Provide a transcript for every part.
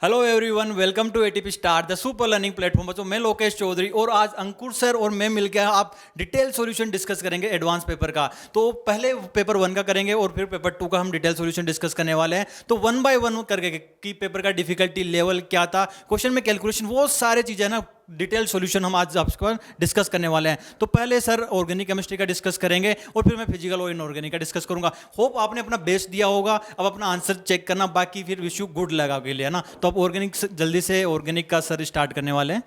Hello everyone, welcome to ATP star the super learning platform. बच्चों, मैं लोकेश चौधरी और आज अंकुर सर और मैं मिलकर आप डिटेल सॉल्यूशन डिस्कस करेंगे एडवांस पेपर का। तो पहले पेपर 1 का करेंगे और फिर पेपर 2 का हम डिटेल सॉल्यूशन डिस्कस करने वाले हैं। तो 1 बाय 1 करके कि पेपर का डिफिकल्टी लेवल क्या था, क्वेश्चन में कैलकुलेशन, वो सारे चीज़ें ना डिटेल सॉल्यूशन हम आज आपको डिस्कस करने वाले हैं। तो पहले सर ऑर्गेनिक केमिस्ट्री का डिस्कस करेंगे और फिर मैं फिजिकल और इनऑर्गेनिक का डिस्कस करूंगा। होप आपने अपना बेस दिया होगा, अब अपना आंसर चेक करना, बाकी फिर विश यू गुड लगा के लिए ना। तो अब ऑर्गेनिक जल्दी से ऑर्गेनिक का सर स्टार्ट करने वाले हैं।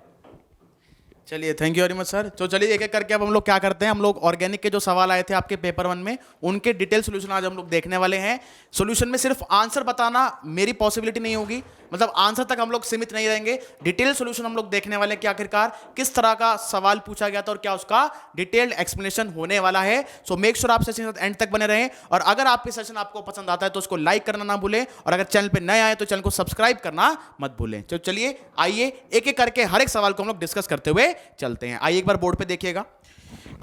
चलिए, thank you very much sir. तो चलिए एक एक करके अब हम लोग क्या करते हैं, हम लोग ऑर्गेनिक के जो सवाल आए थे आपके पेपर 1 में उनके डिटेल सोल्यूशन आज हम लोग देखने वाले हैं। सोल्यूशन में सिर्फ आंसर बताना मेरी पॉसिबिलिटी नहीं होगी, मतलब आंसर तक हम लोग सीमित नहीं रहेंगे। डिटेल सोल्यूशन हम लोग देखने वाले हैं कि आखिरकार किस तरह का सवाल पूछा गया था और क्या उसका डिटेल्ड एक्सप्लेनेशन होने वाला है। सो मेक श्योर आप सेशन एंड तक बने रहें, और अगर आपके सेशन आपको पसंद आता है तो उसको लाइक करना ना भूलें, और अगर चैनल पे नए आए तो चैनल को सब्सक्राइब करना मत भूलें। तो चलिए आइए एक एक करके हर एक सवाल को हम लोग डिस्कस करते हुए चलते हैं। आइए एक बार बोर्ड पे देखिएगा।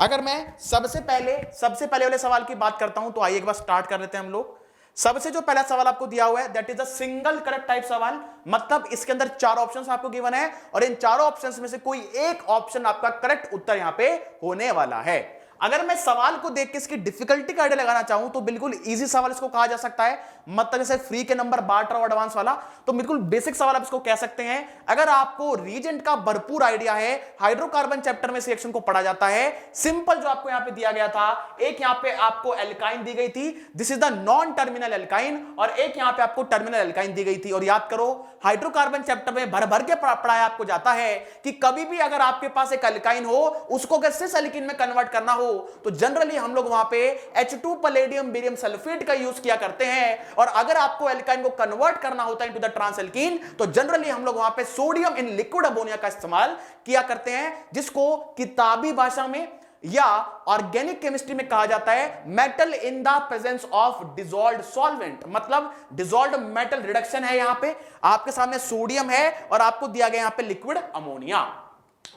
अगर मैं सबसे पहले वाले सवाल की बात करता हूं तो आइए एक बार स्टार्ट कर लेते हैं हम लोग। सबसे जो पहला सवाल आपको दिया हुआ है that is a single correct type सवाल, मतलब इसके अंदर 4 ऑप्शंस आपको गिवन है और इन चारों ऑप्शंस में से कोई एक ऑप्शन आपका करेक्ट उत्तर यहां पे होने वाला है। अगर मैं सवाल को देख के इसकी डिफिकल्टी का आइडिया लगाना चाहूं तो बिल्कुल इजी सवाल इसको कहा जा सकता है, मतलब जैसे फ्री के नंबर बांट रहा हूं एडवांस वाला, तो बिल्कुल बेसिक सवाल आप इसको कह सकते हैं। अगर आपको रीजेंट का भरपूर आइडिया है, हाइड्रोकार्बन चैप्टर में रिएक्शन को पढ़ा जाता है, सिंपल जो आपको यहां पे दिया गया था, एक यहां पे आपको एल्काइन दी गई थी, this is the non terminal alkyne, और एक यहां पे आपको टर्मिनल एल्काइन दी गई थी। और याद करो हाइड्रोकार्बन चैप्टर में भर भर के पढ़ाया आपको जाता है कि कभी भी अगर आपके पास एक एल्काइन हो उसको अगर सिस एल्कीन में कन्वर्ट करना हो तो जनरली हम लोग वहां पे H2 पैलेडियम बेरियम सल्फेट का यूज किया करते हैं, और अगर आपको एल्काइन को कन्वर्ट करना होता है इनटू द ट्रांस एल्कीन तो जनरली हम लोग वहां पे सोडियम इन लिक्विड अमोनिया का इस्तेमाल किया करते हैं, जिसको किताबी भाषा में या ऑर्गेनिक केमिस्ट्री में कहा जाता है metal in the presence of dissolved solvent. मतलब डिसॉल्व्ड मेटल रिडक्शन है, यहां पे आपके सामने सोडियम है और आपको दिया गया यहां पे लिक्विड अमोनिया।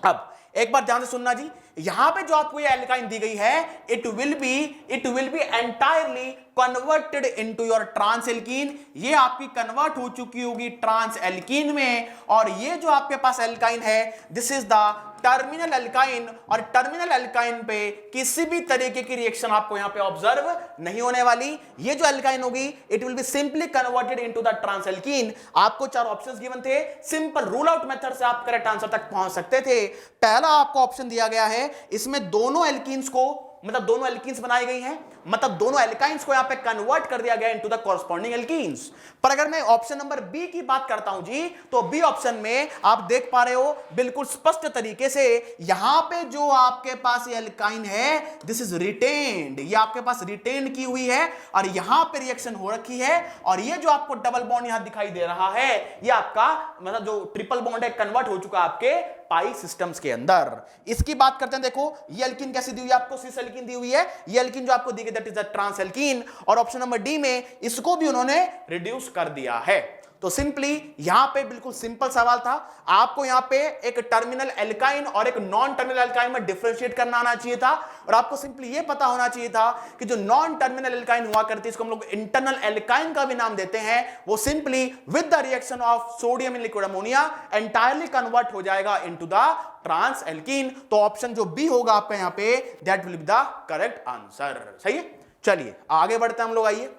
अब एक बार ध्यान से सुनना जी, यहां पे जो आपको ये एल्काइन दी गई है it will be entirely converted into your trans alkene. ये आपकी कन्वर्ट हो चुकी होगी ट्रांस एल्कीन में, और ये जो आपके पास एल्काइन है this is the terminal alkyne, और टर्मिनल एल्काइन पे किसी भी तरीके की रिएक्शन आपको यहां पे ऑब्जर्व नहीं होने वाली। ये जो एल्काइन होगी it will be simply converted into the trans alkene. आपको 4 ऑप्शंस गिवन थे, सिंपल रूल आउट मेथड से आप करेक्ट आंसर तक पहुंच सकते थे। पहला आपको ऑप्शन दिया गया है, इसमें दोनों एल्कीन्स को, मतलब दोनों एल्कीन्स बनाई गई हैं, मतलब दोनों एल्काइंस को यहां पे कन्वर्ट कर दिया गया इनटू द कॉरस्पॉन्डिंग एल्कीन्स। पर अगर मैं ऑप्शन नंबर बी की बात करता हूं जी, तो बी ऑप्शन में आप देख पा रहे हो बिल्कुल स्पष्ट तरीके से यहां पे जो आपके पास ये एल्काइन है दिस इज रिटेन्ड, ये आपके पास रिटेन की हुई है और यहां पे रिएक्शन हो रखी है, और ये जो आपको डबल बॉन्ड यहां दिखाई दे रहा है ये आपका मतलब जो ट्रिपल बॉन्ड है कन्वर्ट हो चुका आपके पाई सिस्टम्स के अंदर। इसकी बात करते हैं, देखो ये एल्कीन कैसी दी हुई है आपको, सिस एल्कीन दी हुई है, ये एल्कीन जो आपको दी गई that is the trans alkene, और ऑप्शन नंबर डी में इसको भी उन्होंने रिड्यूस कर दिया है। तो सिंपली यहां पे बिल्कुल सिंपल सवाल था, आपको यहां पे एक टर्मिनल एल्काइन और एक नॉन टर्मिनल एल्काइन में डिफरेंशिएट करना आना चाहिए था, और आपको सिंपली ये पता होना चाहिए था कि जो नॉन टर्मिनल एल्काइन हुआ करती है इसको हम लोग इंटरनल एल्काइन का भी नाम देते हैं, वो simply with the reaction of sodium in liquid ammonia entirely convert हो जाएगा इनटू द ट्रांस एल्कीन। तो ऑप्शन जो बी होगा आपका यहां पे that will be the correct answer. सही है, चलिए आगे बढ़ते हैं हम लोग। आइए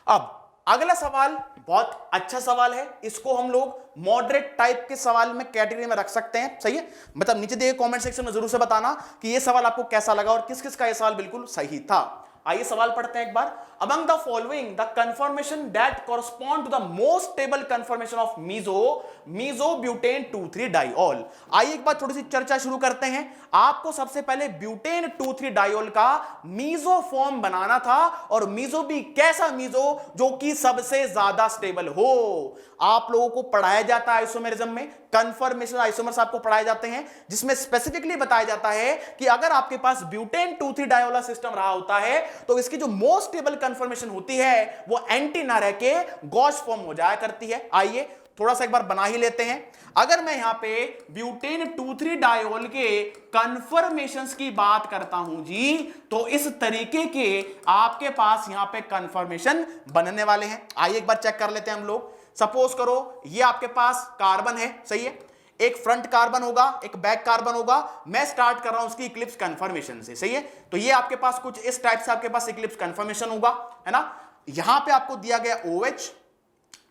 अब अगला सवाल बहुत अच्छा सवाल है, इसको हम लोग मॉडरेट टाइप के सवाल में कैटेगरी में रख सकते हैं। सही है, मतलब नीचे दिए कमेंट सेक्शन में जरूर से बताना कि ये सवाल आपको कैसा लगा और किस किस का ये सवाल बिल्कुल सही था। आइए सवाल पढ़ते हैं एक बार। Among the following the conformation that correspond to the most stable conformation of mesobutane 2,3 diol. आइए एक बार थोड़ी सी चर्चा शुरू करते हैं। आपको सबसे पहले ब्यूटेन 2,3 डाइऑल का मीजो फॉर्म बनाना था, और मीजो भी कैसा मीजो, जो कि सबसे ज्यादा स्टेबल हो। आप लोगों को पढ़ाया जाता है आइसोमेरिज्म में, कन्फर्मेशन आइसोमर्स आपको पढ़ाए जाते हैं, जिसमें स्पेसिफिकली बताया जाता है कि अगर आपके पास ब्यूटेन 2,3 डाइऑल सिस्टम रहा होता है तो इसकी जो मोस्ट स्टेबल कन्फर्मेशन होती है वो एंटी ना रह के गॉस फॉर्म हो जाया करती है। आइए थोड़ा सा एक बार बना ही लेते हैं। अगर मैं यहां पे ब्यूटेन 2,3 डाइऑल के कन्फर्मेशंस की बात करता हूं जी, तो इस तरीके के आपके पास यहां पे कन्फर्मेशन बनने वाले हैं। आइए एक बार चेक कर लेते हैं हम लोग। सपोज करो ये आपके पास कार्बन है, सही है, एक फ्रंट कार्बन होगा, एक बैक कार्बन होगा। मैं स्टार्ट कर रहा हूं उसकी इक्लिप्स कन्फर्मेशन से, सही है। तो ये आपके पास कुछ इस टाइप से आपके पास इक्लिप्स कन्फर्मेशन होगा, है ना। यहां पे आपको दिया गया OH,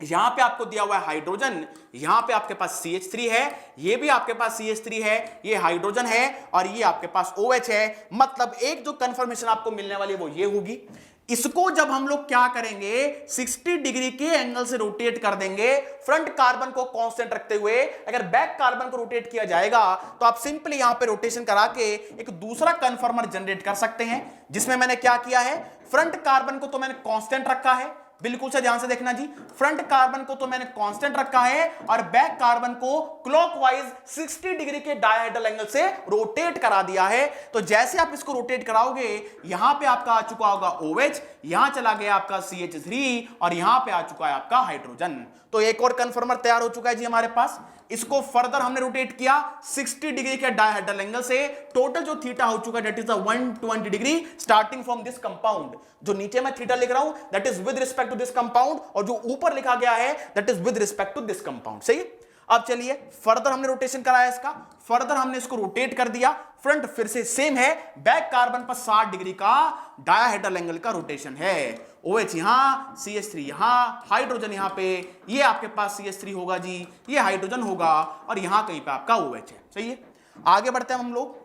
यहां पे आपको दिया हुआ है हाइड्रोजन, यहां पे आपके पास CH3 है, ये भी आपके पास CH3 है, ये हाइड्रोजन है और ये आपके पास OH है। मतलब एक जो कन्फर्मेशन आपको मिलने वाली है वो ये होगी। इसको जब हम लोग क्या करेंगे 60 डिग्री के एंगल से रोटेट कर देंगे, फ्रंट कार्बन को कांस्टेंट रखते हुए। अगर बैक कार्बन को रोटेट किया जाएगा तो आप सिंपली यहां पे रोटेशन करा के एक दूसरा कन्फर्मर जनरेट कर सकते हैं, जिसमें मैंने क्या किया है, फ्रंट कार्बन को तो मैंने कांस्टेंट रखा है, बिल्कुल से ध्यान से देखना जी, फ्रंट कार्बन को तो मैंने कांस्टेंट रखा है और बैक कार्बन को क्लॉकवाइज 60 डिग्री के डायहेड्रल एंगल से रोटेट करा दिया है। तो जैसे आप इसको रोटेट कराओगे, यहां पे आपका आ चुका होगा OH, यहां चला गया आपका CH3 और यहां पे आ चुका है आपका हाइड्रोजन। तो एक और कन्फर्मर तैयार हो चुका है जी हमारे पास। इसको फर्दर हमने रोटेट किया 60 डिग्री के डायहेड्रल एंगल से। टोटल जो थीटा हो चुका है that is the 120 degree starting from this compound. जो नीचे मैं थीटा लिख रहा हूं that is with respect to this compound, और जो ऊपर लिखा गया है that is with respect to this compound, सही। अब चलिए फर्दर हमने रोटेशन कराया इसका, फर्दर हमने इसको रोटेट कर दिया। फ्रंट फिर से सेम है, बैक कार्बन पर 60 डिग्री का डायहेड्रल एंगल का रोटेशन है। OH यहां, CH3 यहां, हाइड्रोजन यहां पे, ये आपके पास CH3 होगा जी, ये हाइड्रोजन होगा और यहां कहीं पे आपका OH है, सही है। आगे बढ़ते हैं हम लोग,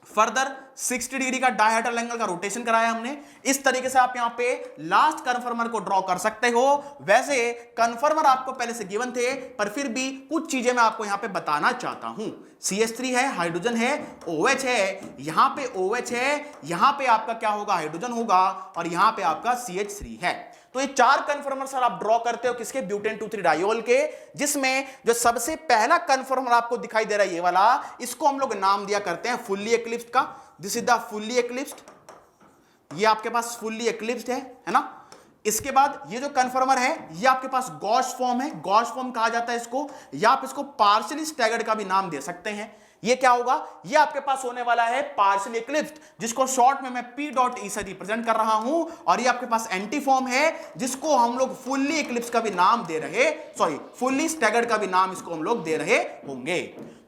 फर्दर 60 डिग्री का डायहेड्रल एंगल का रोटेशन कराया हमने। इस तरीके से आप यहां पे लास्ट कन्फर्मर को ड्रॉ कर सकते हो। वैसे कन्फर्मर आपको पहले से गिवन थे, पर फिर भी कुछ चीजें मैं आपको यहां पे बताना चाहता हूं। CH3 है, हाइड्रोजन है, OH है, यहां पे OH है, यहां पे आपका क्या होगा, हाइड्रोजन होगा और यहां पे आपका CH3 है। तो ये 4 कन्फर्मर सर आप ड्रॉ करते हो किसके, ब्यूटेन 2,3 डायोल के, जिसमें जो सबसे पहला कन्फर्मर आपको दिखाई दे रहा है ये वाला, इसको हम लोग नाम दिया करते हैं फुल्ली एक्लिप्स्ड का। दिस इज द फुल्ली एक्लिप्स्ड, ये आपके पास फुल्ली एक्लिप्स्ड है ना। इसके बाद ये जो कन्फर्मर है ये आपके पास गॉश फॉर्म है, गॉश फॉर्म कहा जाता है इसको, या आप इसको पार्शियली स्टैगर्ड का भी नाम दे सकते हैं। ये क्या होगा, ये आपके पास होने वाला है पार्शियली इक्लिप्स्ड, जिसको शॉर्ट में मैं P.E से रिप्रेजेंट कर रहा हूं। और ये आपके पास एंटी फॉर्म है, जिसको हम लोग फुल्ली इक्लिप्स का भी नाम दे रहे, सॉरी फुल्ली स्टैगर्ड का भी नाम इसको हम लोग दे रहे होंगे।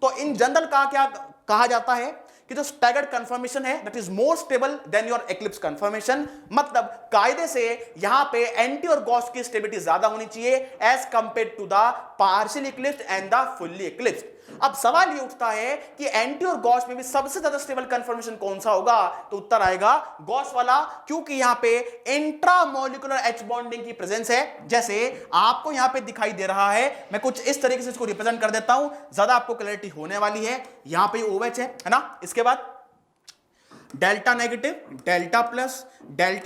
तो इन जनरल का क्या कहा जाता है कि जो स्टैगर्ड कन्फर्मेशन है that is more stable than your eclipse conformation. मतलब कायदे से यहां पे एंटी और गॉस की स्टेबिलिटी ज्यादा होनी चाहिए as compare to the partially eclipsed and the fully eclipsed. अब सवाल ये उठता है कि एंटी और गॉस में भी सबसे ज्यादा स्टेबल कन्फर्मेशन कौन सा होगा, तो उत्तर आएगा गॉस वाला, क्योंकि यहां पे इंट्रामोलिकुलर H बॉन्डिंग की प्रेजेंस है। जैसे आपको यहां पे दिखाई दे रहा है, मैं कुछ इस तरीके से इसको रिप्रेजेंट कर देता हूं, ज्यादा आपको क्लैरिटी होने वाली है। यहां पे OH है ना, इसके बाद delta negative, delta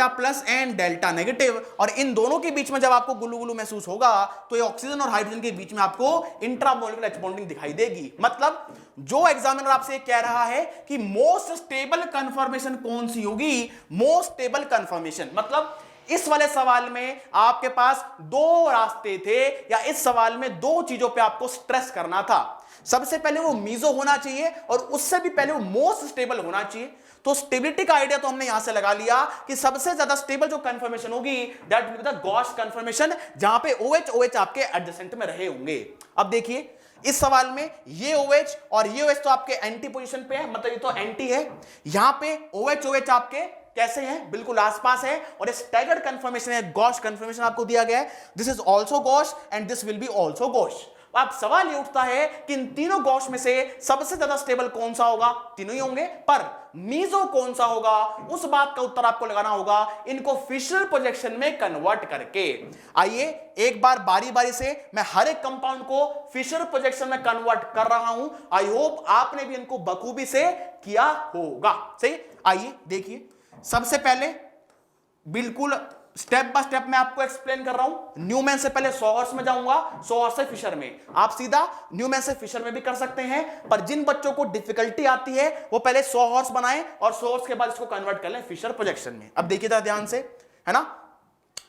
plus and delta negative, और इन दोनों के बीच में जब आपको गुलू गुलू महसूस होगा तो ये ऑक्सीजन और हाइड्रोजन के बीच में आपको इंट्रामोलिकुलर H बॉन्डिंग दिखाई देगी। मतलब जो एग्जामिनर आपसे कह रहा है कि मोस्ट स्टेबल कंफर्मेशन कौन सी होगी, मोस्ट स्टेबल कंफर्मेशन, मतलब इस वाले सवाल में आपके पास 2 रास्ते थे, या इस सवाल में 2 चीजों पे आपको स्ट्रेस करना था। सबसे पहले वो मीजो होना चाहिए और उससे भी पहले वो मोस्ट स्टेबल होना चाहिए। तो स्टेबिलिटी का आइडिया तो हमने यहां से लगा लिया कि सबसे ज्यादा स्टेबल जो कंफर्मेशन होगी that will be the Gauss confirmation, जहां पे OH आपके एडजेसेंट में रहे होंगे। अब देखिए इस सवाल में ये OH और ये OH तो आपके एंटी पोजीशन पे है, मतलब ये तो एंटी है। यहां पे OH आपके कैसे हैं, बिल्कुल आसपास है, और ये स्टैगर्ड कंफर्मेशन है, गॉस कंफर्मेशन आपको दिया गया है। This is also Gauss and this will B also Gauss. अब सवाल ये उठता है कि इन तीनों गॉस में से सबसे ज्यादा स्टेबल कौन सा होगा, तीनों ही होंगे, पर मीजो कौन सा होगा, उस बात का उत्तर आपको लगाना होगा इनको फिशर प्रोजेक्शन में कन्वर्ट करके। आइए एक बार बारी बारी से मैं हर एक कंपाउंड को फिशर प्रोजेक्शन में कन्वर्ट कर रहा हूं। आई होप आपने भी इनको बखूबी से किया होगा, सही। आइए देखिए, सबसे पहले बिल्कुल स्टेप बाय स्टेप मैं आपको एक्सप्लेन कर रहा हूं। न्यूमैन से पहले सोहर्स में जाऊंगा, सोहर्स से फिशर में। आप सीधा न्यूमैन से फिशर में भी कर सकते हैं, पर जिन बच्चों को डिफिकल्टी आती है वो पहले सोहर्स बनाएं और सोहर्स के बाद इसको कन्वर्ट कर लें फिशर प्रोजेक्शन में। अब देखिए ध्यान से, है ना।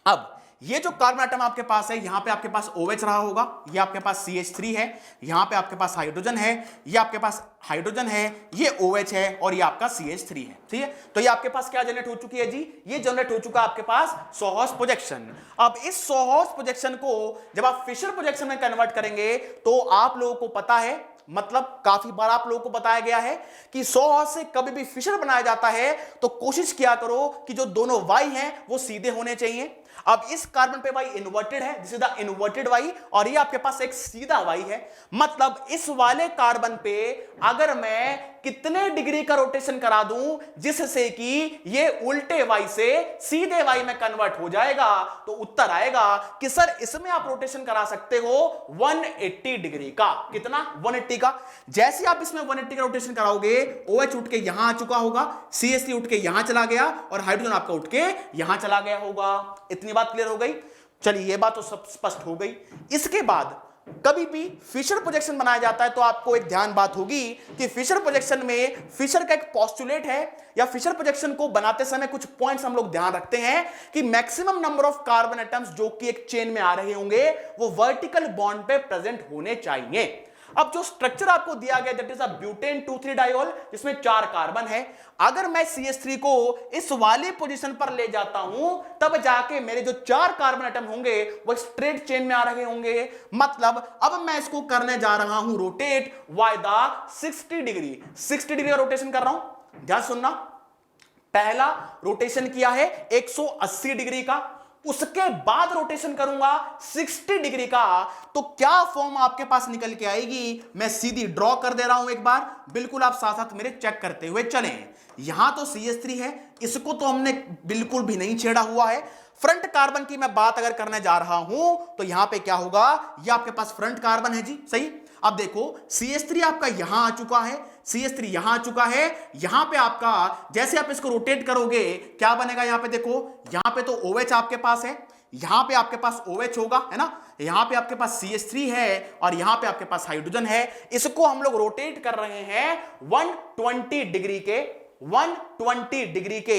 अब ये जो कार्बन आइटम आपके पास है, यहां पे आपके पास OH रहा होगा, ये आपके पास CH3 है, यहां पे आपके पास हाइड्रोजन है, ये आपके पास हाइड्रोजन है, ये OH है और ये आपका CH3 है। ठीक है, तो ये आपके पास क्या जनरेट हो चुकी है जी, ये जनरेट हो चुका है आपके पास सोहर्स प्रोजेक्शन। अब इस सोहर्स प्रोजेक्शन को जब आप फिशर प्रोजेक्शन में कन्वर्ट करेंगे तो आप लोगों को पता है, मतलब काफी बार आप लोगों को बताया गया है कि सोहर्स से कभी भी फिशर बनाया जाता है तो कोशिश किया करो कि जो दोनों वाई हैं वो सीधे होने चाहिए। अब इस कार्बन पे वाई इन्वर्टेड है, this is the inverted Y, और ये आपके पास एक सीधा वाई है। मतलब इस वाले कार्बन पे अगर मैं कितने डिग्री का रोटेशन करा दूं जिससे कि ये उल्टे वाई से सीधे वाई में कन्वर्ट हो जाएगा, तो उत्तर आएगा कि सर इसमें आप रोटेशन करा सकते हो 180 डिग्री का। कितना? 180 का। जैसे आप इसमें 180 का रोटेशन कराओगे, OH उठ के यहां आ चुका होगा, CH3 उठ के यहां चला गया और हाइड्रोजन आपका उठ के यहां चला गया होगा। इतनी बात क्लियर हो गई? चलिए ये बात तो सब स्पष्ट हो गई। इसके बाद कभी भी फिशर प्रोजेक्शन बनाया जाता है तो आपको एक ध्यान बात होगी कि फिशर प्रोजेक्शन में फिशर का एक पोस्टुलेट है, या फिशर प्रोजेक्शन को बनाते समय कुछ पॉइंट्स हम लोग ध्यान रखते हैं कि maximum number of carbon atoms जो कि एक चेन में आ रहे होंगे वो वर्टिकल बॉन्ड पे प्रेजेंट होने चाहिए। अब जो स्ट्रक्चर आपको दिया गया that is a butane 2,3 diol, जिसमें 4 कार्बन है। अगर मैं CH3 को इस वाली पोजीशन पर ले जाता हूं तब जाके मेरे जो 4 कार्बन एटम होंगे वो स्ट्रेट चेन में आ रहे होंगे। मतलब अब मैं इसको करने जा रहा हूं rotate by the 60 degree. 60 degree का रोटेशन कर रहा हूं, ध्यान सुनना। पहला रोटेशन किया है 180 डिग्री का, उसके बाद रोटेशन करूंगा 60 डिग्री का, तो क्या फॉर्म आपके पास निकल के आएगी मैं सीधी ड्रॉ कर दे रहा हूं एक बार, बिल्कुल आप साथ साथ मेरे चेक करते हुए चलें। यहां तो CH3 है, इसको तो हमने बिल्कुल भी नहीं छेड़ा हुआ है। फ्रंट कार्बन की मैं बात अगर करने जा रहा हूं तो यहां पे क्या होगा, ये आपके पास फ्रंट कार्बन है जी, सही। अब देखो CH3 आपका यहां आ चुका है, CH3 यहां आ चुका है, यहां पे आपका जैसे आप इसको रोटेट करोगे क्या बनेगा, यहां पे देखो, यहां पे तो OH आपके पास है, यहां पे आपके पास OH होगा, है ना, यहां पे आपके पास CH3 है और यहां पे आपके पास हाइड्रोजन है। इसको हम लोग रोटेट कर रहे हैं 120 डिग्री के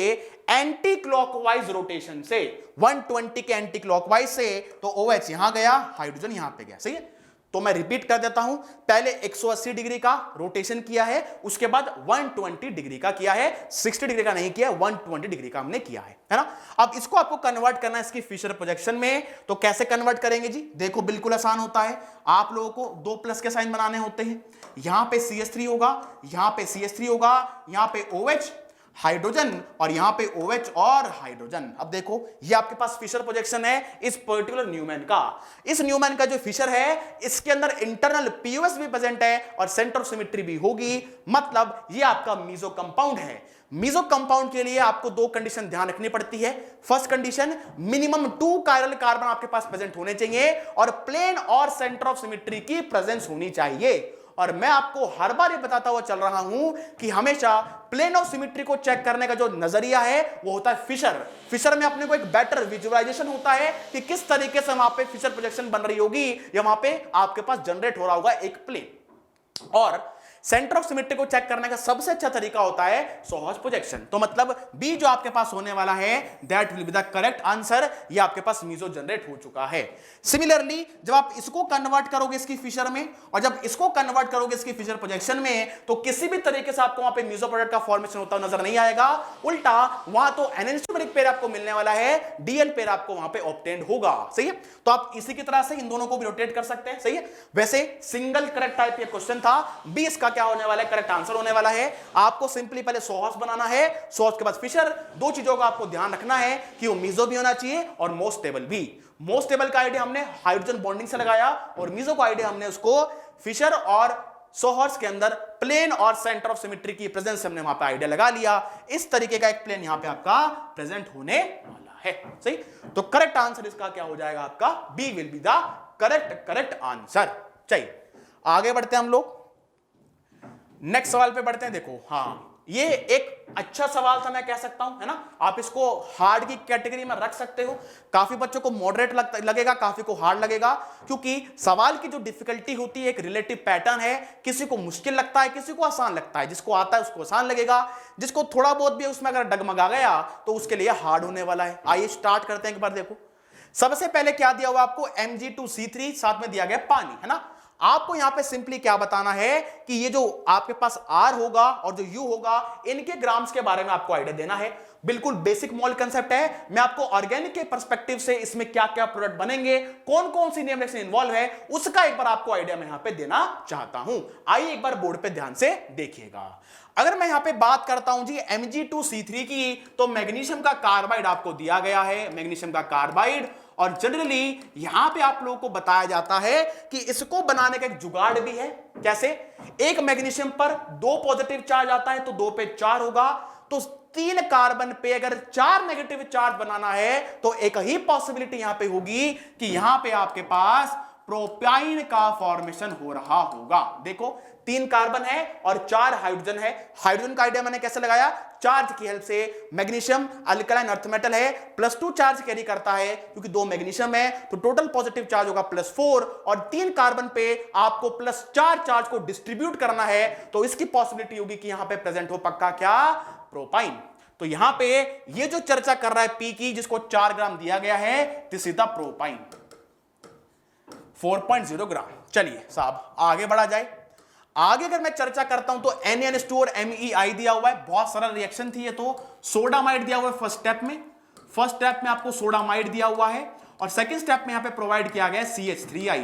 एंटी क्लॉकवाइज रोटेशन से, 120 के एंटी क्लॉकवाइज से, तो OH यहां गया, हाइड्रोजन यहां पे गया, सही है। तो मैं रिपीट कर देता हूं, पहले 180 डिग्री का रोटेशन किया है, उसके बाद 120 डिग्री का किया है, 60 डिग्री का नहीं किया, 120 डिग्री का हमने किया है ना। अब इसको आपको कन्वर्ट करना है इसकी फिशर प्रोजेक्शन में, तो कैसे कन्वर्ट करेंगे जी, देखो बिल्कुल आसान होता है। आप लोगों को 2 प्लस के साइन बनाने होते हैं। यहां पे CH3 होगा, यहां पे CH3 होगा, यहां पे OH हाइड्रोजन और यहां पे OH और हाइड्रोजन। अब देखो ये आपके पास फिशर प्रोजेक्शन है इस पर्टिकुलर न्यूमैन का। इस न्यूमैन का जो फिशर है इसके अंदर इंटरनल POS भी प्रेजेंट है और सेंटर ऑफ सिमेट्री भी होगी। मतलब ये आपका मीजो कंपाउंड है। मीजो कंपाउंड के लिए आपको 2 कंडीशन ध्यान रखनी पड़ती है। First condition, minimum 2 chiral carbon आपके पास प्रेजेंट होने चाहिए और प्लेन और सेंटर ऑफ सिमेट्री की प्रेजेंस होनी चाहिए। और मैं आपको हर बार ये बताता हुआ चल रहा हूं कि हमेशा प्लेन ऑफ सिमेट्री को चेक करने का जो नजरिया है वो होता है फिशर। फिशर में अपने को एक बेटर विजुअलाइजेशन होता है कि किस तरीके से वहां पे फिशर प्रोजेक्शन बन रही होगी, या वहां पे आपके पास जनरेट हो रहा होगा एक प्लेन। और सेंटर ऑफ सिमेट्री को चेक करने का सबसे अच्छा तरीका होता है सोहर्स प्रोजेक्शन। तो मतलब बी जो आपके पास होने वाला है that will be the correct answer. ये आपके पास मीजो जनरेट हो चुका है। सिमिलरली जब आप इसको कन्वर्ट करोगे इसकी फिशर में और जब इसको कन्वर्ट करोगे इसकी फिशर प्रोजेक्शन में, तो किसी भी तरीके से आपको वहां पे मीजो प्रोडक्ट का फॉर्मेशन होता हुआ नजर नहीं आएगा। उल्टा वहां तो एनेंस्टोमेरिक पेयर आपको मिलने वाला है, डीएल पेयर आपको वहां पे ऑब्टेन्ड होगा, सही है। तो आप इसी की तरह से इन दोनों को भी रोटेट कर सकते हैं, सही है। वैसे सिंगल करेक्ट टाइप ये क्वेश्चन था, बी इसका क्या होने वाला है, करेक्ट आंसर होने वाला है। आपको सिंपली पहले सोहर्स बनाना है, सोहर्स के बाद फिशर। 2 चीजों का आपको ध्यान रखना है कि वो मीजो भी होना चाहिए और मोस्ट स्टेबल भी। मोस्ट स्टेबल का आइडिया हमने हाइड्रोजन बॉन्डिंग से लगाया और मीजो का आइडिया हमने उसको फिशर और सोहर्स के अंदर प्लेन और सेंटर ऑफ सिमेट्री की प्रेजेंस हमने वहां पे आइडिया लगा लिया। इस तरीके का एक प्लेन यहां पे आपका प्रेजेंट होने वाला है, सही। तो करेक्ट आंसर इसका क्या हो जाएगा, आपका B will be the correct answer. चलिए आगे बढ़ते हैं हम लोग, नेक्स्ट सवाल पे बढ़ते हैं। देखो हाँ, ये एक अच्छा सवाल था मैं कह सकता हूं, है ना। आप इसको हार्ड की कैटेगरी में रख सकते हो। काफी बच्चों को मॉडरेट लगेगा, काफी को हार्ड लगेगा, क्योंकि सवाल की जो डिफिकल्टी होती है एक रिलेटिव पैटर्न है। किसी को मुश्किल लगता है, किसी को आसान लगता है। जिसको आता है उसको आसान लगेगा, जिसको थोड़ा बहुत भी उसमें अगर डगमगा गया तो उसके लिए हार्ड होने वाला है। आइए स्टार्ट करते हैं एक बार। देखो सबसे पहले क्या दिया हुआ आपको, Mg2C3, साथ में दिया गया पानी, है ना। आपको यहां पे सिंपली क्या बताना है कि ये जो आपके पास R होगा और जो U होगा, इनके ग्राम्स के बारे में आपको आइडिया देना है। बिल्कुल बेसिक मॉल कंसेप्ट है। मैं आपको ऑर्गेनिक के पर्सपेक्टिव से इसमें क्या क्या प्रोडक्ट बनेंगे, कौन कौन सी नेम रिएक्शन इन्वॉल्व है, उसका एक बार आपको आइडिया मैं यहां पे देना चाहता हूं। आइए एक बार बोर्ड पे ध्यान से देखिएगा। अगर मैं यहां पे बात करता हूं जी Mg2C3 की, तो मैग्नीशियम का कार्बाइड आपको दिया गया है, मैग्नीशियम का कार्बाइड। और जनरली यहां पे आप लोगों को बताया जाता है कि इसको बनाने का एक जुगाड़ भी है। कैसे? एक मैग्नीशियम पर 2 पॉजिटिव चार्ज आता है तो 2 पे 4 होगा, तो 3 कार्बन पे अगर 4 नेगेटिव चार्ज बनाना है तो एक ही पॉसिबिलिटी यहां पे होगी कि यहां पे आपके पास प्रोपाइन का फॉर्मेशन हो रहा होगा। देखो 3 कार्बन है और 4 हाइड्रोजन है। हाइड्रोजन का आइडिया मैंने कैसे लगाया, चार्ज की हेल्प से। मैग्नीशियम अल्कलाइन अर्थ मेटल है, +2 चार्ज कैरी करता है क्योंकि 2 मैग्नीशियम है, तो टोटल पॉजिटिव चार्ज होगा +4, और 3 कार्बन पे आपको +4 चार्ज को डिस्ट्रीब्यूट करना है, तो इसकी पॉसिबिलिटी होगी कि यहां पे प्रेजेंट हो पक्का क्या, प्रोपाइन। तो यहां पे ये जो चर्चा कर रहा है पी की, जिसको 4 ग्राम दिया गया है, दिस इज द प्रोपाइन, 4.0 ग्राम। चलिए साहब आगे बढ़ा जाए। आगे अगर मैं चर्चा करता हूं तो NaNH2 और MEI दिया हुआ है, बहुत सरल रिएक्शन थी ये तो। सोडामाइड दिया हुआ है फर्स्ट स्टेप में, फर्स्ट स्टेप में आपको सोडामाइड दिया हुआ है, और सेकंड स्टेप में यहां पे प्रोवाइड किया गया है CH3I।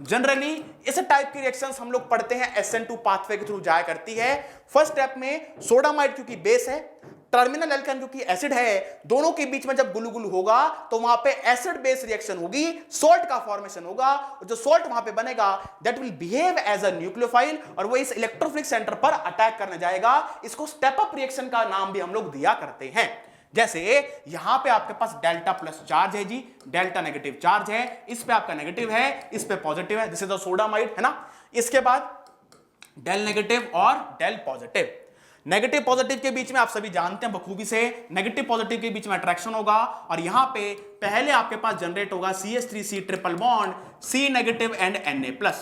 जनरली इस टाइप की रिएक्शंस हम लोग पढ़ते हैं SN2 पाथवे के थ्रू जाया करती है। फर्स्ट स्टेप में सोडामाइड क्योंकि बेस है, टर्मिनल एल्केन क्योंकि एसिड है, दोनों के बीच में जब गुलू होगा तो वहां पे एसिड बेस रिएक्शन होगी, सॉल्ट का फॉर्मेशन होगा, और जो सॉल्ट वहां पे बनेगा that will behave as a nucleophile, और वो इस इलेक्ट्रोफिलिक सेंटर पर अटैक करने जाएगा। इसको स्टेप अप रिएक्शन का नाम भी हम लोग दिया करते हैं। जैसे यहां पे आपके पास डेल्टा प्लस चार्ज है जी, डेल्टा नेगेटिव चार्ज है, इस पे आपका नेगेटिव है, इस पे पॉजिटिव है, दिस इज द सोडामाइड, है ना। इसके बाद डेल नेगेटिव और डेल पॉजिटिव। नेगेटिव पॉजिटिव के बीच में आप सभी जानते हैं बखूबी से, नेगेटिव पॉजिटिव के बीच में अट्रैक्शन होगा, और यहां पे पहले आपके पास जनरेट होगा CH3C triple bond, C negative and Na+।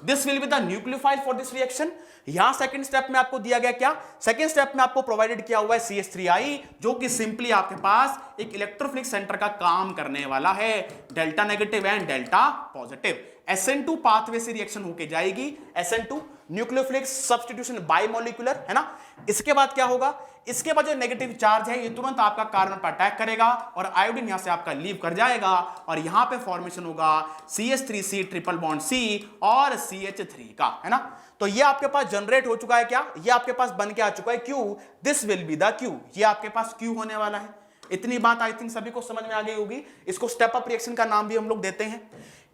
This will be the nucleophile for this reaction. यहां सेकंड स्टेप में आपको दिया गया क्या, सेकंड स्टेप में आपको प्रोवाइडेड किया हुआ है CH3I, जो कि सिंपली आपके पास एक इलेक्ट्रोफिलिक सेंटर का काम करने वाला है, delta negative and delta positive. SN2 pathway से रिएक्शन होके जाएगी, SN2 न्यूक्लियोफिलिक सब्स्टिट्यूशन बाइमोलिकुलर, है ना। इसके बाद क्या होगा, इसके बाद जो नेगेटिव चार्ज है ये तुरंत आपका कार्बन पर अटैक करेगा और आयोडीन यहां से आपका लीव कर जाएगा, और यहां पे फॉर्मेशन होगा CH3C ट्रिपल बॉन्ड C और CH3 का, है ना। तो ये आपके पास जनरेट हो चुका है क्या, ये आपके पास बन के आ चुका है Q, this will be the Q, ये आपके पास Q होने वाला है। इतनी बात आई थिंक सभी को समझ में आ गई होगी। इसको स्टेप अप रिएक्शन का नाम भी हम लोग देते हैं।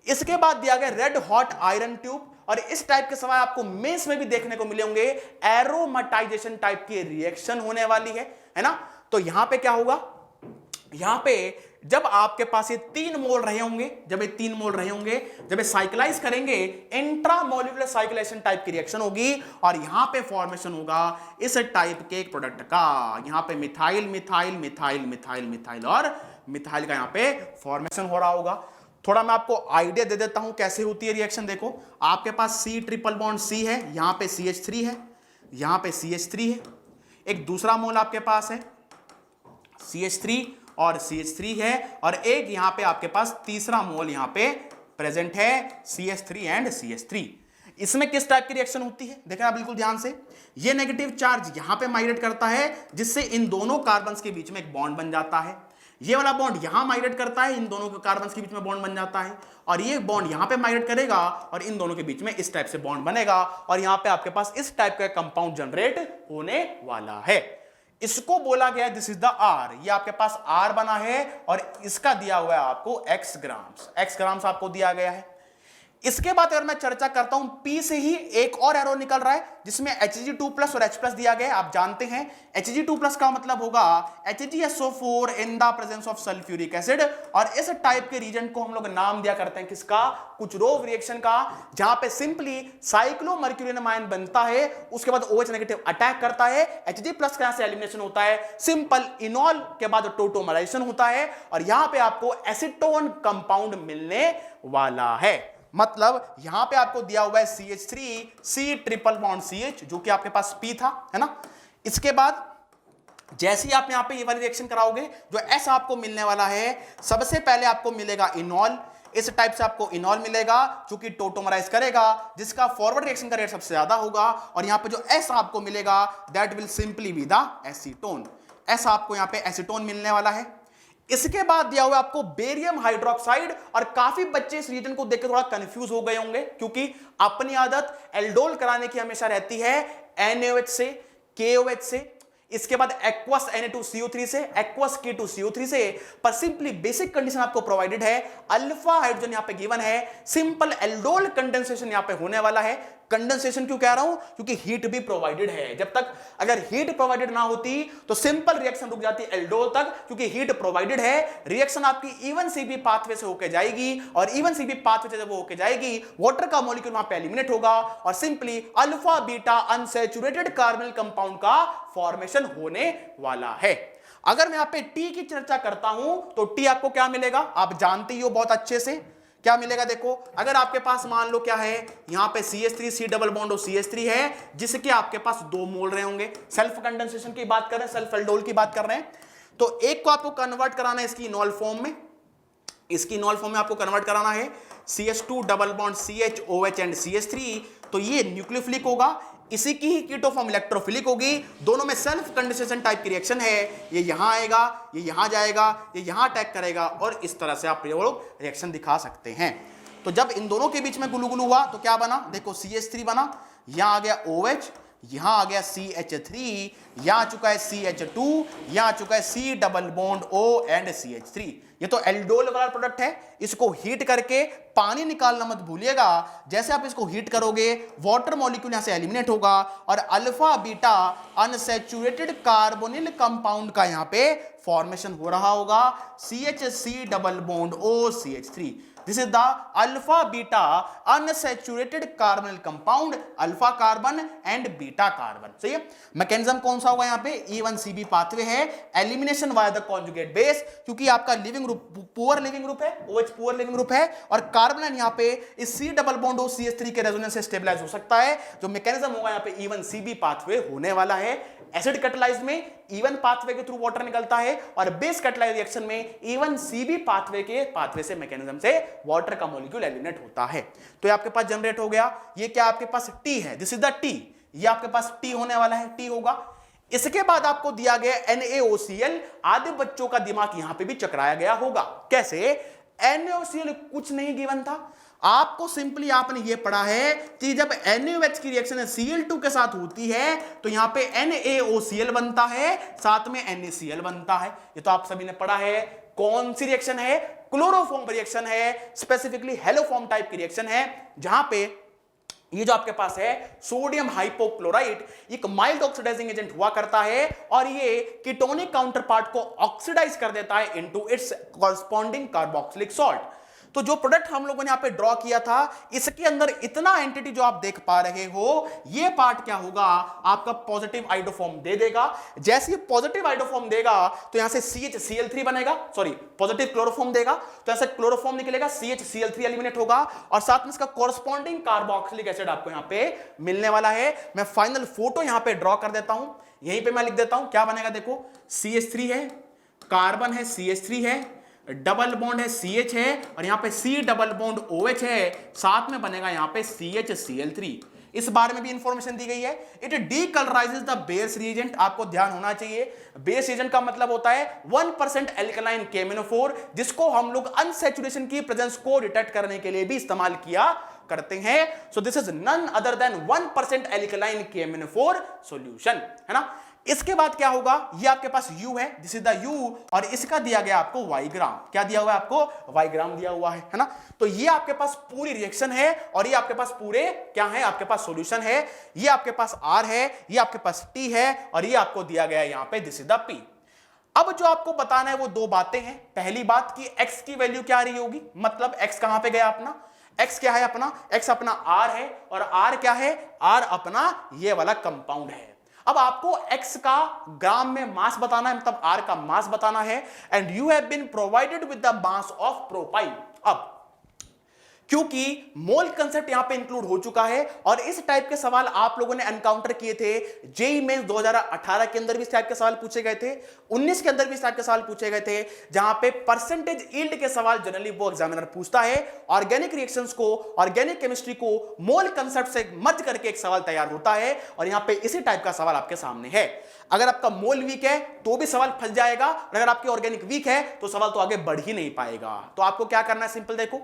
इसके बाद दिया गया रेड हॉट आयरन ट्यूब, और इस टाइप के सवाल आपको मेंस में भी देखने को मिले होंगे। एरोमेटाइजेशन टाइप की रिएक्शन होने वाली है ना। तो यहां पे क्या होगा, यहां पे जब आपके पास ये 3 मोल रहे होंगे, जब ये 3 मोल रहे होंगे, जब ये साइक्लाइज करेंगे, इंट्रामोलिकुलर साइक्लेशन टाइप की रिएक्शन होगी, और यहां पे फॉर्मेशन होगा इस टाइप के एक प्रोडक्ट का। यहां पे methyl methyl methyl methyl methyl और मिथाइल का यहां पे फॉर्मेशन हो रहा होगा। थोड़ा मैं आपको आइडिया दे देता हूं कैसे होती है रिएक्शन। देखो आपके पास C ट्रिपल बॉन्ड C है, यहां पे CH3 है, यहां पे CH3 है, एक दूसरा मोल आपके पास है CH3 और CH3 है, और एक यहां पे आपके पास तीसरा मोल यहां पे प्रेजेंट है CH3 एंड CH3। इसमें किस टाइप की रिएक्शन होती है देखना बिल्कुल ध्यान से। ये नेगेटिव चार्ज यहां पे माइग्रेट करता है, जिससे इन दोनों कार्बन्स के बीच में एक बॉन्ड बन जाता है। ये वाला बॉन्ड यहां माइग्रेट करता है, इन दोनों के कार्बन्स के बीच में बॉन्ड बन जाता है, और ये बॉन्ड यहां पे माइग्रेट करेगा और इन दोनों के बीच में इस टाइप से बॉन्ड बनेगा, और यहां पे आपके पास इस टाइप का कंपाउंड जनरेट होने वाला है। इसको बोला गया दिस इज द R। ये आपके पास R बना है, और इसका दिया हुआ है आपको X ग्राम्स आपको दिया गया है। इसके बाद अगर मैं चर्चा करता हूं, P से ही एक और एरो निकल रहा है जिसमें Hg2+ और H+ दिया गया है। आप जानते हैं Hg2+ का मतलब होगा HgSO4 in the presence of sulphuric acid, और इस टाइप के रीजन को हम लोग नाम दिया करते हैं किसका, कुचरोव रिएक्शन का, जहां पे सिंपली साइक्लोमर्क्यूरियम आयन बनता है, उसके बाद OH नेगेटिव अटैक करता है, Hg+ का यहां से एलिमिनेशन होता है, सिंपल इनॉल के बाद टोटोमराइजेशन होता है, और यहां पे आपको एसीटोन कंपाउंड मिलने वाला है। मतलब यहां पे आपको दिया हुआ है CH3C ट्रिपल बॉन्ड CH, जो कि आपके पास P था, है ना। इसके बाद जैसे ही आप यहां पे ये वाली रिएक्शन कराओगे, जो एस आपको मिलने वाला है, सबसे पहले आपको मिलेगा इनॉल। इस टाइप से आपको इनॉल मिलेगा जो कि टोटोमराइज करेगा, जिसका फॉरवर्ड रिएक्शन का रेट सबसे ज्यादा होगा। और यहां पे जो एस आपको मिलेगा that will simply be the acetone. S आपको यहां पे एसीटोन मिलने वाला है। इसके बाद दिया हुआ आपको बेरियम हाइड्रोक्साइड। और काफी बच्चे इस रीजन को देखकर थोड़ा कंफ्यूज हो गए होंगे, क्योंकि अपनी आदत एल्डोल कराने की हमेशा रहती है NaOH से, KOH से, इसके बाद एक्वस Na2CO3 से, एक्वस K2CO3 से। पर सिंपली बेसिक कंडीशन आपको प्रोवाइडेड है, अल्फा हाइड्रोजन यहां पे गिवन है, सिंपल एल्डोल कंडेंसेशन यहां पे होने वाला है। कंडेंसेशन क्यों कह रहा हूं? क्योंकि हीट भी प्रोवाइडेड है। जब तक अगर हीट प्रोवाइडेड ना होती तो सिंपल रिएक्शन रुक जाती एल्डोल तक, क्योंकि हीट प्रोवाइडेड है। रिएक्शन आपकी इवन सीबी पाथवे से होकर जाएगी, और इवन सीबी पाथवे से जब वो होकर जाएगी, वाटर का मॉलिक्यूल वहां पे एलिमिनेट होगा, और simply alpha beta unsaturated carbonyl compound का फॉर्मेशन होने वाला है। अगर मैं यहां पे टी की चर्चा करता हूं तो टी आपको क्या मिलेगा? आप जानते ही हो बहुत अच्छे से क्या मिलेगा। देखो, अगर आपके पास मान लो क्या है, यहां पे CH3 C डबल बॉन्ड और CH3 है, जिसके आपके पास 2 मोल रहे होंगे। सेल्फ कंडेंसेशन की बात कर रहे हैं, सेल्फ एल्डोल की बात कर रहे हैं। तो एक को आपको कन्वर्ट कराना है इसकी इनॉल फॉर्म में, इसकी इनॉल फॉर्म में आपको कन्वर्ट कराना है CH2 double bond CHOH and CH3। तो ये न्यूक्लियोफिलिक होगा, इसी की ही कीटो फॉर्म इलेक्ट्रोफिलिक होगी। दोनों में सेल्फ कंडेंसेशन टाइप की रिएक्शन है। ये यहां आएगा, ये यहां जाएगा, ये यहां अटैक करेगा, और इस तरह से आप रिएक्शन दिखा सकते हैं। तो जब इन दोनों के बीच में गुलू गुलू हुआ तो क्या बना? देखो, CH3 बना, यहां आ गया OH, यहां आ गया CH3, यहां आ चुका है CH2, यहां आ चुका है C double bond O and CH3। ये तो एल्डोल वाला प्रोडक्ट है। इसको हीट करके पानी निकालना मत भूलिएगा। जैसे आप इसको हीट करोगे, वाटर मॉलिक्यूल यहां से एलिमिनेट होगा, और alpha beta unsaturated carbonyl compound का यहां पे फॉर्मेशन हो रहा होगा, CHC double bond O CH3। This is the alpha beta unsaturated carbonyl compound, alpha carbon and beta carbon. सही है। मैकेनिज्म कौन सा होगा? यहाँ पे E1CB पाथवे है, elimination via the conjugate base, क्योंकि आपका leaving group poor leaving group है, OH पुअर लिविंग ग्रुप है, और कार्बन यहाँ पे इस C double bond O CH3 के रेजोनेंस से स्टेबलाइज हो सकता है। जो मैकेनिज्म होगा यहाँ पे E1CB पाथवे होने वाला है। एसिड कैटालाइज में E1 पाथवे के थ्रू वाटर निकलता है, और बेस कैटालाइज रिएक्शन में E1CB पाथवे से मैकेनिज्म से वाटर का मॉलिक्यूल एलिमिनेट होता है। तो ये आपके पास जनरेट हो गया। ये क्या आपके पास T है, दिस इज द T। ये आपके पास T होने वाला है, T होगा। इसके बाद आपको दिया गया NaOCl। आधे बच्चों का दिमाग यहां पे भी चकराया गया होगा। कैसे? NaOCl कुछ नहीं गिवन था आपको, सिंपली आपने ये पढ़ा है कि जब NaOH की रिएक्शन Cl2 के साथ होती है तो यहां पे NaOCl बनता है, साथ में NaCl बनता है। ये तो आप सभी ने पढ़ा है। कौन सी रिएक्शन है? क्लोरोफॉर्म रिएक्शन है, स्पेसिफिकली हेलोफॉर्म टाइप की रिएक्शन है, जहां पे ये जो आपके पास है सोडियम हाइपोक्लोराइट एक माइल्ड ऑक्सीडाइजिंग एजेंट हुआ करता है, और ये कीटोनिक काउंटरपार्ट को ऑक्सीडाइज कर देता है into its corresponding carboxylic salt. तो जो प्रोडक्ट हम लोगों ने यहां पे ड्रॉ किया था, इसके अंदर इतना एंटिटी जो आप देख पा रहे हो, ये पार्ट क्या होगा? आपका पॉजिटिव आइडोफॉर्म दे देगा। जैसे ये पॉजिटिव आइडोफॉर्म देगा तो यहां से CHCl3 बनेगा, सॉरी पॉजिटिव क्लोरोफॉर्म देगा तो ऐसे क्लोरोफॉर्म निकलेगा, CHCl3 एलिमिनेट होगा, और साथ में इसका कॉरस्पॉन्डिंग कार्बोक्सिलिक एसिड आपको यहां पे मिलने वाला है। मैं फाइनल फोटो यहां पे ड्रॉ कर देता हूं, यहीं पे मैं लिख देता हूं क्या बनेगा। देखो, CH3 है, कार्बन है, CH3 है, डबल बॉन्ड है, CH है, और यहां पे C डबल बॉन्ड OH है, साथ में बनेगा यहां पे CHCl3। इस बारे में भी इंफॉर्मेशन दी गई है। It decolourises the base reagent. आपको ध्यान होना चाहिए, बेस रिएजेंट का मतलब होता है 1% एल्कलाइन KMnO4, जिसको हम लोग अनसैचुरेशन की प्रेजेंस को डिटेक्ट करने के लिए भी इस्तेमाल किया करते हैं। So this is none other than 1% alkaline KMnO4 solution, है ना। इसके बाद क्या होगा? ये आपके पास U है, दिस इज द U, और इसका दिया गया आपको Y ग्राम। क्या दिया हुआ है आपको? Y ग्राम दिया हुआ है ना। तो ये आपके पास पूरी रिएक्शन है, और ये आपके पास पूरे क्या है? आपके पास सॉल्यूशन है। ये आपके पास R है, ये आपके पास T है, और ये आपको दिया गया है यहां पे दिस इज द P। अब जो आपको बताना है वो 2 बातें हैं। पहली बात कि x की वैल्यू क्या आ रही होगी, मतलब x कहां पे गया अपना? x क्या है अपना? x अपना R है, और R क्या है? R अपना ये वाला कंपाउंड है। अब आपको x का ग्राम में मास बताना है, मतलब R का मास बताना है, and you have been provided with the mass of propyl. अब क्योंकि मोल कंसेप्ट यहां पे इंक्लूड हो चुका है। और इस टाइप के सवाल आप लोगों ने एनकाउंटर किए थे जेईई मेंस 2018 के अंदर भी इस टाइप के सवाल पूछे गए थे, 19 के अंदर भी इस टाइप के सवाल पूछे गए थे, जहां पे परसेंटेज यील्ड के सवाल जनरली वो एग्जामिनर पूछता है। ऑर्गेनिक रिएक्शंस को, ऑर्गेनिक केमिस्ट्री को मोल कंसेप्ट से मर्ज करके एक सवाल तैयार होता है, और यहां पे इसी टाइप का सवाल आपके सामने है। अगर आपका मोल वीक है तो भी सवाल फंस जाएगा, और अगर आपकी ऑर्गेनिक वीक है तो सवाल तो आगे बढ़ ही नहीं पाएगा। तो आपको क्या करना है, सिंपल देखो,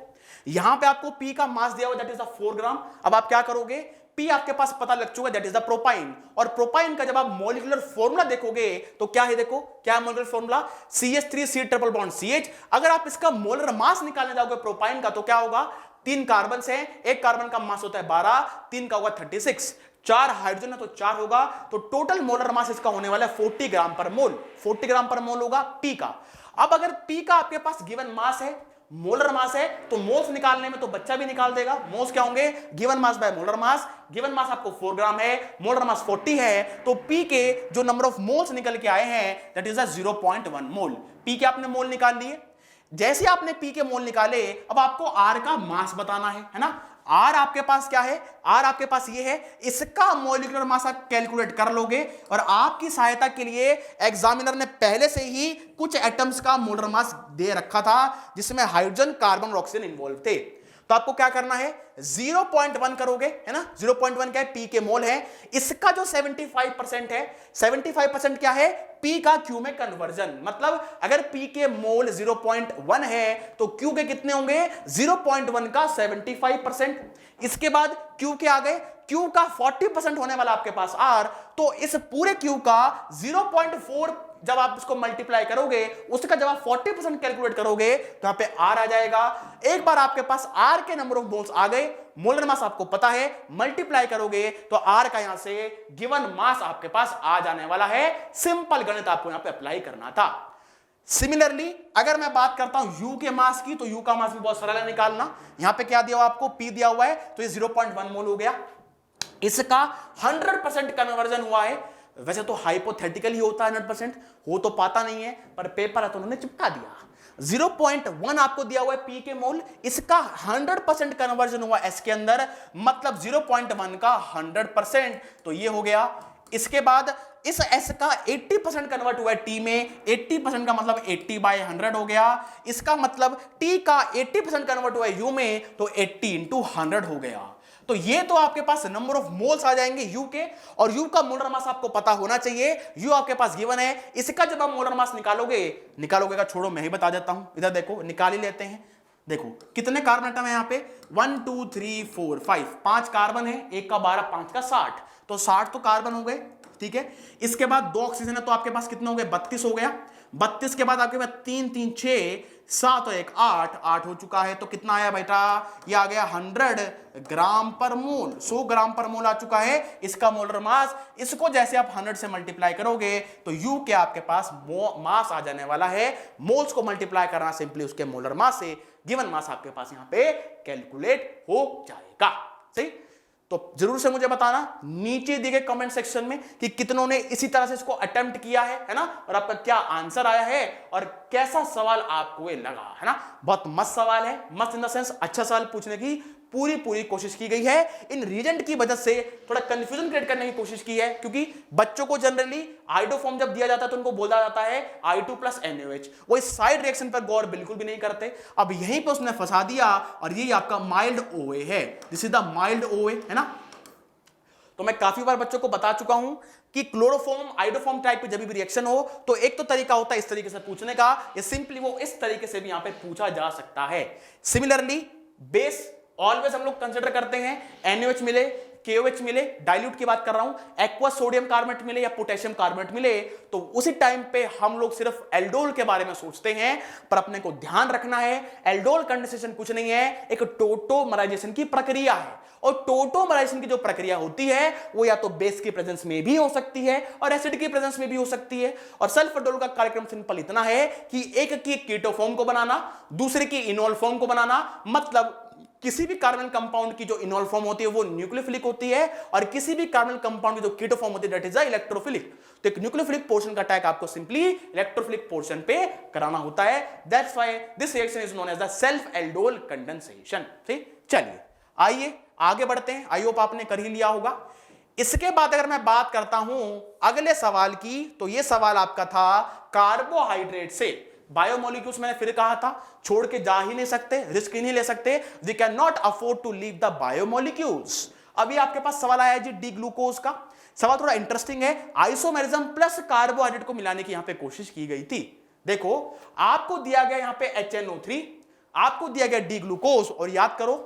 यहां पे आपको पी का मास दिया हुआ दैट इज द 4 ग्राम। अब आप क्या करोगे, पी आपके पास पता लग चुका दैट इज द प्रोपाइन, और प्रोपाइन का जब आप मॉलिक्यूलर फॉर्मूला देखोगे तो क्या है, देखो क्या है molecular formula, CH3C triple bond CH। अगर आप इसका मोलर मास निकालने जाओगे प्रोपाइन का तो क्या होगा, 3 कार्बन है, एक कार्बन का मास होता है 12, 3 का होगा 36, 4 हाइड्रोजन है तो 4 होगा, तो टोटल मोलर मास इसका होने वाला है 40 ग्राम पर मोल, 40 ग्राम पर मोल होगा पी का। अब अगर पी का आपके पास गिवन मास है, मोलर मास है, तो मोल्स निकालने में तो बच्चा भी निकाल देगा। मोल्स क्या होंगे, given mass by molar mass. Given mass आपको 4 ग्राम है, मोलर मास 40 है, तो पी के जो नंबर ऑफ मोल्स निकल के आए हैं दैट इज 0.1 मोल। पी के आपने मोल निकाल लिए। जैसे आपने पी के मोल निकाले, अब आपको आर का मास बताना है ना। आर आपके पास क्या है, आर आपके पास ये है, इसका मॉलिक्यूलर मास आप कैलकुलेट कर लोगे। और आपकी सहायता के लिए एग्जामिनर ने पहले से ही कुछ एटम्स का मोलर मास दे रखा था, जिसमें हाइड्रोजन, कार्बन और ऑक्सीजन इन्वॉल्व थे। तो आपको क्या करना है, 0.1 करोगे, है ना। 0.1 क्या है, पी के मोल है। इसका जो 75% है, 75% क्या है, पी का क्यू में कन्वर्जन। मतलब अगर पी के मोल 0.1 है तो क्यू के कितने होंगे, 0.1 का 75%। इसके बाद क्यू के आ गए, क्यू का 40% होने वाला आपके पास आर, तो इस पूरे क्यू का 0.4 जब आप इसको मल्टीप्लाई करोगे, उसका जब आप 40% कैलकुलेट करोगे तो यहां पे आर आ जाएगा। एक बार आपके पास आर के नंबर ऑफ मोल्स आ गए, मोलर मास आपको पता है, मल्टीप्लाई करोगे तो आर का यहां से गिवन मास आपके पास आ जाने वाला है। सिंपल गणित आपको यहां पे अप्लाई करना था। सिमिलरली अगर मैं बात करता हूं यू के मास की, तो यू का मास भी बहुत सरल है निकालना। यहां पे क्या दिया हुआ आपको, पी दिया हुआ है, तो ये 0.1 मोल हो गया। इसका 100% कन्वर्जन हुआ है। वैसे तो हाइपोथेटिकल ही होता है, 100% हो तो पाता नहीं है, पर पेपर है तो उन्होंने चिपका दिया। 0.1 आपको दिया हुआ है पी के मोल, इसका 100% कन्वर्जन हुआ एस के अंदर, मतलब 0.1 का 100%, तो ये हो गया। इसके बाद इस एस का 80% कन्वर्ट हुआ है टी में, 80% का मतलब 80/100 हो गया। इसका मतलब टी का 80% कन्वर्ट हुआ है यू में, तो 80 × 100 हो गया। तो ये तो आपके पास नंबर ऑफ मोल्स आ जाएंगे यू के, और यू का मोलर मास आपको पता होना चाहिए। यू आपके पास गिवन है, इसका जब आप मोलर मास निकालोगे का छोड़ो, मैं ही बता देता हूं। इधर देखो, निकाल ही लेते हैं। देखो कितने कार्बन एटम है यहाँ पे, 1 2 3 4 5, 5 कार्बन है, 1 का 12, 5 का 60, तो 60 तो कार्बन हो गए, ठीक है। इसके बाद 2 ऑक्सीजन है, तो आपके पास कितने हो गए, 32 हो गया। 32 के बाद आपके पास 3 3 6 7 और 1 8, 8 हो चुका है। तो कितना आया बेटा, ये आ गया 100 ग्राम पर मोल, 100 ग्राम पर मोल आ चुका है इसका मोलर मास। इसको जैसे आप 100 से मल्टीप्लाई करोगे तो यू के आपके पास मास आ जाने वाला है। मोल्स को मल्टीप्लाई करना सिंपली उसके मोलर मास से, गिवन मास आपके पास यहां पे कैलकुलेट हो जाएगा। सही, तो जरूर से मुझे बताना नीचे दिए गए कमेंट सेक्शन में कि कितनों ने इसी तरह से इसको अटेम्प्ट किया है ना, और आपका क्या आंसर आया है और कैसा सवाल आपको ये लगा, है ना। बहुत मस्त सवाल है, मस्त इन द सेंस अच्छा सवाल पूछने की पूरी कोशिश की गई है। इन रीजेंट की वजह से थोड़ा कंफ्यूजन क्रिएट करने की कोशिश की है, क्योंकि बच्चों को जनरली आइडो फॉर्म जब दिया जाता है तो उनको बोला जाता है I2 + NaOH, वो इस साइड रिएक्शन पर गौर बिल्कुल भी नहीं करते। अब यहीं पे उसने फंसा दिया, और ये आपका माइल्ड OA है, this is the mild OA, है ना। तो मैं काफी बार बच्चों को बता चुका हूं कि क्लोरोफॉर्म आइडोफॉर्म टाइप पे जब भी रिएक्शन हो तो एक तो तरीका होता है इस तरीके से पूछने का, या सिंपली वो इस तरीके से भी यहां पे पूछा जा सकता है। सिमिलरली बेस ऑलवेज हम लोग कंसिडर करते हैं NaOH मिले, KOH मिले, डाइल्यूट की बात कर रहा हूं, एक्वस सोडियम कार्बोनेट मिले या पोटेशियम कार्बोनेट मिले, तो उसी टाइम पे हम लोग सिर्फ एल्डोल के बारे में सोचते हैं। पर अपने को ध्यान रखना है, एल्डोल कंडेंसेशन कुछ नहीं है, एक टोटोमराइजेशन की प्रक्रिया है। और टोटोमराइजेशन की जो प्रक्रिया होती है वो या तो बेस की प्रेजेंस में भी हो सकती है और एसिड की प्रेजेंस में भी हो सकती है। और सेल्फ एल्डोल का कार्यक्रम सिंपल इतना है कि एक की कीटो फॉर्म को बनाना, दूसरे की इनोल फॉर्म को बनाना। मतलब किसी भी कार्बन कंपाउंड की जो इनोल फॉर्म होती है वो न्यूक्लियोफिलिक होती है, और किसी भी कार्बन कंपाउंड की जो कीटो फॉर्म होती है दैट इज इलेक्ट्रोफिलिक। तो एक न्यूक्लियोफिलिक पोर्शन का अटैक आपको सिंपली इलेक्ट्रोफिलिक पोर्शन पे कराना होता है। That's why this reaction is known as the self aldol condensation. ठीक। चलिए आइए आगे बढ़ते हैं, आई होप आपने कर ही लिया होगा। इसके बाद अगर मैं बात करता हूं अगले सवाल की, तो ये सवाल आपका था कार्बोहाइड्रेट से बायोमोलिक्यूल्स। मैंने फिर कहा था छोड़ के जा ही नहीं सकते, रिस्क ही नहीं ले सकते, we can not afford to leave the biomolecules. अभी आपके पास सवाल आया जी डी ग्लूकोज का। सवाल थोड़ा इंटरेस्टिंग है, आइसोमेरिज्म प्लस कार्बोहाइड्रेट को मिलाने की यहां पे कोशिश की गई थी। देखो आपको दिया गया यहां पे HNO3, आपको दिया गया डी ग्लूकोज, और याद करो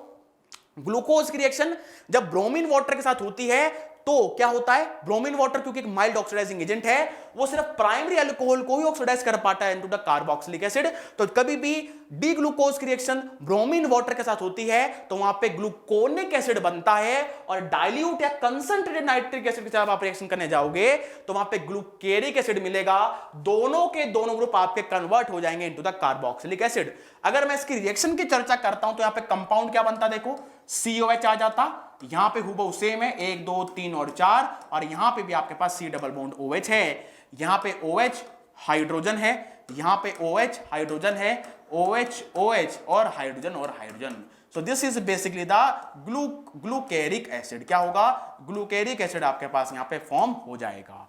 ग्लूकोज की रिएक्शन जब ब्रोमीन वाटर के साथ होती है तो क्या होता है, ब्रोमीन वाटर क्योंकि एक माइल्ड ऑक्सीडाइजिंग एजेंट है, वो सिर्फ प्राइमरी अल्कोहल को ही ऑक्सीडाइज कर पाता है इनटू द कार्बोक्सिलिक एसिड। तो कभी भी डी ग्लूकोज की रिएक्शन ब्रोमीन वाटर के साथ होती है तो वहां पे ग्लूकोनिक एसिड बनता है, और डाइल्यूट या कंसंट्रेटेड नाइट्रिक एसिड के साथ आप रिएक्शन करने जाओगे तो वहां पे ग्लूकेरिक एसिड मिलेगा। दोनों के दोनों ग्रुप आपके कन्वर्ट हो जाएंगे इनटू द कार्बोक्सिलिक एसिड। अगर मैं इसकी रिएक्शन की चर्चा करता हूं तो यहां पे कंपाउंड क्या बनता, देखो COH आ जाता, यहां पे हुबहू सेम है 1 2 3 और 4, और यहां पे भी आपके पास C डबल बॉन्ड OH है, यहां पे OH हाइड्रोजन है, यहां पे OH हाइड्रोजन है, OH OH और hydrogen. So this is basically the glucaric acid. क्या होगा, ग्लूकेरिक एसिड आपके पास यहां पे फॉर्म हो जाएगा।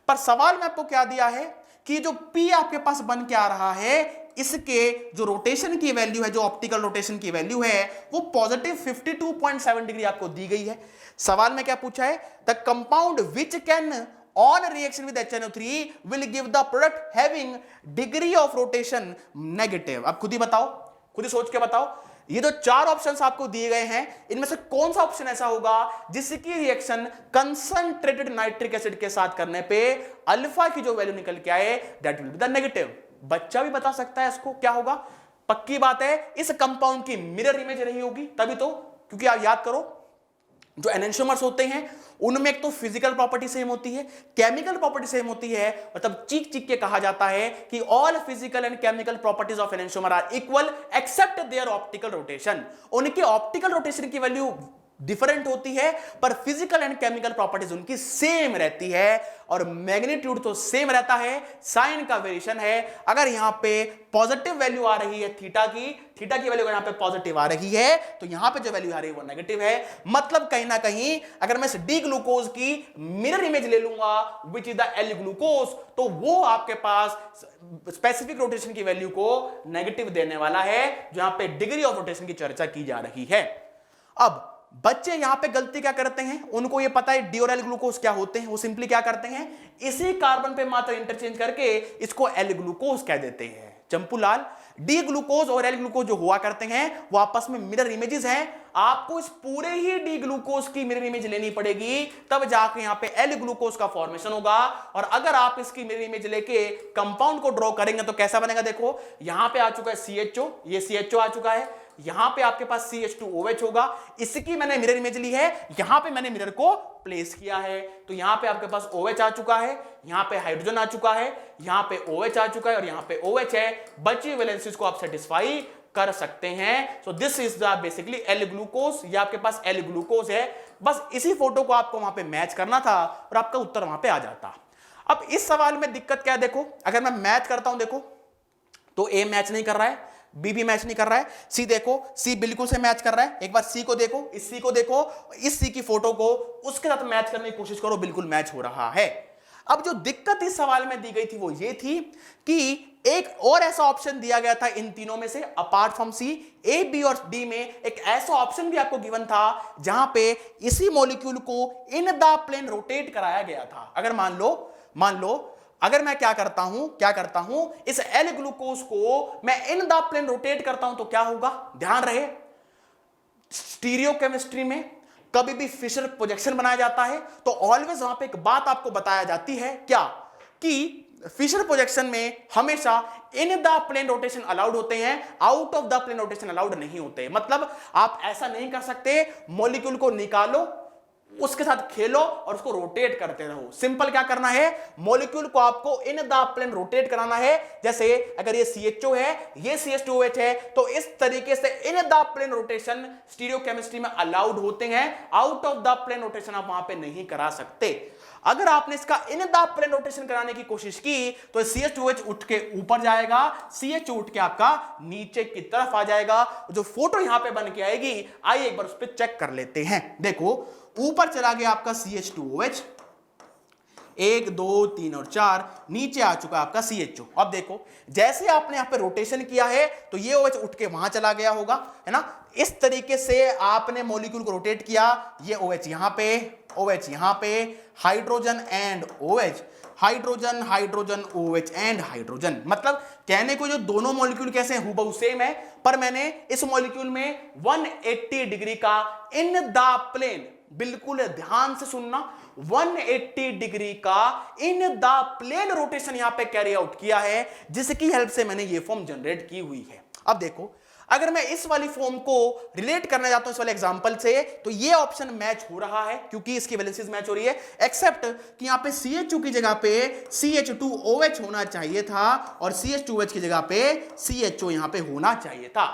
पर सवाल में आपको क्या दिया है कि जो P आपके पास बन के आ रहा है, इसके जो रोटेशन की वैल्यू है, जो ऑप्टिकल रोटेशन की वैल्यू है, वो पॉजिटिव 52.7 डिग्री आपको दी गई है। सवाल में क्या पूछा है, the compound which can on reaction with HNO3 will give the product having degree of rotation negative. अब खुद ही बताओ, खुद ही सोच के बताओ, ये जो 4 ऑप्शंस आपको दिए गए हैं इनमें से कौन सा ऑप्शन ऐसा होगा जिसकी रिएक्शन कंसंट्रेटेड नाइट्रिक एसिड के साथ करने पे अल्फा की जो वैल्यू निकल के आए that will be the negative. बच्चा भी बता सकता है इसको क्या होगा, पक्की बात है इस कंपाउंड की मिरर इमेज रही होगी तभी तो, क्योंकि आप याद करो जो एनेंटियोमर्स होते हैं उनमें एक तो फिजिकल प्रॉपर्टी सेम होती है, केमिकल प्रॉपर्टी सेम होती है, और तब चीख चीख के कहा जाता है कि all physical and chemical properties of enantiomer are equal except their optical rotation. उनके ऑप्टिकल रोटेशन की वैल्यू डिफरेंट होती है पर फिजिकल एंड केमिकल प्रॉपर्टीज उनकी सेम रहती है, और मैग्नीट्यूड तो सेम रहता है, साइन का वेरिएशन है। अगर यहां पे पॉजिटिव वैल्यू आ रही है थीटा की वैल्यू यहां पे पॉजिटिव आ रही है तो यहां पे जो वैल्यू आ रही है वो नेगेटिव है। मतलब कहीं ना कहीं अगर मैं इस डी ग्लूकोज की मिरर इमेज ले लूंगा which is the L glucose, तो वो आपके पास स्पेसिफिक रोटेशन की वैल्यू को नेगेटिव देने वाला है, जहां पे डिग्री ऑफ रोटेशन की चर्चा की जा रही है। अब बच्चे यहां पे गलती क्या करते हैं, उनको ये पता है डी और एल ग्लूकोज क्या होते हैं, वो सिंपली क्या करते हैं इसी कार्बन पे मात्र इंटरचेंज करके इसको एल ग्लूकोज कह देते हैं। चंपूलाल, डी ग्लूकोज और एल ग्लूकोज जो हुआ करते हैं वो आपस में मिरर इमेजेस हैं। आपको इस पूरे ही डी ग्लूकोज की मिरर इमेज लेनी पड़ेगी तब जाके यहां पे एल ग्लूकोज का फॉर्मेशन होगा। और अगर आप इसकी मिरर इमेज लेके कंपाउंड को ड्रॉ करेंगे तो कैसा बनेगा, देखो यहां पे आ चुका है CHO, ये CHO आ चुका है, यहां पे आपके पास CH2OH होगा, इसकी मैंने मिरर इमेज ली है, यहां पे मैंने मिरर को प्लेस किया है, तो यहां पे आपके पास OH आ चुका है, यहां पे हाइड्रोजन आ चुका है, यहां पे OH आ चुका है और यहां पे OH है। बची वैलेंसीज को आप सेटिस्फाई कर सकते हैं। So this is the basically L glucose, ये आपके पास एल ग्लूकोज है। बस इसी फोटो को आपको वहां पे मैच करना था और आपका उत्तर वहां पे आ जाता। अब इस सवाल में दिक्कत क्या है, देखो अगर मैं मैच करता हूं देखो तो A मैच नहीं कर रहा है, B भी मैच नहीं कर रहा है, C देखो C बिल्कुल से मैच कर रहा है। एक बार C को देखो, इस C को देखो, इस C की फोटो को उसके साथ मैच करने की कोशिश करो, बिल्कुल मैच हो रहा है। अब जो दिक्कत इस सवाल में दी गई थी वो ये थी कि एक और ऐसा ऑप्शन दिया गया था इन तीनों में से apart from C, A, B और D में एक ऐसा ऑप्शन भी आपको गिवन था जहां पे इसी मॉलिक्यूल को इन द प्लेन रोटेट कराया गया था। अगर मान लो अगर मैं क्या करता हूं इस एल ग्लूकोज को मैं इन द प्लेन रोटेट करता हूं तो क्या होगा, ध्यान रहे स्टीरियो केमिस्ट्री में कभी भी फिशर प्रोजेक्शन बनाया जाता है तो ऑलवेज वहां पे एक बात आपको बताया जाती है क्या, कि फिशर प्रोजेक्शन में हमेशा in the plane rotation allowed होते हैं, out of the plane rotation allowed नहीं होते। मतलब आप ऐसा नहीं कर सकते मॉलिक्यूल को निकालो उसके साथ खेलो और उसको रोटेट करते रहो। सिंपल क्या करना है, मॉलिक्यूल को आपको इन द प्लेन रोटेट कराना है। जैसे अगर ये CHO है, ये CH2OH है, तो इस तरीके से in the plane rotation stereochemistry में अलाउड होते हैं, out of the plane rotation आप वहां पे नहीं करा सकते। अगर आपने इसका इन द प्लेन रोटेशन कराने की कोशिश की तो CH2H उठ के ऊपर जाएगा, CH उठ के आपका नीचे की तरफ आ जाएगा। जो फोटो यहां पे बन के आएगी, आइए एक बार उस पर चेक कर लेते हैं। देखो ऊपर चला गया आपका CH2OH, 1 2 3 और 4, नीचे आ चुका आपका CHO। अब देखो जैसे आपने यहां पे रोटेशन किया है तो ये OH उठ के वहां चला गया होगा, है ना। इस तरीके से आपने मॉलिक्यूल को रोटेट किया, ये OH यहां पे, OH यहां पे, hydrogen and OH, hydrogen hydrogen OH and hydrogen. मतलब कहने को जो दोनों मॉलिक्यूल कैसे हैं, हूबहू सेम है, पर मैंने इस मॉलिक्यूल में 180 डिग्री का इन द प्लेन, बिल्कुल ध्यान से सुनना, 180 डिग्री का इन द प्लेन रोटेशन यहां पे कैरी आउट किया है, जिसकी हेल्प से मैंने ये फॉर्म जनरेट की हुई है। अब देखो अगर मैं इस वाली फॉर्म को रिलेट करना चाहता हूं इस वाले एग्जांपल से, तो ये ऑप्शन मैच हो रहा है क्योंकि इसकी वैलेंसीज मैच हो रही है, एक्सेप्ट कि यहां पे CH2 की जगह पे CH2OH होना चाहिए था और CH2OH की जगह पे CHO यहां पे होना चाहिए था,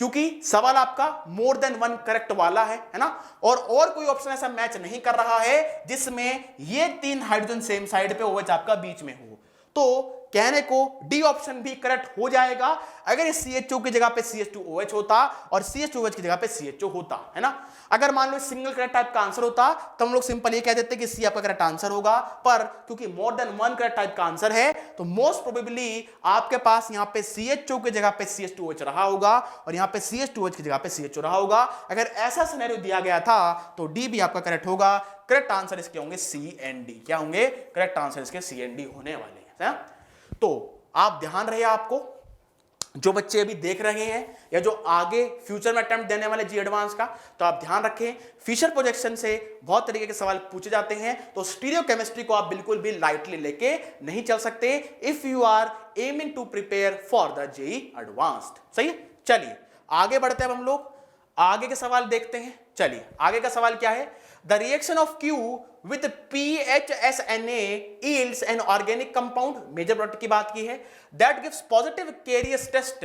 क्योंकि सवाल आपका मोर देन वन करेक्ट वाला है ना। और कोई ऑप्शन ऐसा मैच नहीं कर रहा है जिसमें ये 3 हाइड्रोजन सेम साइड पे OH आपका बीच में हो, तो कहने को डी ऑप्शन भी करेक्ट हो जाएगा अगर इस CHO की जगह पे CH2OH होता और CH2OH की जगह पे CHO होता, है ना। अगर मान लो सिंगल करेक्ट टाइप का आंसर होता तो हम लोग सिंपल ये कह देते कि सी आपका करेक्ट आंसर होगा, पर क्योंकि more than one correct type का आंसर है तो मोस्ट प्रोबेबली आपके पास यहां पे CHO की जगह पे CH2OH रहा होगा और यहां पे CH2OH की जगह पे CHO रहा होगा। अगर ऐसा सिनेरियो दिया गया था तो डी भी आपका करेक्ट होगा। करेक्ट आंसर इसके होंगे सी एंड डी। क्या होंगे? करेक्ट आंसर इसके सी एंड डी होने वाले हैं। तो आप ध्यान रहे, आपको जो बच्चे अभी देख रहे हैं या जो आगे फ्यूचर में अटेम्प्ट देने वाले जी एडवांस का, तो आप ध्यान रखें फिशर प्रोजेक्शन से बहुत तरीके के सवाल पूछे जाते हैं, तो स्टीरियो केमिस्ट्री को आप बिल्कुल भी लाइटली लेके नहीं चल सकते if you are aiming to prepare for the JEE advanced. सही है, चलिए आगे बढ़ते हैं। अब हम लोग आगे के सवाल देखते हैं। चलिए आगे का सवाल क्या है? The reaction of Q with PHSNA yields an organic compound, major product की बात की है, that gives positive Carius test।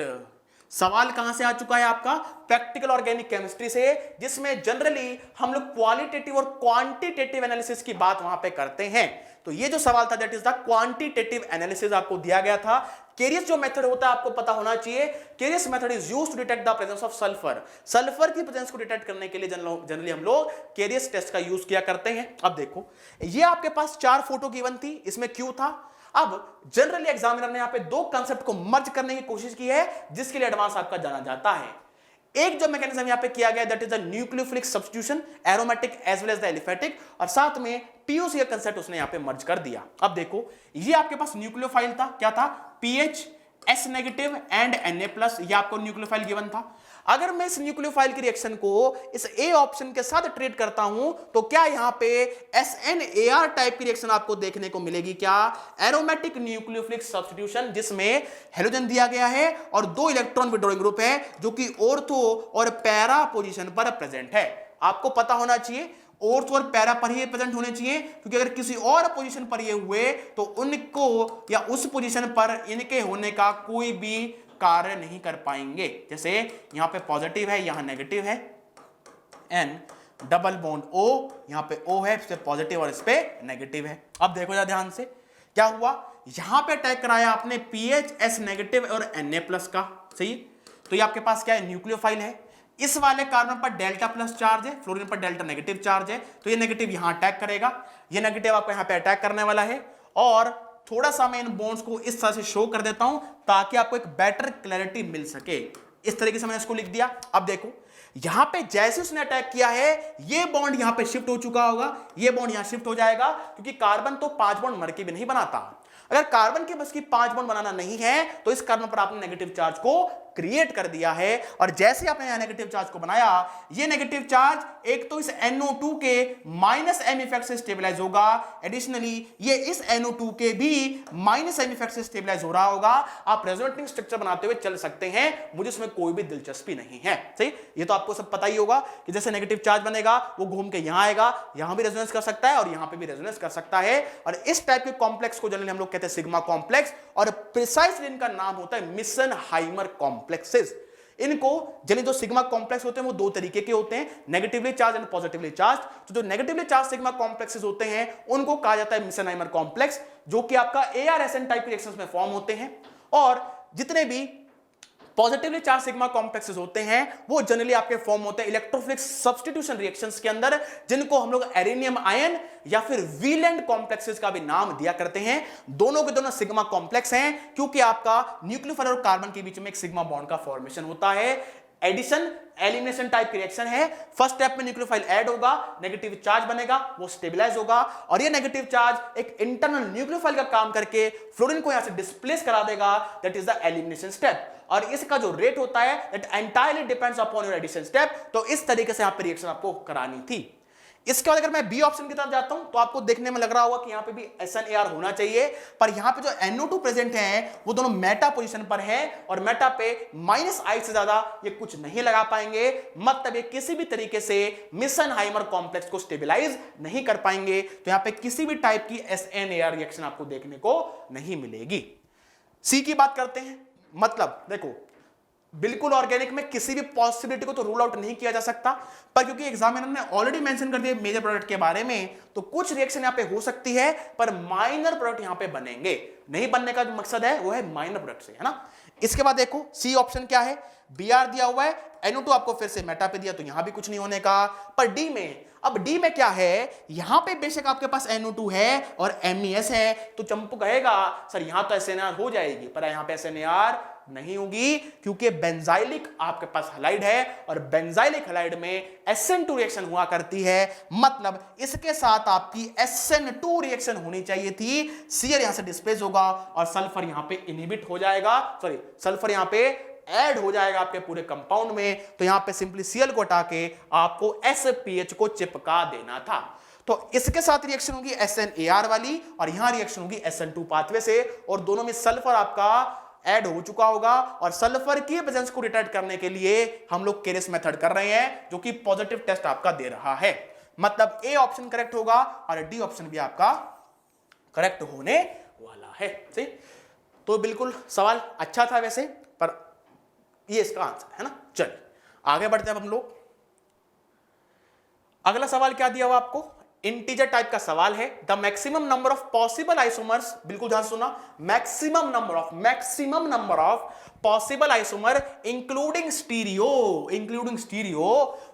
सवाल कहां से आ चुका है आपका? प्रैक्टिकल ऑर्गेनिक केमिस्ट्री से, जिसमें जनरली हम लोग क्वालिटेटिव और क्वांटिटेटिव एनालिसिस की बात वहां पे करते हैं। तो ये जो सवाल था that is the quantitative analysis आपको दिया गया था। केरियस जो मेथड होता है आपको पता होना चाहिए, Carius method is used to detect the presence of sulphur. Sulphur की प्रेजेंस को डिटेक्ट करने के लिए जनरली हम लोग केरियस टेस्ट का यूज किया करते हैं। अब देखो ये आपके पास 4 फोटो गिवन थी, इसमें Q था। अब जनरली एग्जामिनर ने यहां पे 2 कांसेप्ट को मर्ज करने की कोशिश की है, जिसके लिए एडवांस आपका जाना जाता है। एक जो मैकेनिज्म यहां पे किया गया that is the nucleophilic substitution, aromatic as well as the aliphatic, और साथ में POC का कांसेप्ट उसने यहां पे मर्ज कर दिया। अब देखो ये आपके पास न्यूक्लियोफाइल था, क्या था? PH S negative and Na+, ये आपको न्यूक्लियोफाइल गिवन था। अगर मैं इस न्यूक्लियोफाइल की रिएक्शन को इस A ऑप्शन के साथ ट्रीट करता हूं तो क्या यहां पे SNAR टाइप की रिएक्शन आपको देखने को मिलेगी? क्या? एरोमेटिक न्यूक्लियोफिलिक सब्स्टिट्यूशन, जिसमें हेलोजन दिया गया है और 2 इलेक्ट्रॉन विड्रॉइंग ग्रुप है जो कि ऑर्थो और पैरा पोजीशन पर प्रेजेंट है। आपको पता होना चाहिए ऑर्थो और पैरा पर ही प्रेजेंट होने चाहिए, क्योंकि अगर किसी और पोजीशन पर ये हुए तो उनको या उस पोजीशन पर इनके होने का कोई भी कार्य नहीं कर पाएंगे। जैसे यहां पे पॉजिटिव है, यहां नेगेटिव है, एन डबल बॉन्ड O, यहां पे O है, इस पे पॉजिटिव और इस पे नेगेटिव है। अब देखो जरा ध्यान से क्या हुआ, यहां पे अटैक कराया आपने PH S नेगेटिव और Na+ का। सही, तो ये आपके पास क्या है? न्यूक्लियोफाइल है। इस वाले कार्बन पर डेल्टा प्लस चार्ज है, फ्लोरीन पर डेल्टा नेगेटिव चार्ज है, तो ये नेगेटिव यहां अटैक करेगा, ये नेगेटिव आपको यहां पे अटैक करने वाला है। और थोड़ा सा मैं इन बॉन्ड्स को इस तरह से शो कर देता हूं ताकि आपको एक बेटर क्लैरिटी मिल सके। इस तरीके से मैंने इसको लिख दिया। अब देखो यहां पे जैसे उसने अटैक किया है ये बॉन्ड यहां पे शिफ्ट हो चुका होगा, ये बॉन्ड यहां शिफ्ट हो जाएगा, क्योंकि कार्बन तो 5 बॉन्ड मर के भी नहीं बनाता। अगर कार्बन के बस की 5 बॉन्ड बनाना नहीं है तो इस कार्बन पर आपने नेगेटिव चार्ज को क्रिएट कर दिया है, और जैसे आपने यहां नेगेटिव चार्ज को बनाया, ये नेगेटिव चार्ज एक तो इस NO2 के -m इफेक्ट से स्टेबलाइज होगा, एडिशनली ये इस NO2 के भी -m इफेक्ट से स्टेबलाइज हो रहा होगा। आप रेजोनेटिंग स्ट्रक्चर बनाते हुए चल सकते हैं, मुझे इसमें कोई भी दिलचस्पी नहीं है। सही, ये तो आपको सब पता ही होगा कि जैसे नेगेटिव चार्ज बनेगा वो घूम के यहां आएगा, यहां भी रेजोनेंस कर सकता है और यहां पे भी रेजोनेंस कर सकता है, और इस टाइप के कॉम्प्लेक्स को जनरली हम लोग कहते हैं सिग्मा कॉम्प्लेक्स, और प्रिसाइसली इनका नाम होता है मिसन हाइमर कॉम्प्लेक्सेस। इनको जनरली जो सिग्मा कॉम्प्लेक्स होते हैं वो दो तरीके के होते हैं, negatively charge and positively charge. तो जो नेगेटिवली चार्ज सिग्मा कॉम्प्लेक्सेस होते हैं उनको कहा जाता है मिसेनहाइमर कॉम्प्लेक्स, जो कि आपका ARSN टाइप रिएक्शंस में फॉर्म होते हैं। और जितने भी पॉजिटिवली चार्ज सिग्मा कॉम्प्लेक्सेस होते हैं वो जनरली आपके फॉर्म होते हैं इलेक्ट्रोफिलिक सब्स्टिट्यूशन रिएक्शंस के अंदर, जिनको हम लोग एरेनियम आयन या फिर वीलैंड कॉम्प्लेक्सेस का भी नाम दिया करते हैं। दोनों के दोनों सिग्मा कॉम्प्लेक्स हैं क्योंकि आपका न्यूक्लियोफाइल और कार्बन के बीच में एक सिग्मा बॉन्ड का फॉर्मेशन होता है। एडिशन एलिमिनेशन टाइप की रिएक्शन है। फर्स्ट स्टेप में न्यूक्लियोफाइल ऐड होगा, नेगेटिव चार्ज बनेगा, वो स्टेबलाइज होगा और ये नेगेटिव चार्ज एक इंटरनल न्यूक्लियोफाइल का काम करके फ्लोरीन को यहां से डिस्प्लेस करा देगा, that is the elimination step. और इसका जो रेट होता है that entirely depends upon your addition step. तो इस तरीके से यहां पे रिएक्शन आपको करानी थी। इसके बाद अगर मैं बी ऑप्शन की तरफ जाता हूं तो आपको देखने में लग रहा होगा कि यहां पे भी SNAR होना चाहिए, पर यहां पे जो NO2 प्रेजेंट है वो दोनों मेटा पोजीशन पर है और मेटा पे -I से ज्यादा ये कुछ नहीं लगा पाएंगे, मतलब ये किसी भी तरीके से मिसेनहाइमर कॉम्प्लेक्स को स्टेबलाइज नहीं कर पाएंगे। तो यहां पे किसी भी टाइप की SNAR रिएक्शन आपको देखने को नहीं मिलेगी। सी की बात करते हैं, मतलब देखो बिल्कुल ऑर्गेनिक में किसी भी पॉसिबिलिटी को तो रूल आउट नहीं किया जा सकता, पर क्योंकि एग्जामिनर ने ऑलरेडी मेंशन कर दिया मेजर प्रोडक्ट के बारे में, तो कुछ रिएक्शन यहां पे हो सकती है पर माइनर प्रोडक्ट यहां पे बनेंगे। नहीं बनने का जो मकसद है वो है माइनर प्रोडक्ट से, है ना। इसके बाद देखो सी ऑप्शन क्या है, Br दिया हुआ है, NO2 आपको फिर से मेटा पे दिया तो यहां भी कुछ नहीं होने का। पर डी में, अब डी में क्या है, यहां पे बेशक आपके पास NO2 है और MES है, तो चंपू कहेगा सर यहां तो SNAR हो जाएगी, पर यहां पे SNAR नहीं होगी क्योंकि बेंजाइलिक आपके पास हैलाइड है और बेंजाइलिक हैलाइड में SN2 रिएक्शन हुआ करती है, मतलब इसके साथ आपकी SN2 रिएक्शन होनी चाहिए थी। Cl यहां से डिस्प्लेस होगा और सल्फर यहां पे इनहिबिट हो जाएगा, सॉरी सल्फर यहां पे ऐड हो जाएगा आपके पूरे कंपाउंड में। तो यहां पे सिंपली Cl को हटा के आपको SPH को चिपका देना था। तो इसके साथ रिएक्शन होगी SNAR वाली और यहां रिएक्शन होगी SN2 पाथवे से, और दोनों में सल्फर आपका ऐड हो चुका होगा और सल्फर की प्रेजेंस को डिटेक्ट करने के लिए हम लोग केरेस मेथड कर रहे हैं, जो कि पॉजिटिव टेस्ट आपका दे रहा है। मतलब ए ऑप्शन करेक्ट होगा और डी ऑप्शन भी आपका करेक्ट होने वाला है। सही, तो बिल्कुल सवाल अच्छा था वैसे, पर ये इसका आंसर है ना। चलिए आगे बढ़ते हैं हम लोग। अगला सवाल क्या दिया हुआ आपको, इंटीजर टाइप का सवाल है। The maximum number of possible isomers, बिल्कुल ध्यान सुना, maximum number of possible isomer including stereo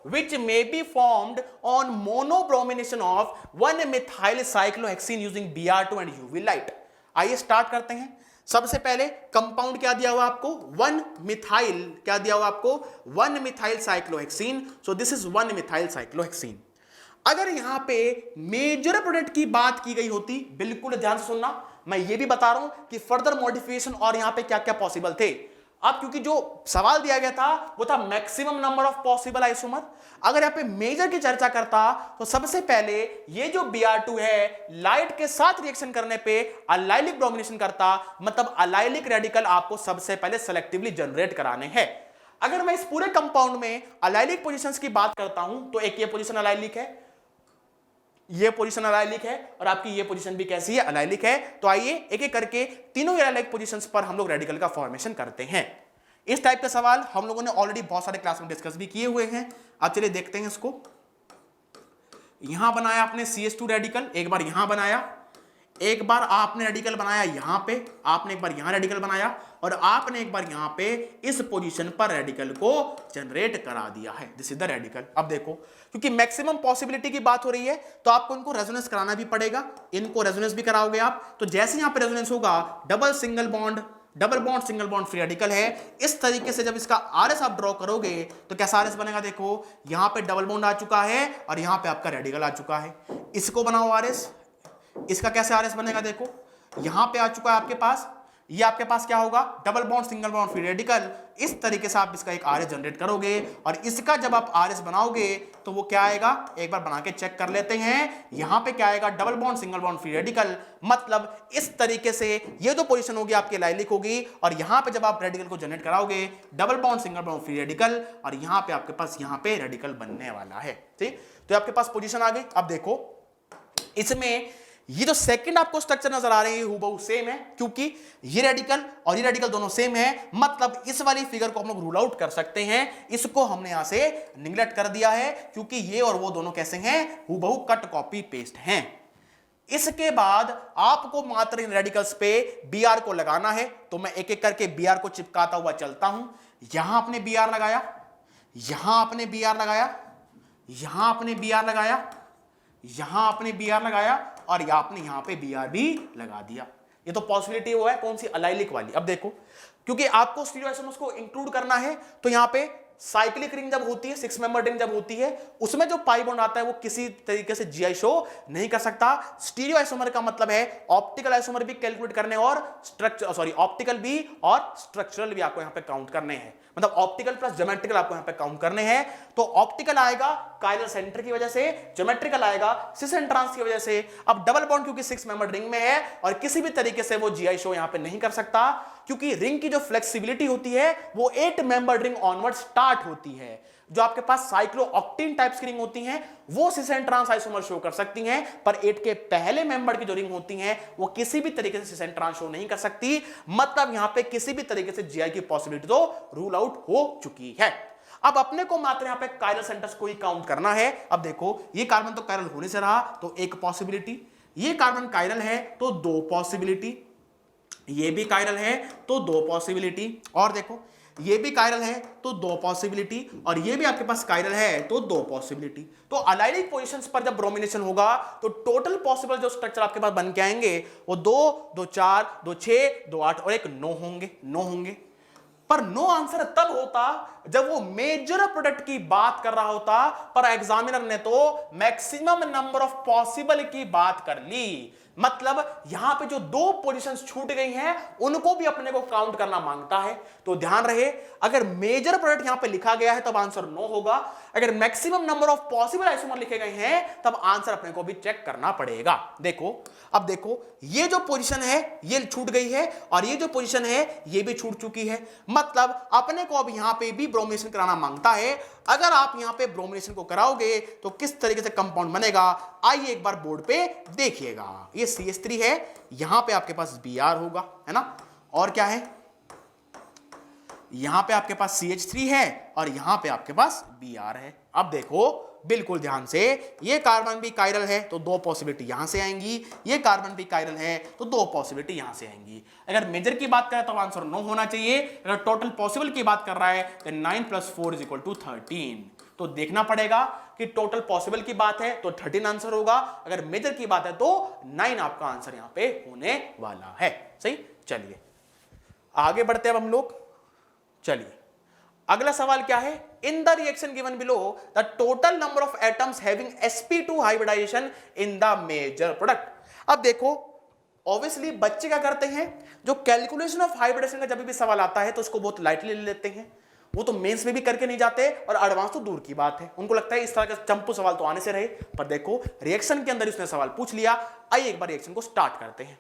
which may be formed on monobromination of 1-methyl cyclohexene using Br2 and UV light। आइए स्टार्ट करते हैं। सबसे पहले कंपाउंड क्या दिया हुआ आपको, 1-methyl, क्या दिया हुआ आपको, 1-methyl cyclohexene। So this is 1-methyl cyclohexene। अगर यहां पे मेजर प्रोडक्ट की बात की गई होती, बिल्कुल ध्यान से सुनना, मैं ये भी बता रहा हूं कि फर्दर मॉडिफिकेशन और यहां पे क्या क्या पॉसिबल थे। अब क्योंकि जो सवाल दिया गया था वो था maximum number of possible isomer, अगर यहां पे मेजर की चर्चा करता तो सबसे पहले ये जो Br2 है लाइट के साथ रिएक्शन करने पे अलाइलिक ब्रोमिनेशन करता, मतलब अलाइलिक रेडिकल आपको सबसे पहले सेलेक्टिवली जनरेट कराने हैं। अगर मैं इस पूरे कंपाउंड में अलाइलिक पोजीशंस की बात करता हूं तो एक ये पोजीशन अलाइलिक है, ये पोजीशन अलाइलिक है और आपकी ये पोजीशन भी कैसी है, अलाइलिक है। तो आइए एक एक करके तीनों अलाइलिक पोजीशंस पर हम लोग रेडिकल का फॉर्मेशन करते हैं। इस टाइप के सवाल हम लोगों ने ऑलरेडी बहुत सारे क्लास में डिस्कस भी किए हुए हैं। अब चलिए देखते हैं इसको। यहां बनाया आपने CH2 रेडिकल, एक बार यहां बनाया, एक बार आपने रेडिकल बनाया यहां पे, आपने एक बार यहां रेडिकल बनाया और आपने एक बार यहां पे इस पोजीशन पर रेडिकल को जनरेट करा दिया है। This is the radical. अब देखो क्योंकि मैक्सिमम पॉसिबिलिटी की बात हो रही है तो आपको इनको रेजोनेंस कराना भी पड़ेगा, इनको रेजोनेंस भी कराओगे आप। तो जैसे यहां पे रेजोनेंस होगा, double bond single bond free radical है, इस तरीके से जब इसका RS आप ड्रॉ करोगे तो कैसा RS बनेगा, देखो यहां पे डबल बॉन्ड आ चुका है और यहां पे आपका रेडिकल आ चुका है। इसको बनाओ RS, इसका कैसे RS बनेगा, देखो यहां पे आ चुका है आपके पास, ये आपके पास क्या होगा, double bond single bond free radical. इस तरीके से आप इसका एक RS जनरेट करोगे और इसका जब आप RS बनाओगे तो वो क्या आएगा, एक बार बना के चेक कर लेते हैं। यहां पे क्या आएगा, double bond single bond free radical. मतलब इस तरीके से ये जो पोजीशन होगी आपकी लाइलिक होगी और यहां पे जब आप रेडिकल को जनरेट कराओगे, double bond single bond free radical, और यहां पे आपके पास यहां पे रेडिकल बनने वाला है। ठीक, तो आपके पास पोजीशन आ गई। अब देखो इसमें ये जो सेकंड आपको स्ट्रक्चर नजर आ रहे हैं हूबहू सेम है, क्योंकि ये रेडिकल और ये रेडिकल दोनों सेम है, मतलब इस वाली फिगर को हम लोग रूल आउट कर सकते हैं। इसको हमने यहां से निगलेक्ट कर दिया है, क्योंकि ये और वो दोनों कैसे हैं, हूबहू कट कॉपी पेस्ट हैं। इसके बाद आपको मात्र इन रेडिकल्स पे बीआर को लगाना है, तो मैं एक एक करके बीआर को चिपकाता हुआ चलता हूं। यहां आपने बीआर लगाया, यहां आपने बीआर लगाया, यहां आपने बीआर लगाया, यहां आपने बीआर लगाया, और आपने यहां पे बीआर भी लगा दिया। ये तो पॉसिबिलिटी वो है कौन सी, अलाइलिक वाली। अब देखो, क्योंकि आपको स्टीरियोआइसोमर्स को इंक्लूड करना है, तो यहां पे साइक्लिक रिंग जब होती है, 6 मेंबर रिंग जब होती है, उसमें जो पाई बॉन्ड आता है वो किसी तरीके से जीआई शो नहीं कर सकता। स्टीरियो आइसोमर का मतलब है ऑप्टिकल आइसोमर भी कैलकुलेट करने और ऑप्टिकल भी और स्ट्रक्चरल भी आपको यहां पे काउंट करने हैं, मतलब ऑप्टिकल प्लस ज्योमेट्रिकल आपको यहां पे काउंट करने हैं। तो ऑप्टिकल आएगा काइरल सेंटर की वजह से, ज्योमेट्रिकल आएगा सिस एंट्रांस की वजह से। अब डबल बॉन्ड क्योंकि 6 मेंबर रिंग में है और किसी भी तरीके से वो जीआई शो यहां पे नहीं कर सकता, क्योंकि रिंग की जो फ्लेक्सिबिलिटी होती है वो 8 मेंबर रिंग ऑनवर्ड स्टार्ट होती है। जो आपके पास साइक्लो ऑक्टेन टाइप्स की रिंग होती हैं वो सिस एंट्रांस आइसोमर शो कर सकती हैं, पर 8 के पहले मेंबर की जो रिंग होती हैं वो किसी भी तरीके से सिस एंट्रांस शो नहीं कर सकती। मतलब यहां पे किसी भी तरीके से जीआई की पॉसिबिलिटी तो रूल आउट हो चुकी है। अब अपने को मात्र यहां पे काइरल सेंटर्स को ही काउंट करना है। अब देखो, ये कार्बन तो काइरल होने से रहा तो एक पॉसिबिलिटी, ये कार्बन काइरल है तो 2 पॉसिबिलिटी, ये भी काइरल है तो 2 पॉसिबिलिटी, और देखो ये भी काइरल है तो 2 पॉसिबिलिटी, और ये भी आपके पास काइरल है तो 2 पॉसिबिलिटी। तो अलाइलिक पोजीशंस पर जब ब्रोमिनेशन होगा तो टोटल पॉसिबल जो स्ट्रक्चर आपके पास बन के आएंगे वो 2, 2, 4, 2, 6, 2, 8 और एक 9 होंगे, 9 होंगे। पर नो आंसर तब होता जब वो मेजर प्रोडक्ट की बात कर रहा होता, पर एग्जामिनर ने तो मैक्सिमम नंबर ऑफ पॉसिबल की बात कर ली। मतलब यहां पे जो 2 पोजीशंस छूट गई हैं उनको भी अपने को काउंट करना मांगता है। तो ध्यान रहे, अगर मेजर प्रोडक्ट यहां पे लिखा गया है तब आंसर नो होगा, अगर maximum number of possible isomer लिखे गए हैं तब आंसर अपने को भी चेक करना पड़ेगा। देखो, अब देखो, ये जो पोजीशन है ये छूट गई है और ये जो पोजीशन है ये भी छूट चुकी है, मतलब अपने को अब यहां पे भी ब्रोमिनेशन कराना मांगता है। अगर आप यहां पे ब्रोमिनेशन को कराओगे तो किस तरीके से कंपाउंड बनेगा, आइए एक बार बोर्ड पे देखिएगा। ये CH3 है, यहां पे आपके पास Br होगा, है ना, और क्या है, यहां पे आपके पास CH3 है और यहां पे आपके पास Br है। अब देखो बिल्कुल ध्यान से, ये कार्बन भी काइरल है तो 2 पॉसिबिलिटी यहां से आएंगी, ये कार्बन भी काइरल है तो 2 पॉसिबिलिटी यहां से आएंगी। अगर मेजर की बात करें तो आंसर नो होना चाहिए। अगर टोटल पॉसिबल की बात कर रहा है तो 9 + 4 = 13। तो देखना पड़ेगा कि टोटल पॉसिबल की बात है तो 13 आंसर होगा, अगर मेजर की बात है तो 9 आपका आंसर यहां पे होने वाला है। सही, चलिए आगे बढ़ते हैं अब हम लोग। चलिए अगला सवाल क्या है, in the reaction given below the total number of atoms having sp2 hybridisation in the major product. अब देखो, ऑब्वियसली बच्चे क्या करते हैं, जो कैलकुलेशन ऑफ हाइब्रिडेशन का जब भी सवाल आता है तो उसको बहुत लाइटली ले लेते हैं। वो तो मेंस में भी करके नहीं जाते और एडवांस तो दूर की बात है, उनको लगता है इस तरह का चंपू सवाल तो आने से रहे। पर देखो, रिएक्शन के अंदर उसने सवाल पूछ लिया। आइए एक बार रिएक्शन को स्टार्ट करते हैं।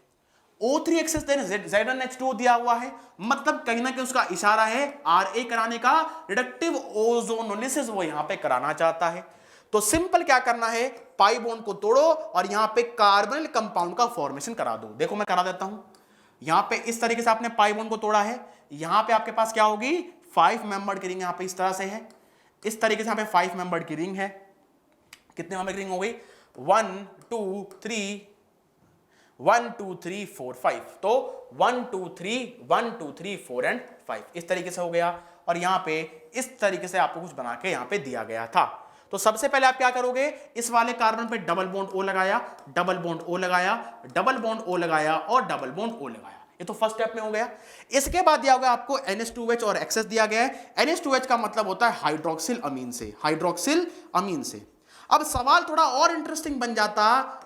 O3 एक्सेस Z1H2 दिया हुआ है, मतलब कहीं ना कहीं उसका इशारा है Ra कराने का, रिडक्टिव ओजोनोलिसिस वो यहां पे कराना चाहता है। तो सिंपल क्या करना है, पाई बॉन्ड को तोड़ो और यहां पे कार्बोनिल कंपाउंड का फॉर्मेशन करा दो। देखो मैं करा देता हूं, यहां पे इस तरीके से आपने पाई बॉन्ड को तोड़ा है, यहां पे आपके पास क्या होगी, 5 मेंबर की रिंग यहां पे इस तरह से है, इस तरीके से यहां पे 5 मेंबर की रिंग है। कितने मेंबर की रिंग हो गई, 1 2 3 1 2 3 4 5। तो 1 2 3 1 2 3 4 एंड 5 इस तरीके से हो गया, और यहां पे इस तरीके से आपको कुछ बना के यहां पे दिया गया था। तो सबसे पहले आप क्या करोगे, इस वाले कार्बन पे डबल बॉन्ड O लगाया, डबल बॉन्ड O लगाया, डबल बॉन्ड O लगाया और डबल बॉन्ड O लगाया। ये तो फर्स्ट स्टेप में हो गया। इसके बाद दिया होगा आपको NH2H और एक्सेस दिया गया है। NH2H का मतलब होता है हाइड्रोक्सिल अमीन से, हाइड्रोक्सिल अमीन से। अब सवाल थोड़ा और इंटरेस्टिंग बन जाता,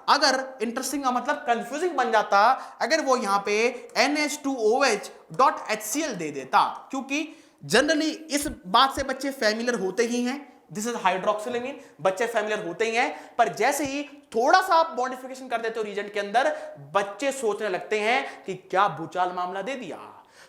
अगर इंटरेस्टिंग का मतलब कंफ्यूजिंग बन जाता, अगर वो यहां पे NH2OH.HCl दे देता, क्योंकि जनरली इस बात से बच्चे फैमिलियर होते ही हैं, दिस इज हाइड्रोक्सिल अमीन, बच्चे फैमिलियर होते ही हैं। पर जैसे ही थोड़ा सा आप मॉडिफिकेशन कर देते हो रीजेंट के अंदर, बच्चे सोचने लगते हैं कि क्या भूचाल मामला दे दिया।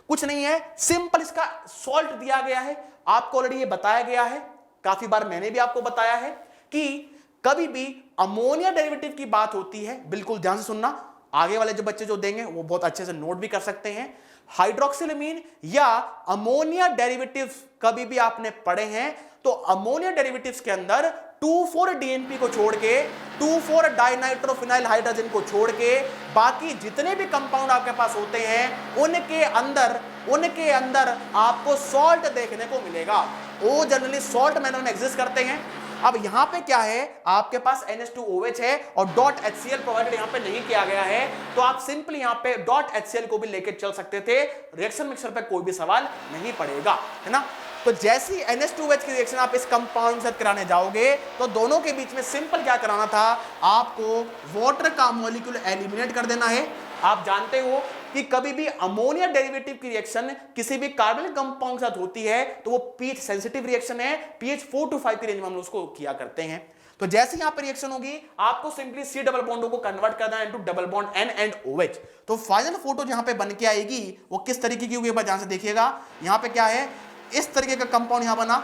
कुछ नहीं है, सिंपल इसका सॉल्ट दिया गया है, आपको ऑलरेडी ये बताया गया है, काफी बार मैंने भी आपको बताया है कि कभी भी अमोनिया डेरिवेटिव की बात होती है, बिल्कुल ध्यान से सुनना, आगे वाले जो बच्चे जो देंगे वो बहुत अच्छे से नोट भी कर सकते हैं। हाइड्रोक्सिलमीन या अमोनिया डेरिवेटिव कभी भी आपने पढ़े हैं तो अमोनिया डेरिवेटिव्स के अंदर 2,4-DNP को छोड़ के, 2,4-डाइनाइट्रोफिनाइल हाइड्रोजन को छोड़ के बाकी जितने भी कंपाउंड आपके पास होते हैं उनके अंदर आपको सॉल्ट देखने को मिलेगा। वो जनरली सॉल्ट मैनर में एग्जिस्ट करते हैं। अब यहां पे क्या है, आपके पास NH2OH है और डॉट HCl प्रोवाइडेड यहां पे नहीं किया गया है, तो आप सिंपली यहां पे डॉट HCl को भी लेके चल सकते थे, रिएक्शन मिक्सर पे कोई भी सवाल नहीं पड़ेगा, है ना। तो जैसी NH2OH की रिएक्शन आप इस कंपाउंड से कराने जाओगे तो दोनों के बीच में सिंपल क्या कराना था, आपको वाटर का मॉलिक्यूल एलिमिनेट कर देना है। आप जानते हो कि कभी भी अमोनिया डेरिवेटिव की रिएक्शन किसी भी कार्बनिक कंपाउंड के साथ होती है तो वो pH सेंसिटिव रिएक्शन है, pH 4 to 5 की रेंज में हम उसको किया करते हैं। तो जैसे यहां पर रिएक्शन होगी आपको सिंपली C डबल बॉन्ड को कन्वर्ट करना है into double bond N and OH। तो फाइनल फोटो जहां पे बन के आएगी वो किस तरीके की होगी, एक बार ध्यान से देखिएगा। यहां पे क्या है, इस तरीके का कंपाउंड यहां बना,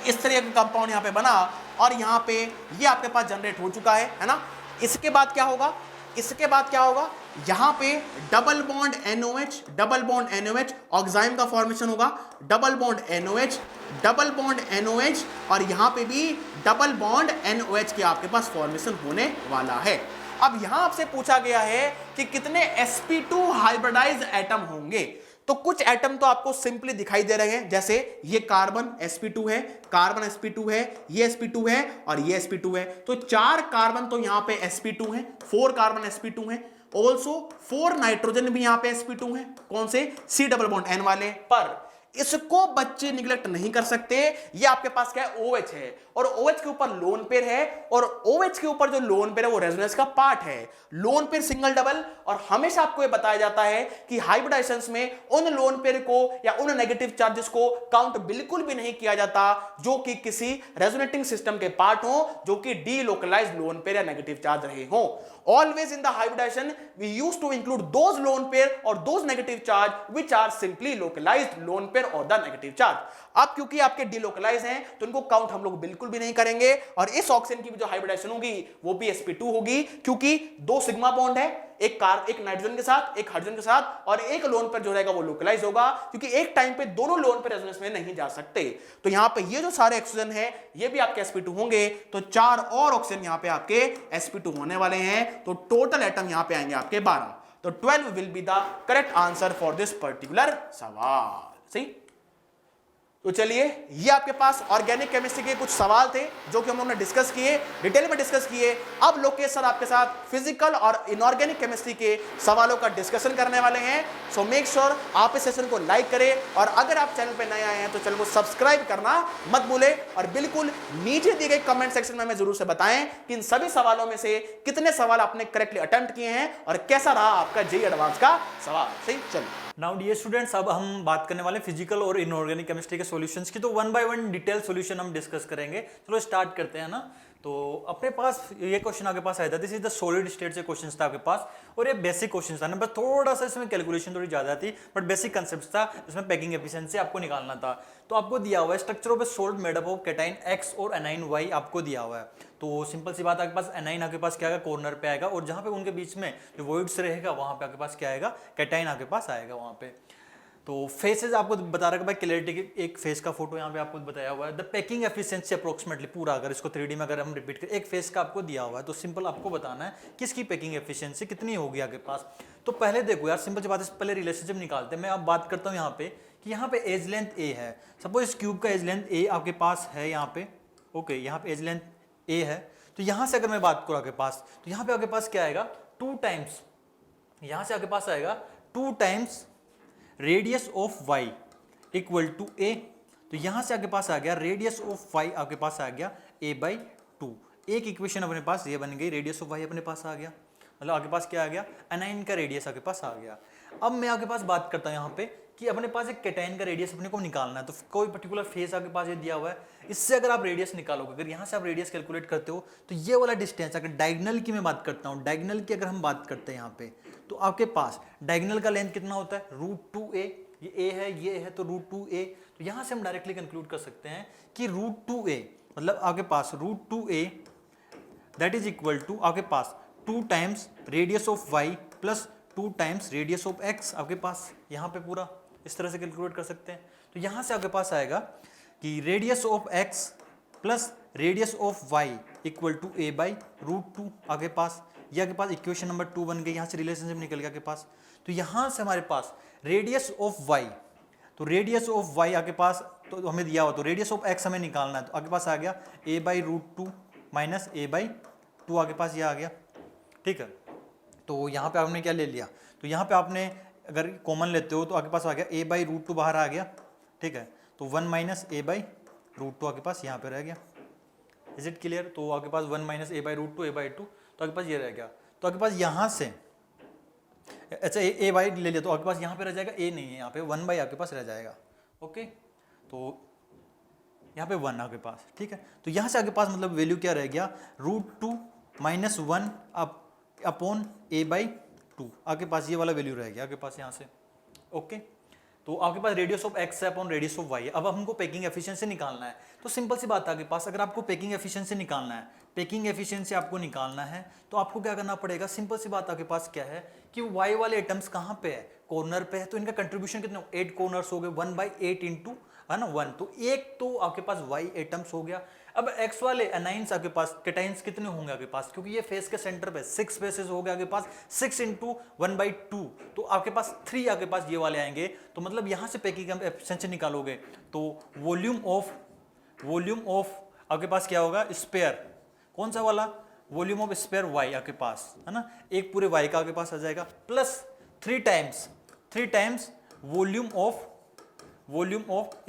इस तरीके का कंपाउंड यहां पे बना और यहां पे ये आपके पास जनरेट हो चुका है ना। इसके बाद क्या होगा, इसके बाद क्या होगा, यहां पे डबल बॉन्ड NOH ऑक्साइम का फॉर्मेशन होगा, डबल बॉन्ड NOH और यहां पे भी डबल बॉन्ड NOH की आपके पास फॉर्मेशन होने वाला है। अब यहां आपसे पूछा गया है कि कितने sp2 हाइब्रिडाइज्ड एटम होंगे, तो कुछ एटम तो आपको सिंपली दिखाई दे रहे हैं, जैसे ये कार्बन sp2 है, कार्बन sp2 है, ये sp2 है और ये sp2 है, तो 4 कार्बन तो यहां पे sp2 है, 4 कार्बन sp2 है, ऑल्सो 4 नाइट्रोजन भी यहां पे sp2 है, कौन से, C डबल बॉन्ड N वाले। पर इसको बच्चे निगलेक्ट नहीं कर सकते, ये आपके पास क्या है, OH है और OH के ऊपर लोन पेयर है और OH के ऊपर जो लोन पेयर है वो रेजोनेंस का पार्ट है, लोन पेयर सिंगल डबल। और हमेशा आपको ये बताया जाता है कि हाइब्रिडाइजेशंस में उन लोन पेयर को या उन नेगेटिव चार्जेस को काउंट बिल्कुल भी नहीं किया जाता जो कि किसी रेजोनेटिंग सिस्टम के पार्ट हो, जो कि डीलोकलाइज्ड लोन पेयर या नेगेटिव चार्ज रहे हो। Always in the hybridization we used to include those lone pair or those negative charge which are simply localized lone pair or the negative charge। अब क्योंकि आपके delocalise हैं तो इनको count हम लोग बिल्कुल भी नहीं करेंगे और इस ऑक्सीजन की भी जो हाइब्रिडाइजेशन होगी वो भी sp2 होगी, क्योंकि 2 सिग्मा बॉन्ड है, एक नाइट्रोजन के साथ, एक हाइड्रोजन के साथ और एक लोन पर जो रहेगा वो लोकलाइज होगा, क्योंकि एक टाइम पे दोनों लोन पर रेजोनेंस में नहीं जा सकते। तो यहां पे ये जो सारे ऑक्सीजन है ये भी आपके sp2 होंगे, तो 4 और ऑक्सीजन यहां पे आपके sp2 होने वाले हैं, तो टोटल एटम यहां पे आएंगे आपके 12। तो 12 will be the correct answer for this particular सवाल। सही, तो चलिए ये आपके पास ऑर्गेनिक केमिस्ट्री के कुछ सवाल थे जो कि हम लोगों ने डिस्कस किए, डिटेल में डिस्कस किए। अब लोकेश सर आपके साथ फिजिकल और इनऑर्गेनिक केमिस्ट्री के सवालों का डिस्कशन करने वाले हैं। सो मेक श्योर आप इस सेशन को लाइक करें और अगर आप चैनल पे नए आए हैं तो चैनल को सब्सक्राइब करना मत भूलें और बिल्कुल नीचे दिए गए कमेंट सेक्शन में हमें जरूर से बताएं कि इन सभी सवालों में से कितने सवाल आपने करेक्टली अटेम्प्ट किए हैं और कैसा रहा आपका जेईई एडवांस का सवाल। सही, चलिए नाउ डियर स्टूडेंट्स, अब हम बात करने वाले फिजिकल और इनऑर्गेनिक केमिस्ट्री के सॉल्यूशंस की। तो 1 बाय 1 डिटेल सॉल्यूशन हम डिस्कस करेंगे। चलो स्टार्ट करते हैं ना। तो अपने पास ये क्वेश्चन आपके पास आया था, this is the solid state से क्वेश्चन था आपके पास और ये बेसिक क्वेश्चन था ना, बस थोड़ा सा इसमें कैलकुलेशन थोड़ी ज्यादा थी बट बेसिक कंसेप्ट था, इसमें पैकिंग एफिशिएंसी आपको निकालना था। तो आपको दिया हुआ है structure of A salt made up of cation X और एनाइन Y आपको दिया हुआ है। तो सिंपल सी बात, आपके पास एनाइन आपके पास क्या आएगा, कॉर्नर पे आएगा और जहां पे उनके बीच में जो वॉइड्स रहेगा वहां पे आपके पास क्या आएगा, कैटाइन आपके पास आएगा वहां पे। तो फेसेस आपको बता रहा है भाई, क्लैरिटी के एक फेस का फोटो यहाँ पे आपको बताया हुआ है। द पैकिंग एफिशिएंसी अप्रोक्सीमेटली पूरा, अगर इसको 3D में अगर हम रिपीट करें, एक फेस का आपको दिया हुआ है तो सिंपल आपको बताना है किसकी पैकिंग एफिशिएंसी कितनी होगी आपके पास। तो पहले देखो यार, सिंपल सी बात है, पहले रिलेशनशिप निकालते हैं। मैं अब बात करता हूँ यहाँ पे कि यहाँ पे एज लेंथ ए है, सपोज इस क्यूब का एज लेंथ ए आपके पास है यहाँ पे, ओके, यहाँ पे एज लेंथ ए है। तो यहाँ से अगर मैं बात करूँ आपके पास, तो यहाँ पे आपके पास क्या आएगा, 2 टाइम्स, यहाँ से आपके पास आएगा 2 times radius of y equal to a। तो यहां से आपके पास आ गया रेडियस ऑफ y आपके पास आ गया a/2। एक इक्वेशन अपने पास ये बन गई, रेडियस ऑफ y अपने पास आ गया, मतलब आपके पास क्या आ गया, एनाइन का रेडियस आपके पास आ गया। अब मैं आपके पास बात करता हूं यहाँ पे कि अपने पास एक कैटाइन का रेडियस अपने को निकालना है। तो कोई पर्टिकुलर फेस आपके पास ये दिया हुआ है, इससे अगर आप रेडियस निकालोगे, अगर यहाँ से आप रेडियस कैलकुलेट करते हो तो ये वाला डिस्टेंस, अगर डायगोनल की मैं बात करता हूँ, डायगोनल की अगर हम बात करते हैं यहाँ पे, तो आपके पास डायगोनल का लेंथ कितना होता है, √2a। ये a है, ये है, तो √2a। तो यहाँ से हम डायरेक्टली कंक्लूड कर सकते हैं कि √2a मतलब आपके पास √2a that is equal to आपके पास 2 times radius of Y plus 2 times radius of X. आपके पास यहाँ पे पूरा इस तरह से कैलकुलेट कर सकते हैं। तो यहाँ से आपके पास आएगा कि radius of X plus radius of Y equal to A by root 2। आपके पास ये आपके पास इक्वेशन नंबर 2 बन गई, यहाँ से रिलेशनशिप निकल गया आपके पास। तो यहाँ से हमारे पास रेडियस ऑफ वाई, तो रेडियस ऑफ वाई आपके पास तो हमें दिया हो, तो रेडियस ऑफ एक्स हमें निकालना है। तो आपके पास आ गया A by root 2 minus A by 2, आपके पास ये आ गया। ठीक है, तो यहाँ पे आपने क्या ले लिया, तो यहाँ पे आपने अगर कॉमन लेते हो तो आपके पास आ गया ए बाई रूट 2 बाहर आ गया। ठीक है, तो 1 माइनस ए बाई रूट 2 आपके पास यहाँ पे रह गया। Is it clear? तो आपके पास 1 minus A by root 2 A by 2, तो आपके पास ये रह गया। तो आपके पास यहाँ से अच्छा ए बाई ले लिया, तो आपके पास यहाँ पे रह जाएगा ए नहीं है, यहाँ पे 1 बाई आपके पास रह जाएगा। ओके, तो यहाँ पे 1 आपके पास। ठीक है, तो यहाँ से आपके पास मतलब वैल्यू क्या रह गया, root 2 minus 1 upon A by 2, आपके पास ये वाला वैल्यू रह गया आपके पास यहाँ से। ओके, तो आपके पास रेडियस ऑफ एक्स है अपॉन रेडियस ऑफ वाई है। अब हमको पेकिंग एफिशिएंसी निकालना है। तो सिंपल सी बात है आपके पास, अगर आपको पेकिंग एफिशिएंसी निकालना है, पेकिंग एफिशिएंसी आपको निकालना है, तो आपको क्या करना पड़ेगा, सिंपल सी बात आपके पास क्या है कि वाई वाले आइटम्स कहाँ पे है, कॉर्नर पे है। तो इनका कंट्रीब्यूशन कितने, 8 कॉर्नर्स हो गए, 1/8 इंटू है ना 1, तो एक तो आपके पास वाई आइटम्स हो गया। अब एक्स वाले एनाइंस आपके पास कैटाइंस कितने होंगे आपके पास, क्योंकि ये फेस के सेंटर पे 6 फेसेस हो गए आपके पास, 6 इंटू 1/2, तो आपके पास 3 आपके पास ये वाले आएंगे। तो मतलब यहाँ से पेकिंग एफिशिएंसी निकालोगे तो वॉल्यूम ऑफ आपके पास क्या होगा, स्पेयर, कौन सा वाला, वॉल्यूम ऑफ स्पेयर वाई आपके पास है ना, एक पूरे वाई का आपके पास आ जाएगा, plus 3 times volume of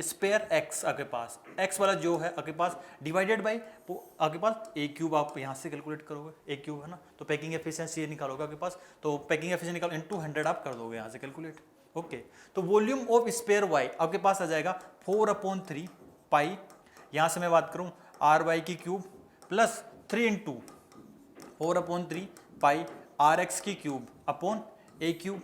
sphere X आपके पास, एक्स वाला जो है आपके पास डिवाइडेड बाई आपके पास ए क्यूब, आप यहाँ से कैलकुलेट करोगे ए क्यूब है ना, तो पेकिंग एफिशिएंसी ये निकालोगे आपके पास, तो पेकिंग एफिशिएंसी निकाल इनटू 100 आप कर दोगे यहाँ से कैलकुलेट। ओके, तो वॉल्यूम ऑफ स्पेयर वाई आपके पास आ जाएगा 4/3 पाई, यहाँ से मैं बात करूँ आर वाई की cube plus 3 into 4/3 pi R X की क्यूब अपॉन ए क्यूब,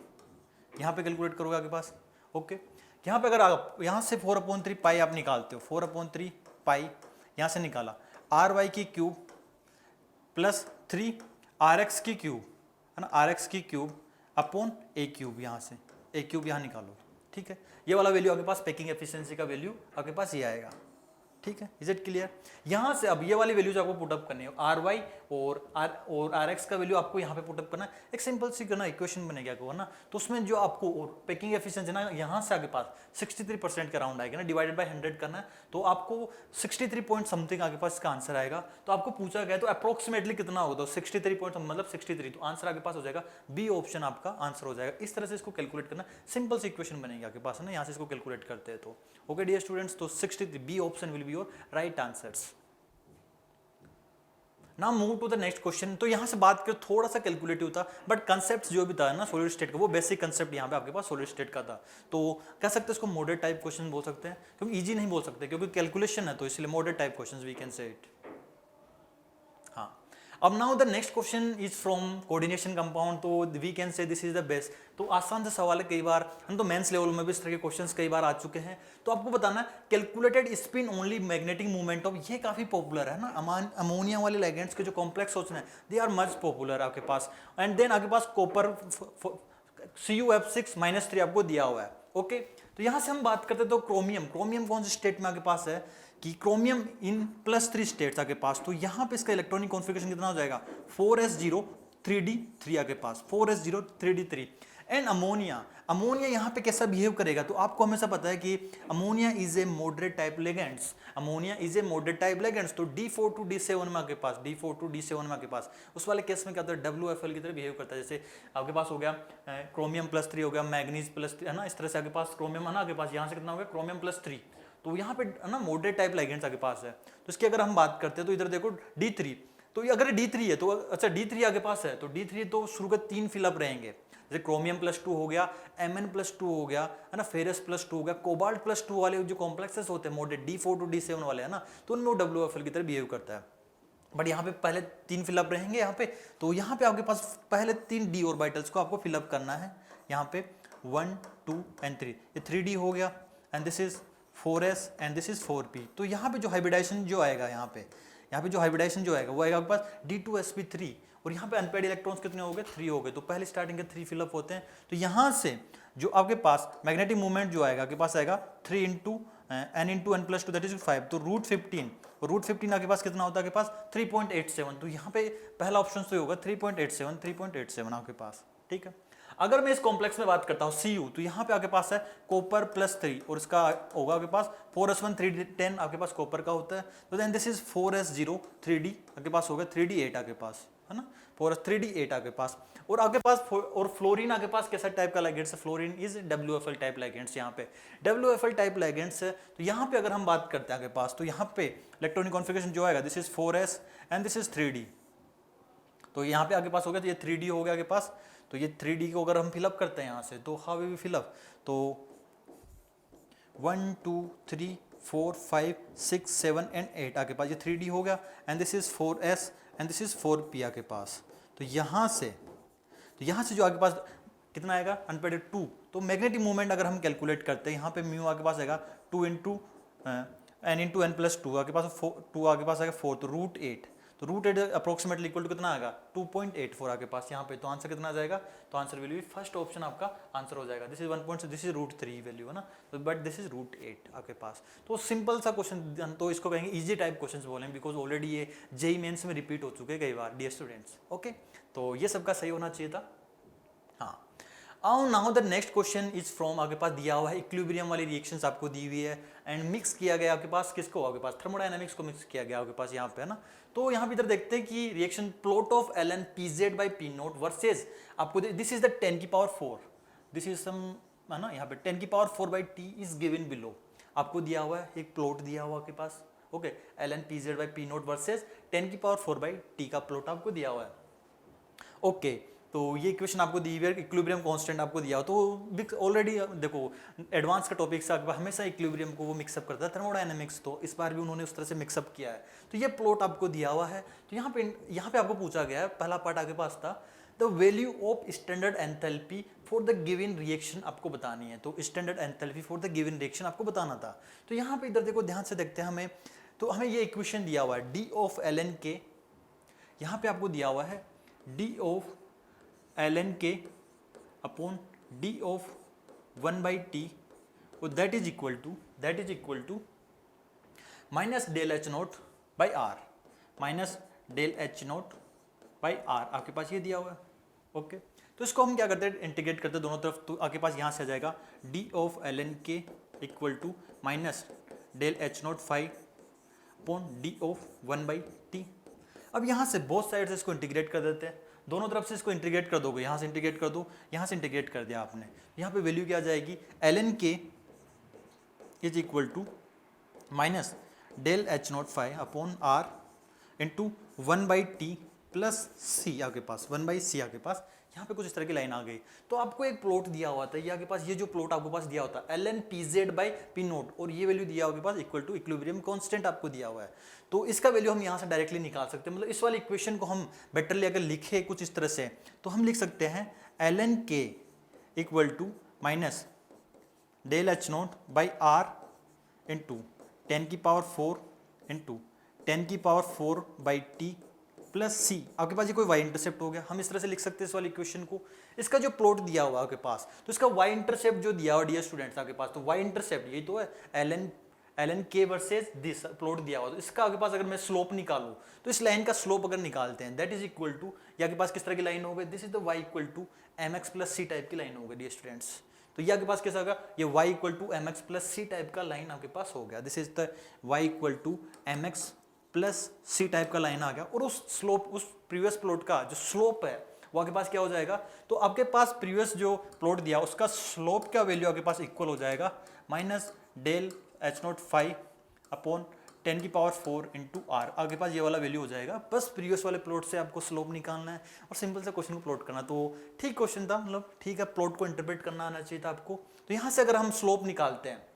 यहाँ पे कैलकुलेट करोगे आपके पास। ओके, यहाँ पे अगर आप यहाँ से 4/3 पाई आप निकालते हो, 4/3 पाई यहाँ से निकाला, आर वाई की क्यूब प्लस 3 आर एक्स की क्यूब है ना, आर एक्स की क्यूब अपॉन ए क्यूब, यहाँ से ए क्यूब यहाँ निकालो। ठीक है, ये वाला वैल्यू आपके पास पेकिंग एफिशिएंसी का वैल्यू आपके पास ये आएगा। ठीक है, इज इट क्लियर? यहाँ से अब ये वाली वैल्यूज आपको पुटअप करनी है, आर वाई और आर एक्स का वैल्यू आपको यहाँ पे पुटअप करना है। एक सिंपल सी करना इक्वेशन बनेगा आपको ना, तो उसमें जो आपको पेकिंग एफिशिएंसी ना यहाँ से आगे पास 63% के अराउंड आएगा ना, डिवाइडेड बाय 100 करना है, तो आपको 63 पॉइंट समथिंग आगे पास इसका आंसर आएगा। तो आपको पूछा गया तो अप्रोक्सीमेटली कितना होगा, 63 पॉइंट मतलब 63, तो आंसर आपके पास हो जाएगा बी ऑप्शन आपका आंसर हो जाएगा। इस तरह से इसको कैलकुलेट करना, सिंपल सी इक्वेशन बनेगी आपके पास है ना, यहाँ से इसको कैलकुलेट करते हैं। तो ओके डियर स्टूडेंट्स, तो 63 B option will be your right answers. Now move to the next question. तो यहां से बात कर थोड़ा सा कैलकुलेटिव था, बट कंसेप्ट जो भी था ना सॉलिड स्टेट का, वो बेसिक कंसेप्ट यहाँ पे आपके पास सॉलिड स्टेट का था। तो कह सकते हैं इसको मॉडरेट टाइप क्वेश्चन बोल सकते हैं, क्योंकि इजी नहीं बोल सकते क्योंकि कैलकुलेशन है, तो इसलिए moderate type question we can say it. हाँ, अब now the next question is from coordination compound, तो we can say this is the best. तो आसान से सवाल है, कई बार हम तो मेंस लेवल में भी इस तरह के क्वेश्चंस कई बार आ चुके हैं। तो आपको बताना है calculated spin only magnetic movement of, ये काफी पॉपुलर है ना, अमोनिया वाले लिगेंड्स के जो कॉम्प्लेक्स होते हैं दे आर मच पॉपुलर आपके पास। एंड देन आपके पास कॉपर CuF6-3 आपको दिया हुआ है। ओके, तो यहां से हम बात करते हैं तो क्रोमियम कौन से स्टेट में आपके पास है कि क्रोमियम इन +3 स्टेट्स आपके पास। तो यहाँ पे इसका इलेक्ट्रॉनिक कॉन्फ़िगरेशन कितना हो जाएगा, 4s0 3d3 आपके पास, 4s0 3d3। एंड अमोनिया यहाँ पे कैसा बिहेव करेगा, तो आपको हमेशा पता है कि ammonia is a moderate type ligands, तो D4 to D7 में आपके पास, D4 to D7 में आपके पास उस वाले केस में क्या होता है, WFL की तरह बिहेव करता है। जैसे आपके पास हो गया क्रोमियम +3 हो गया, मैग्नीज +3 है ना, इस तरह से आपके पास क्रोमियम है ना आपके पास, यहाँ से कितना हो गया क्रोमियम +3, तो यहाँ पे है ना मॉडरेट टाइप लिगेंड्स आपके पास है। तो इसकी अगर हम बात करते हैं तो इधर देखो D3, तो अगर D3 है तो अच्छा D3 आपके पास है, तो D3 तो शुरू के 3 फिलअप रहेंगे, जैसे क्रोमियम +2 हो गया, Mn+2 हो गया है ना, फेरस +2 हो गया, कोबाल्ट +2 वाले जो कॉम्प्लेक्सेस होते हैं मॉडरेट D4 to D7 वाले है ना, तो उनमें WFL की तरह बिहेव करता है। बट यहाँ पे पहले 3 फिलअप रहेंगे यहाँ पे, तो यहाँ पे आपके पास पहले 3 d ऑर्बिटल्स को आपको फिलअप करना है। यहाँ पे 1 2 एंड 3, ये 3d हो गया, and this is 4s and this is 4p। तो यहाँ पे जो हाइब्रिडाइजेशन जो आएगा यहाँ पे यहाँ पे जो हाइब्रिडाइजेशन जो आएगा वो आएगा आपके पास D2sp3 और यहाँ पे अनपेड इलेक्ट्रॉन्स कितने हो गए 3 हो गए, तो पहले स्टार्टिंग के 3 फिलअप होते हैं। तो यहाँ से जो आपके पास मैग्नेटिक मूवमेंट जो आएगा आपके पास आएगा 3 into n into n plus 2 that is 5, तो √15 और √15 आपके पास कितना होता है आपके पास 3.87, तो यहाँ पे पहला ऑप्शन तो होगा 3.87 आपके पास, ठीक है। अगर मैं इस कॉम्प्लेक्स में बात करता हूँ Cu, तो यहाँ पे आपके पास है कॉपर +3 और इसका होगा आपके पास 4s1 3d10 आपके पास कॉपर का होता है, तो then this is 4s0 3d आपके पास होगा 3d8 आपके पास, है ना, 3d8 आपके पास। और आपके पास और फ्लोरीन आपके पास कैसा टाइप का लाइगेंड्स है, fluorine is WFL type ligands, यहाँ पे WFL टाइप लाइगेंड्स है। तो यहाँ पे अगर हम बात करते हैं आपके पास, तो यहाँ पे इलेक्ट्रॉनिक कॉन्फ़िगरेशन जो आएगा this is 4s and this is 3d, तो यहाँ पे आपके पास हो गया, तो ये 3d हो गया आपके पास। तो ये 3d को अगर हम फिलअप करते हैं यहाँ से, तो हाउ वी फिलअप, तो 1 2 3 4 5 6 7 एंड 8 आपके पास ये 3d हो गया and this is 4s and this is 4p आपके पास। तो यहाँ से जो आपके पास कितना आएगा अनपेडेड 2, तो मैग्नेटिक मूवमेंट अगर हम कैलकुलेट करते हैं यहाँ पे म्यू आपके पास आएगा 2 into n into n plus 2 आपके पास 2 आपके पास आएगा 4, तो √8, तो √8 अप्रोक्सीमेटली इक्वल टू कितना आएगा 2.84 आपके पास यहाँ पे। तो आंसर कितना आ जाएगा, तो आंसर वैल्यू भी फर्स्ट ऑप्शन आपका आंसर हो जाएगा। This is 1.6, this is √3 value है ना, तो बट दिस इज √8 आपके पास। तो सिंपल सा क्वेश्चन, तो इसको कहेंगे इजी टाइप क्वेश्चन बोलेंगे, बिकॉज ऑलरेडी ये JEE मेंस में रिपीट हो चुके हैं कई बार डियर स्टूडेंट्स। ओके, तो ये सबका सही होना चाहिए था। हाँ, now the next question is from, आपके पास दिया हुआ है इक्विलिब्रियम वाली रिएक्शंस आपको दी हुई है एंड मिक्स किया गया आपके पास किसको, आपके पास थर्मोडायनामिक्स को मिक्स किया गया आपके पास यहाँ पे, है ना। तो यहाँ पे इधर देखते हैं कि reaction plot of ln pz by p0 versus आपको दिस इज द 10 की पावर 4, दिस इज सम, है ना, यहाँ पे 10 की power 4 by t is given below, आपको दिया हुआ है एक प्लॉट दिया हुआ आपके पास। Okay, ln pz by p0 versus 10 की पावर 4 by t का प्लॉट आपको दिया हुआ है। ओके, तो ये इक्वेशन आपको दी हुई है, इक्विलिब्रियम कांस्टेंट आपको दिया हो, तो ऑलरेडी देखो एडवांस का टॉपिक से हमेशा इक्विलिब्रियम को वो मिक्सअप करता है थर्मोडायनेमिक्स, तो इस बार भी उन्होंने उस तरह से मिक्सअप किया है। तो ये प्लॉट आपको दिया हुआ है, तो यहाँ पे आपको पूछा गया है, पहला पार्ट आपके पास था the value of standard enthalpy for the given reaction आपको बतानी है, तो standard enthalpy for the given reaction आपको बताना था। तो यहाँ पे इधर देखो ध्यान से देखते हैं हमें, तो हमें ये इक्वेशन दिया हुआ है d ऑफ ln k, यहाँ पे आपको दिया हुआ है d of ln k upon d of 1/t और that is equal to minus del h naught by R, minus del h naught by R आपके पास ये दिया हुआ है। ओके, तो इसको हम क्या करते हैं, इंटीग्रेट करते हैं दोनों तरफ, तो आपके पास यहाँ से आ जाएगा d of ln k equal to minus del h naught 5 upon d of 1/t। अब यहाँ से बोथ साइड से इसको इंटीग्रेट कर देते हैं, दोनों तरफ से इसको इंटीग्रेट कर दोगे, यहाँ से इंटीग्रेट कर दो, यहाँ से इंटीग्रेट कर दिया आपने, यहाँ पे वैल्यू क्या आ जाएगी ln k is equal to minus del h naught 5 upon r into 1/t plus c आपके पास 1/c आपके पास, यहाँ पे कुछ इस तरह की लाइन आ गई। तो आपको एक प्लॉट दिया हुआ था, ये आपके पास ये जो प्लॉट आपके पास दिया होता है ln pz by p0 और ये वैल्यू दिया हुआ आपके पास इक्वल टू इक्विलिब्रियम कांस्टेंट आपको दिया हुआ है। तो इसका वैल्यू हम यहाँ से डायरेक्टली निकाल सकते हैं, मतलब इस वाली इक्वेशन को हम बेटरली अगर लिखे कुछ इस तरह से, तो हम लिख सकते हैं ln k equal to minus del h naught by r into 10 की पावर 4 इंटू 10 की पावर 4/t प्लस c, आपके पास ये कोई y इंटरसेप्ट हो गया, हम इस तरह से लिख सकते हैं इस वाली इक्वेशन को। इसका जो प्लॉट दिया हुआ आपके पास, तो इसका y इंटरसेप्ट जो दिया हुआ डियर स्टूडेंट्स आपके पास, तो y इंटरसेप्ट यही तो है ln k versus this plot दिया हुआ, तो इसका आपके पास अगर मैं स्लोप निकालूं, तो इस लाइन का स्लोप अगर निकालते हैं दैट इज इक्वल टू, ये आपके पास किस तरह की लाइन हो गई, this is the y equal to mx plus c type की लाइन हो गई डियर स्टूडेंट्स। तो ये आपके पास कैसा होगा, ये y equal to mx plus c type का लाइन आपके पास हो गया, this is the y equal to mx plus c type का लाइन आ गया। और उस स्लोप, उस प्रीवियस प्लॉट का जो स्लोप है वो आपके पास क्या हो जाएगा, तो आपके पास प्रीवियस जो प्लॉट दिया उसका स्लोप का वैल्यू आपके पास इक्वल हो जाएगा minus del h naught 5 upon 10 की पावर 4 इंटू आर, आपके पास ये वाला वैल्यू हो जाएगा। बस प्रीवियस वाले प्लॉट से आपको स्लोप निकालना है और सिंपल सा क्वेश्चन को प्लॉट करना। तो ठीक क्वेश्चन था, मतलब ठीक है, प्लॉट को इंटरप्रेट करना आना चाहिए था आपको। तो यहाँ से अगर हम स्लोप निकालते हैं,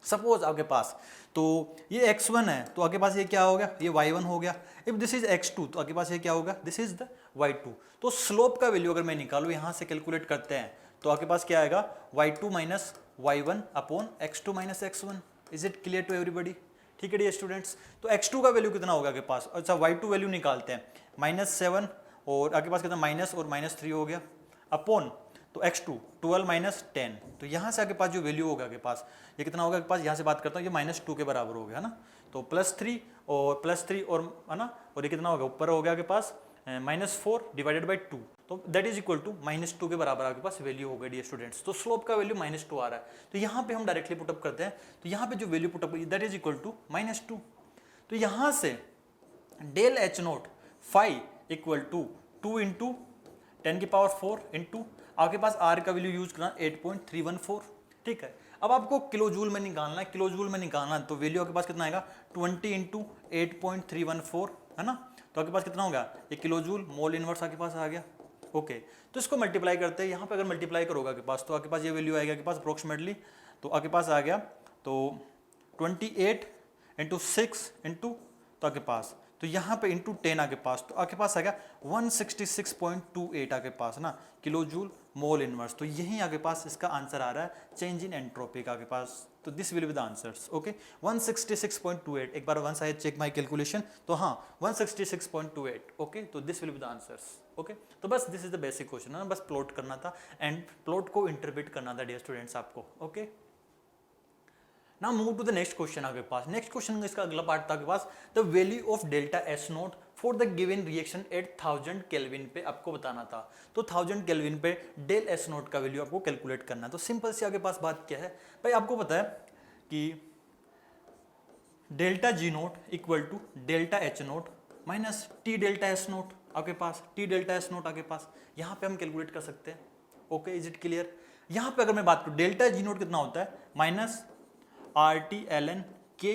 सपोज आपके पास तो ये x1 है, तो आपके पास ये क्या हो गया, ये y1 हो गया। इफ दिस इज x2, तो आपके पास ये क्या होगा, दिस इज द y2। तो स्लोप का वैल्यू अगर मैं निकालूं, यहाँ से कैलकुलेट करते हैं, तो आपके पास क्या आएगा y2 minus y1 upon x2 minus x1। Is it clear to everybody, ठीक है डियर स्टूडेंट्स। तो x2 का वैल्यू कितना होगा आपके पास, अच्छा y2 वैल्यू निकालते हैं, -7 और आपके पास कितना माइनस और -3 हो गया अपॉन, तो x2 12 - 10, तो यहाँ से आपके पास जो वैल्यू होगा आपके पास ये कितना होगा आपके पास, यहाँ से बात करता हूँ ये -2 के बराबर हो गया है ना, तो +3 और है ना, और ये कितना होगा ऊपर हो गया आपके पास -4 डिवाइडेड बाई 2, तो दैट इज इक्वल टू -2 के बराबर आपके पास वैल्यू हो गई डियर स्टूडेंट्स। तो स्लोप का वैल्यू -2 आ रहा है, तो यहाँ पे हम डायरेक्टली पुटअप करते हैं, तो यहाँ पे जो value put up that is equal to -2, तो यहाँ से del H naught phi equal to 2 into 10⁴ into आपके पास आर का वैल्यू यूज करना 8.314, ठीक है। अब आपको किलो जूल में निकालना है, किलो जूल में निकालना है, तो वैल्यू आपके पास कितना आएगा 20 इंटू 8.314 है ना, तो आपके पास कितना होगा ये किलो जूल मोल इनवर्स आपके पास आ गया। ओके, तो इसको मल्टीप्लाई करते हैं, यहाँ पे अगर मल्टीप्लाई करोगे आपके पास तो आपके पास ये वैल्यू आएगा आपके पास अप्रोक्सीमेटली, तो आपके पास आ गया तो 28 इंटू 6 इंटू, तो आपके पास तो यहाँ पे इंटू 10 आपके पास, तो आपके पास आ गया 166.28 आपके पास ना किलो जूल मोल इनवर्स, तो यही आपके पास इसका आंसर आ रहा है चेंज इन एंट्रोपी का आपके पास, तो this will be the answers. Okay 166.28, एक बार once I check my calculation, तो हाँ 166.28, ओके, तो this will be the answers. Okay, तो बस this is the basic question है, बस प्लॉट करना था एंड प्लॉट को इंटरप्रेट करना था डियर स्टूडेंट्स आपको। Okay, now move to the next question आपके पास। नेक्स्ट क्वेश्चन इसका अगला पार्ट था आपके पास, the value of delta S nought for the given reaction at 1000 kelvin पे आपको बताना था, तो 1000 केल्विन पे डेल एस नोट का वैल्यू आपको कैलकुलेट करना है। तो सिंपल सी आपके पास बात क्या है भाई, आपको पता है कि delta G naught equal to delta H naught minus T delta S naught आपके पास, टी डेल्टा एस नोट आपके पास यहाँ पे हम कैलकुलेट कर सकते हैं। Okay, is it clear? यहाँ पे अगर मैं बात करूँ डेल्टा जी नोट कितना होता है माइनस RT/ln K,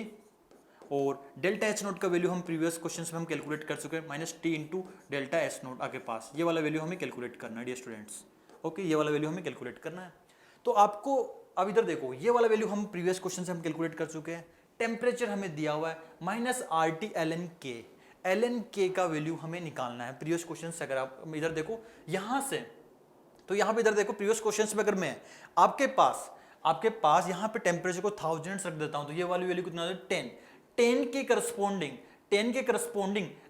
और डेल्टा एच नोट का वैल्यू हम प्रीवियस क्वेश्चन में हम कैलकुलेट कर चुके हैं -T into delta S naught आपके पास, ये वाला वैल्यू हमें कैलकुलेट करना है डियर स्टूडेंट्स। ओके, ये वाला वैल्यू हमें कैलकुलेट करना है, तो आपको अब इधर देखो ये वाला वैल्यू हम प्रीवियस क्वेश्चन से हम कैलकुलेट कर चुके हैं। टेम्परेचर हमें दिया हुआ है -RT/ln K, ln K का वैल्यू हमें निकालना है प्रीवियस क्वेश्चन से। अगर आप इधर देखो यहाँ से, तो यहाँ पे इधर देखो प्रीवियस क्वेश्चन में अगर मैं आपके पास यहाँ पे टेम्परेचर को 1000 रख देता हूँ, तो ये वाली वैल्यू कितना है 10 के करस्पॉन्डिंग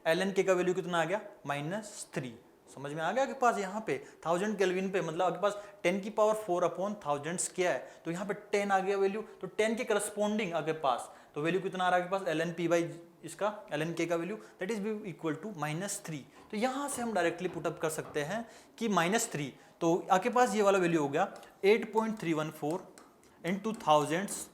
ln K का वैल्यू कितना आ गया -3। समझ में आ गया आपके पास, यहाँ पे 1000 केल्विन पे मतलब आपके पास 10⁴ अपॉन 1000 क्या है, तो यहाँ पे 10 आ गया वैल्यू, तो 10 के करस्पॉन्डिंग आपके पास तो वैल्यू कितना आ रहा है आपके पास ln P बाई इसका ln K का value that is equal to -3। तो यहाँ से हम डायरेक्टली पुटअप कर सकते हैं कि -3, तो आपके पास ये वाला वैल्यू हो गया 8.314 इंटू 1000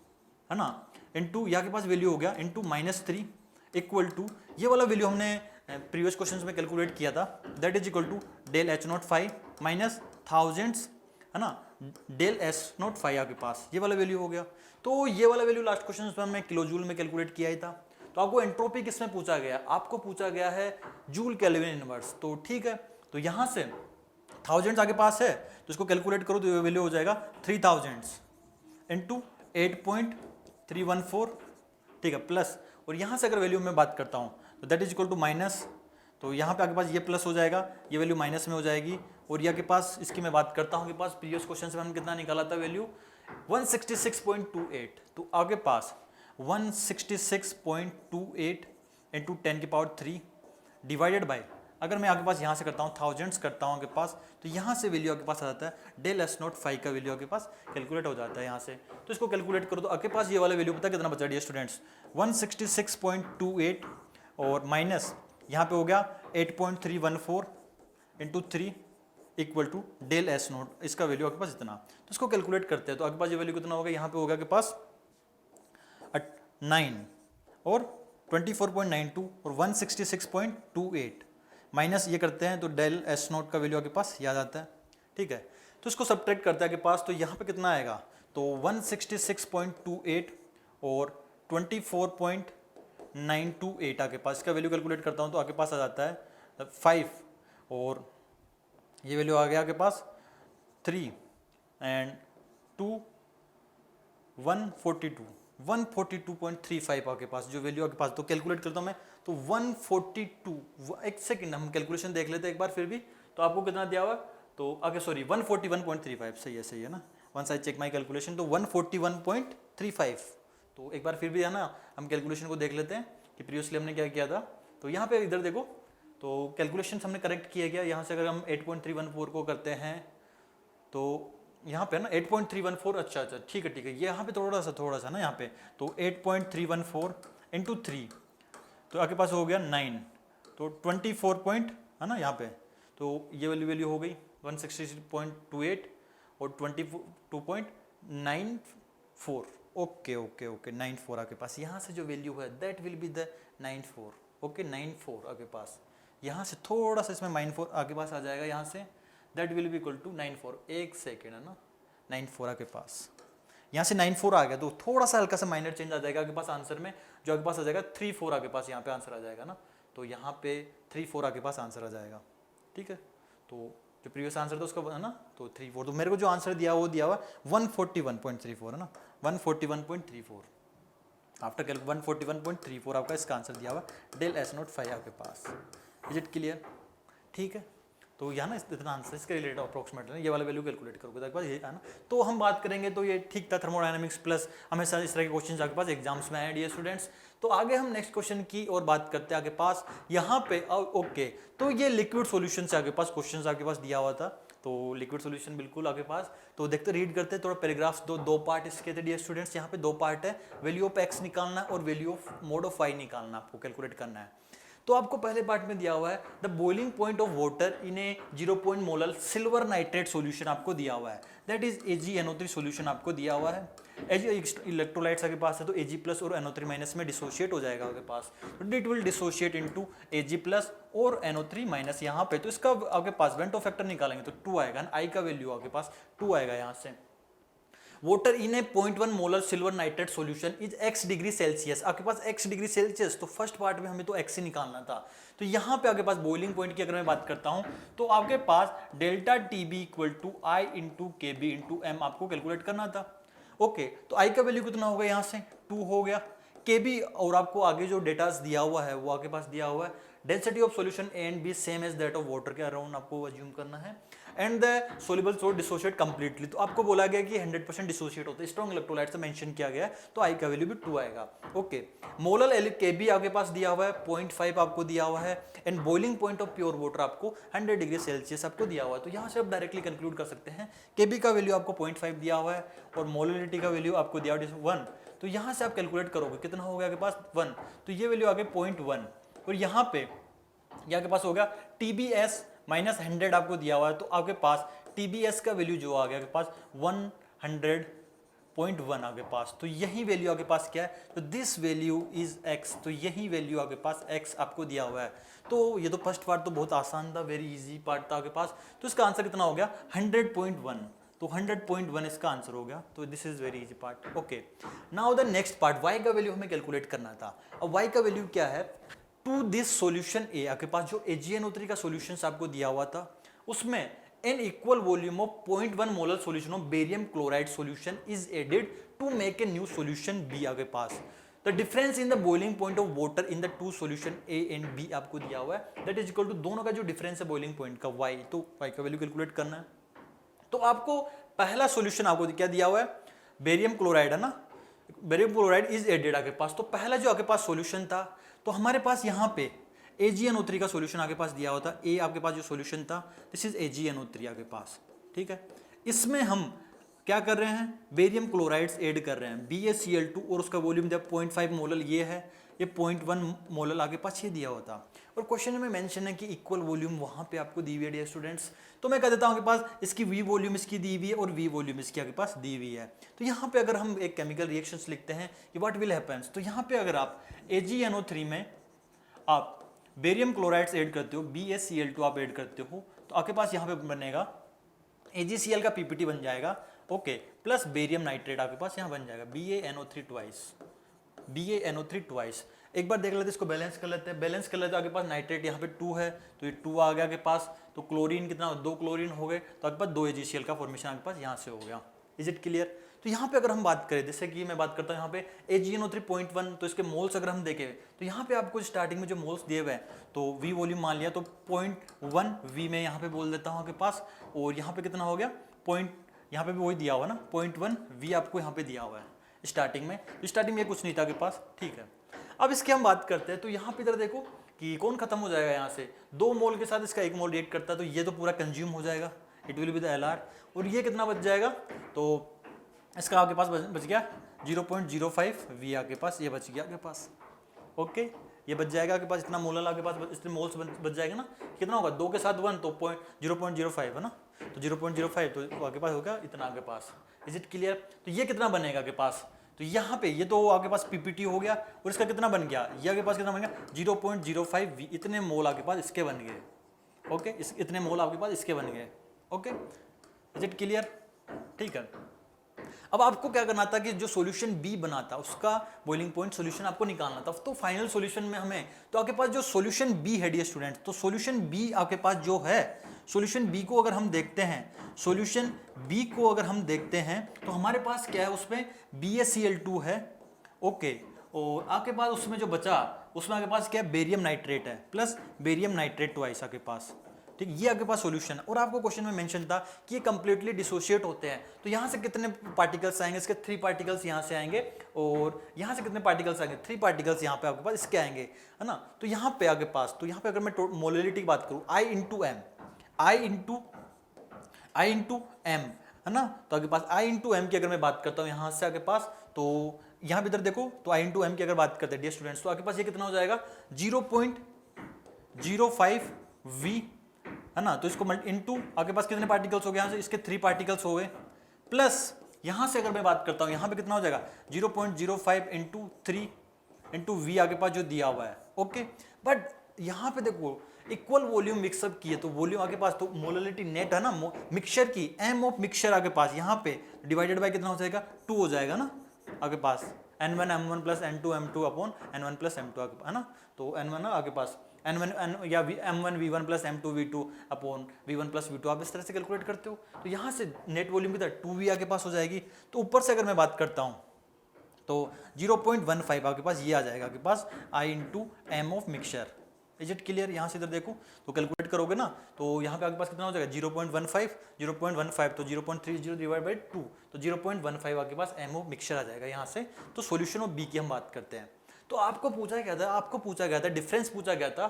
है ना, इंटू यहाँ के पास वैल्यू हो गया इंटू -3 इक्वल टू ये वाला वैल्यू हमने प्रीवियस क्वेश्चंस में कैलकुलेट किया था, that is equal to del H naught 5 minus 1000 है ना, डेल एस नोट 5 आपके पास ये वाला वैल्यू हो गया। तो ये वाला वैल्यू लास्ट क्वेश्चन में हमने किलो जूल में कैलकुलेट किया ही था। तो आपको एंट्रोपी किसमें पूछा गया, आपको पूछा गया है जूल केल्विन इनवर्स, तो ठीक है, तो यहाँ से 1000 आपके पास है तो इसको कैलकुलेट करो तो ये वैल्यू हो जाएगा 3000 इंटू 8.314, ठीक है, प्लस, और यहाँ से अगर वैल्यू में बात करता हूँ तो that is equal to minus, तो यहाँ पे आपके पास ये प्लस हो जाएगा, ये वैल्यू माइनस में हो जाएगी, और यहाँ के पास इसकी मैं बात करता हूँ के पास प्रीवियस क्वेश्चन से हमने कितना निकाला था वैल्यू 166.28, तो आपके पास 166.28 इंटू 10⁻³ डिवाइडेड बाय, अगर मैं आपके पास यहाँ से करता हूँ 1000 करता हूँ आपके पास, तो यहाँ से वैल्यू आपके पास आ जाता है डेल एस नोट 5 का वैल्यू आपके पास कैलकुलेट हो जाता है यहाँ से। तो इसको कैलकुलेट करो तो आपके पास ये वाला वैल्यू पता कितना बचा डियर स्टूडेंट्स 166.28 और माइनस यहाँ पे हो गया 8.314 into 3 equal to del S naught, इसका वैल्यू आपके पास इतना। तो इसको कैलकुलेट करते हैं तो आपके पास ये वैल्यू कितना होगा, यहाँ पे होगा आपके पास 9 और 24.92 और 166.28 माइनस ये करते हैं तो डेल एस नोट का वैल्यू आपके पास याद आता है, ठीक है। तो इसको सब्ट्रैक्ट करते हैं आपके पास, तो यहाँ पे कितना आएगा तो 166.28 और 24.928 आपके पास, इसका वैल्यू कैलकुलेट करता हूँ तो आपके पास आ जाता है 5 और ये वैल्यू आ गया आपके पास 3 एंड 2 142.35 आपके पास जो वैल्यू आपके पास, तो कैलकुलेट करता हूँ मैं तो 142, एक सेकंड हम कैलकुलेशन देख लेते हैं एक बार फिर भी, तो आपको कितना दिया हुआ तो आगे सॉरी 141.35 सही है ना, one side check my calculation, तो 141.35 तो एक बार फिर भी है ना हम कैलकुलेशन को देख लेते हैं कि प्रीवियसली हमने क्या किया था। तो यहाँ पे इधर देखो, तो कैलकुलेशन हमने करेक्ट किया गया। यहाँ से अगर हम 8.314 को करते हैं तो यहाँ पे ना 8.314, अच्छा ठीक है ये यहाँ पे थोड़ा सा ना यहाँ पे, तो 8.314 इंटू 3, तो आपके पास हो गया 9, तो 24 पॉइंट है ना यहाँ पे, तो ये वाली वैल्यू हो गई 166.28 और 22.94। ओके 94 आपके पास यहाँ से जो वैल्यू है that will be the 94। Okay 94 आपके पास, यहाँ से थोड़ा सा इसमें -4 आपके पास आ जाएगा, यहाँ से that will be equal to 94। एक सेकेंड है ना, 94 आपके पास, यहाँ से 94 आ गया, तो थोड़ा सा हल्का सा माइनर चेंज आ जाएगा आपके पास आंसर में, जो आपके पास आ जाएगा 34 आपके पास यहाँ पे आंसर आ जाएगा ना, तो यहाँ पे 34 आपके पास आंसर आ जाएगा। ठीक है, तो जो प्रीवियस आंसर था उसका है ना, तो 34, तो मेरे को जो आंसर दिया वो दिया हुआ 141.34 है ना, 141.34 आफ्टर कैलकुलेट 141.34 आपका इसका आंसर दिया हुआ डेल एस नोट 5 आपके पास। Is it clear? ठीक है, तो यहाँ ना इतना आंसर इसके रिलेटेड अप्रोक्सीमेट ये वाला वैल्यू कैलकुलेट करोगे तो ये है ना, तो हम बात करेंगे तो ये ठीक था। थर्मोडायनामिक्स प्लस हमेशा इस तरह के क्वेश्चन आपके पास एग्जाम्स में आए डियर स्टूडेंट्स। तो आगे हम नेक्स्ट क्वेश्चन की और बात करते हैं आगे पास यहाँ पे। ओके, तो ये लिक्विड सॉल्यूशन से आगे पास क्वेश्चन आपके पास दिया हुआ था, तो लिक्विड सॉल्यूशन बिल्कुल आपके पास, तो देखते रीड करते हैं थोड़ा पैराग्राफ्स। दो पार्ट इसके थे डियर स्टूडेंट्स, यहाँ पे दो पार्ट है, वैल्यू ऑफ एक्स निकालना और value of mode of Y निकालना, आपको कैलकुलेट करना है। तो आपको पहले पार्ट में दिया हुआ है the boiling point of water in A 0 molar silver nitrate solution आपको दिया हुआ है, दैट इज AgNO3 सॉल्यूशन आपको दिया हुआ है। इलेक्ट्रोलाइट्स आपके पास है तो Ag प्लस और NO3 माइनस में डिसोशिएट हो जाएगा आपके पास, तो it will dissociate into Ag plus और NO3 माइनस यहाँ पे, तो इसका आपके पास वेंटो फैक्टर निकालेंगे तो 2 आएगा ना, आई का वैल्यू आपके पास 2 आएगा यहाँ से। Water in A 0.1 molar silver nitrate solution is x degree Celsius, आपके पास x डिग्री सेल्सियस, तो फर्स्ट पार्ट में हमें तो x ही निकालना था। तो यहाँ पे आपके पास बॉइलिंग पॉइंट की अगर मैं बात करता हूँ तो आपके पास delta TB equal to I into KB into M आपको कैलकुलेट करना था। ओके, तो I का वैल्यू कितना होगा, यहाँ से 2 हो गया, KB और आपको आगे जो डेटा दिया हुआ है वो आपके पास दिया हुआ है, density of solution A and B same as that of water के अराउंड आपको अज्यूम करना है, and the soluble salt dissociate completely, तो आपको बोला गया कि 100% डिसोशिएट होता है, स्ट्रॉन्ग इलेक्ट्रोलाइट से मेंशन किया गया है, तो आई का वैल्यू भी 2 आएगा। ओके, मोलर KB आपके पास दिया हुआ है 0.5 आपको दिया हुआ है, and boiling point of pure water आपको 100 डिग्री सेल्सियस आपको दिया हुआ है। तो यहाँ से आप डायरेक्टली कंक्लूड कर सकते हैं KB का वैल्यू आपको 0.5 दिया हुआ है और मोलरिटी का वैल्यू आपको दिया हुआ है 1, तो यहाँ से आप कैलकुलेट करोगे कितना हो गया आपके पास 1, तो ये वैल्यू आ गई 0.1, और यहाँ पे ये आपके पास हो गया TBS माइनस 100 आपको दिया हुआ है, तो आपके पास TBS का वैल्यू जो आ गया आपके पास 100.1 आपके पास, तो यही वैल्यू आपके पास क्या है, तो दिस वैल्यू इज x, तो यही वैल्यू आपके पास x आपको दिया हुआ है। तो ये तो फर्स्ट पार्ट तो बहुत आसान था, वेरी इजी पार्ट था आपके पास, तो इसका आंसर कितना हो गया 100.1, तो 100.1 इसका आंसर हो गया, तो this is very easy part. Okay, now the next part, y का वैल्यू हमें कैलकुलेट करना था। अब y का वैल्यू क्या है, टू दिस सॉल्यूशन A, आपके पास जो AgNO3 का सॉल्यूशन आपको दिया हुआ था उसमें an equal volume of 0.1 molar solution of barium chloride solution is added to make a new solution B आपके पास। The difference in the boiling point of water in the two solution A and B आपको दिया हुआ है, that is equal to दोनों का जो difference है boiling point का y, तो y का वैल्यू कैलकुलेट करना है। तो आपको पहला सॉल्यूशन आपको क्या दिया हुआ है, बेरियम क्लोराइड है ना, बेरियम क्लोराइड इज एडेड आपके पास, तो पहला जो आपके पास सॉल्यूशन था, तो हमारे पास यहाँ पे AgNO3 का सॉल्यूशन आपके पास दिया हुआ था, A आपके पास जो सॉल्यूशन था दिस इज AgNO3 आपके पास, ठीक है। इसमें हम क्या कर रहे हैं, बेरियम क्लोराइड्स ऐड कर रहे हैं, BaCl2 और उसका वॉल्यूम जब 0.5 मोलर ये है, ये 0.1 मोलर आगे पास ये दिया हुआ था, और क्वेश्चन में मेंशन है कि इक्वल वॉल्यूम वहाँ पे आपको दी हुई है डियर स्टूडेंट्स। तो मैं कह देता हूँ आपके पास इसकी V वॉल्यूम इसकी दी हुई है और V वॉल्यूम इसकी आपके पास दी हुई है। तो यहाँ पे अगर हम एक केमिकल रिएक्शंस लिखते हैं कि व्हाट विल हैपेंस, तो यहाँ पे अगर आप AgNO3 में आप बेरियम क्लोराइड्स ऐड करते हो, BaCl2 आप ऐड करते हो, तो आपके पास यहाँ पे बनेगा AgCl का PPT बन जाएगा, ओके, प्लस बेरियम नाइट्रेट आपके पास यहाँ बन जाएगा BaNO3 ट्वाइस। एक बार देख लेते हैं इसको, बैलेंस कर लेते हैं, बैलेंस कर लेते हैं, आपके पास नाइट्रेट यहाँ पे 2 है तो ये 2 आ गया आपके पास, तो क्लोरीन कितना 2 क्लोरीन हो गए, तो आपके पास 2 AgCl का फॉर्मेशन आपके पास यहाँ से हो गया। Is it clear? तो यहाँ पे अगर हम बात करें, जैसे कि मैं बात करता हूँ यहाँ पे AgNO3 0.1, तो इसके मोल्स अगर हम देखें तो यहाँ पे आपको स्टार्टिंग में जो मोल्स दिए हुए हैं, तो V वॉल्यूम मान लिया, तो 0.1 V में यहाँ पे बोल देता हूँ आपके पास, और यहाँ पे कितना हो गया यहाँ पे भी वही दिया हुआ ना 0.1 V आपको यहाँ पे दिया हुआ है, स्टार्टिंग में ये कुछ नहीं था आपके पास, ठीक है। अब इसकी हम बात करते हैं, तो यहाँ पे इधर देखो कि कौन खत्म हो जाएगा, यहाँ से 2 मोल के साथ इसका 1 मोल रिएक्ट करता है, तो ये तो पूरा कंज्यूम हो जाएगा, it will be the LR। और ये कितना बच जाएगा, तो इसका आपके पास बच गया 0.05 V आपके पास, ये बच गया आपके पास, ओके। ये बच जाएगा आपके पास, इतना मोलल आपके पास इतने मोल्स बच जाएगा ना, कितना होगा 2 के साथ 1 तो 0.05 है ना, तो 0.05 तो आपके पास होगा इतना आपके पास। Is it clear? तो ये कितना बनेगा आपके पास, तो यहाँ पे ये तो आपके पास PPT हो गया, और इसका कितना बन गया, ये आपके पास कितना बन गया 0.05 V, इतने मोल आपके पास इसके बन गए, ओके। इतने मोल आपके पास इसके बन गए, ओके। Is it clear? ठीक है। अब आपको क्या करना था कि जो सॉल्यूशन बी बना था उसका बॉइलिंग पॉइंट सॉल्यूशन आपको निकालना था, तो फाइनल सॉल्यूशन में हमें, तो आपके पास जो सॉल्यूशन बी है डियर स्टूडेंट्स, तो सॉल्यूशन बी आपके पास जो है, सॉल्यूशन बी को अगर हम देखते हैं, सॉल्यूशन बी को अगर हम देखते हैं तो हमारे पास क्या है, उसमें BaCl2 है, ओके। और आपके पास उसमें जो बचा उसमें आपके पास क्या है, बेरियम नाइट्रेट है प्लस बेरियम नाइट्रेट ट्वाइस आपके पास, ठीक। ये आपके पास सॉल्यूशन, और आपको क्वेश्चन में मेंशन था कि ये कंप्लीटली डिसोशिएट होते हैं, तो यहाँ से कितने पार्टिकल्स आएंगे, इसके 3 पार्टिकल्स यहाँ से आएंगे, और यहाँ से कितने पार्टिकल्स आएंगे, 3 पार्टिकल्स यहाँ पे आपके पास इसके आएंगे, है ना। तो यहाँ पे आपके पास, तो यहाँ पे अगर मैं मोलरिटी की बात करूँ I इंटू एम, है ना, तो आपके पास I इंटू एम की अगर मैं बात करता हूँ यहाँ से आपके पास, तो यहाँ पे इधर देखो, तो I इंटू एम की अगर बात करते हैं डियर स्टूडेंट्स, तो आपके पास ये कितना हो जाएगा 0.05 V, है ना। तो इसको इनटू आपके पास कितने पार्टिकल्स हो गए, यहाँ से इसके 3 पार्टिकल्स हो गए, प्लस यहाँ से अगर मैं बात करता हूँ यहाँ पे कितना हो जाएगा 0.05 इंटू 3 इंटू V आपके पास जो दिया हुआ है, ओके। बट यहाँ पे देखो इक्वल वॉल्यूम मिक्सअप की है, तो वॉल्यूम आपके पास, तो मोलरिटी नेट है ना मिक्सचर की, एम ऑफ मिक्सचर आपके पास यहाँ पे डिवाइडेड बाय कितना हो जाएगा 2 हो जाएगा ना आपके पास, N1 M1 plus N2 M2 upon N1 plus M2, है ना। तो N1 ना आपके पास N1 या M1 V1 plus M2 V2 upon V1 plus V2, आप इस तरह से कैलकुलेट करते हो, तो यहाँ से नेट वॉल्यूम कितना 2V आपके पास हो जाएगी। तो ऊपर से अगर मैं बात करता हूँ तो 0.15 आपके पास ये आ जाएगा आपके पास I into M of mixture. Is it clear? यहाँ से इधर देखो तो कैलकुलेट करोगे ना, तो यहाँ पे आपके पास कितना हो जाएगा 0.15 तो 0.30 डिवाइड बाई 2, तो 0.15 आपके पास एम ऑफ मिक्सचर आ जाएगा यहाँ से। तो सॉल्यूशन ऑफ बी की हम बात करते हैं, तो आपको पूछा गया था डिफरेंस पूछा गया था,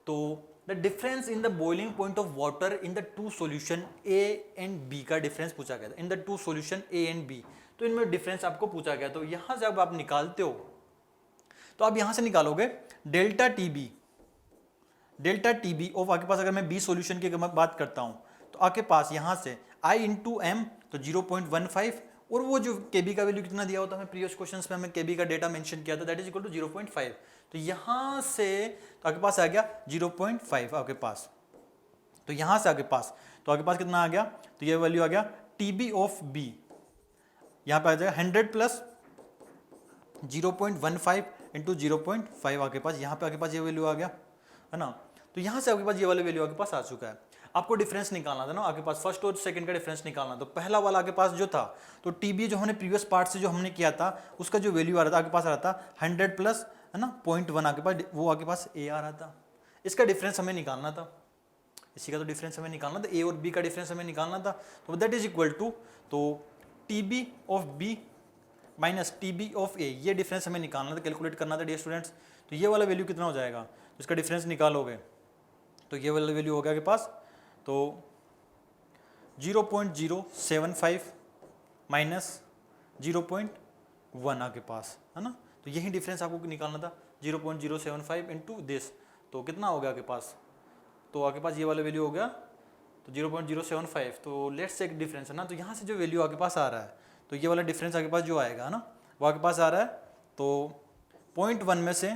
तो the difference in the boiling point of water in the 2 solution A and B का डिफरेंस पूछा गया था, in the 2 solution A and B, तो इनमें डिफरेंस आपको पूछा गया। तो यहाँ से अब आप निकालते हो, तो आप यहाँ से निकालोगे डेल्टा टीबी ऑफ आपके पास, अगर मैं बी सॉल्यूशन की बात करता हूँ तो आपके पास यहाँ से I इंटू एम तो 0.15, और वो जो केबी का वैल्यू कितना दिया होता है हमें प्रीवियस क्वेश्चंस में, हमें केबी का डेटा मेंशन किया था, दैट इज इक्वल टू 0.5, तो यहाँ से तो आपके पास आ गया 0.5 आपके पास, तो यहाँ से आपके पास तो आपके पास कितना आ गया, तो ये वैल्यू आ गया टीबी ऑफ बी, यहाँ पे आ जाएगा 100 प्लस 0.15 इंटू 0.5 आपके पास, यहाँ पे आपके पास ये वैल्यू आ गया, है ना। तो यहाँ से आपके पास ये वाला वैल्यू आपके पास आ चुका है। आपको डिफरेंस निकालना था ना आपके पास, फर्स्ट और सेकंड का डिफरेंस निकालना, तो पहला वाला आपके पास जो था, तो टीबी जो हमने प्रीवियस पार्ट से जो हमने किया था उसका जो वैल्यू आ रहा था आपके पास आ रहा था 100 प्लस, है ना 0.1 आपके पास, वो आपके पास ए आ रहा था, इसका डिफरेंस हमें निकालना था, इसी का तो डिफरेंस हमें निकालना था, ए और बी का डिफरेंस हमें निकालना था, तो दैट इज इक्वल टू, तो TB of B minus TB of A, ये डिफरेंस हमें निकालना था, कैलकुलेट करना था डियर स्टूडेंट्स। तो ये वाला वैल्यू कितना हो जाएगा, तो इसका डिफरेंस निकालोगे तो ये वाला वैल्यू हो गया आपके पास, तो 0.075 माइनस 0.1 आपके पास, है ना। तो यही डिफरेंस आपको निकालना था 0.075 इंटू दिस, तो कितना हो गया आपके पास, तो आपके पास ये वाला वैल्यू हो गया तो 0.075, तो लेट्स से एक डिफरेंस है ना, तो यहाँ से जो वैल्यू आपके पास आ रहा है, तो ये वाला डिफरेंस आपके पास जो आएगा ना वो आपके पास आ रहा है, तो 0.1 में से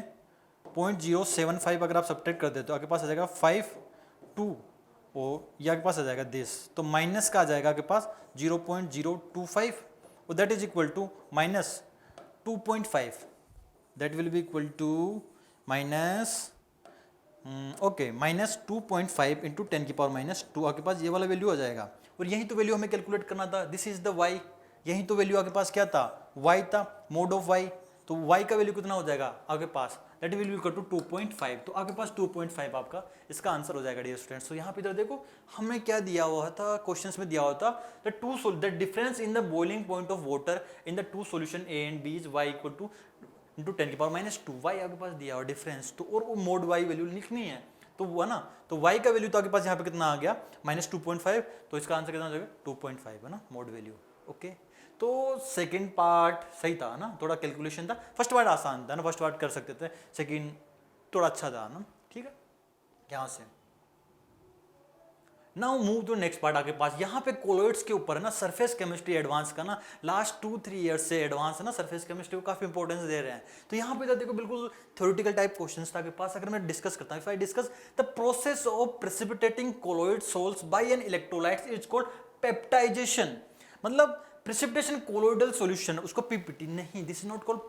0.075 अगर आप सब्ट्रैक्ट कर देते हो तो आपके पास आ जाएगा 5.2, और ये आपके पास आ जाएगा दिस, तो माइनस का आ जाएगा आपके पास 0.025, और that is equal to minus 2.5, that will be equal to minus okay minus 2.5 into 10 की पावर माइनस 2, आपके पास ये वाला वैल्यू आ जाएगा। और यही तो वैल्यू हमें कैलकुलेट करना था, दिस इज द वाई, यही तो वैल्यू आपके पास क्या था, वाई था, मोड ऑफ वाई, तो वाई का वैल्यू कितना हो जाएगा आपके पास, that will be equal to 2.5। तो आपके पास 2.5 आपका इसका आंसर हो जाएगा डियर स्टूडेंट्स। तो यहाँ पे इधर देखो हमें क्या दिया हुआ था, क्वेश्चंस में दिया हुआ था the difference in the boiling point of water in the two solution A and B is y equal to into 10 की पावर -2 y आपके पास दिया हुआ डिफरेंस। तो और वो मोड y वैल्यू लिखनी है तो वो है ना, तो y का वैल्यू तो आपके पास यहाँ पे कितना आ गया -2.5, तो इसका आंसर कितना हो जाएगा 2.5 है ना मोड वैल्यू। ओके, तो सेकंड पार्ट सही था ना, थोड़ा कैलकुलेशन था। फर्स्ट पार्ट आसान था ना, फर्स्ट पार्ट कर सकते थे, सेकंड थोड़ा अच्छा था ना, ठीक है। यहाँ से now move to next part आपके पास। यहाँ पे कोलोइड्स के ऊपर है ना सरफेस केमिस्ट्री एडवांस का ना लास्ट 2-3 ईयर्स से एडवांस है ना सरफेस केमिस्ट्री को काफी इंपॉर्टेंस दे रहे हैं। तो यहाँ पे देखो बिल्कुल थ्योरेटिकल टाइप क्वेश्चंस था आपके पास। अगर मैं डिस्कस करता हूँ, if I discuss the process of precipitating colloid sols by an electrolyte is called peptization. मतलब प्रेसिपिटेशन कोलोइडल सॉल्यूशन, उसको पीपीटी नहीं, दिस इज नॉट कॉल्ड,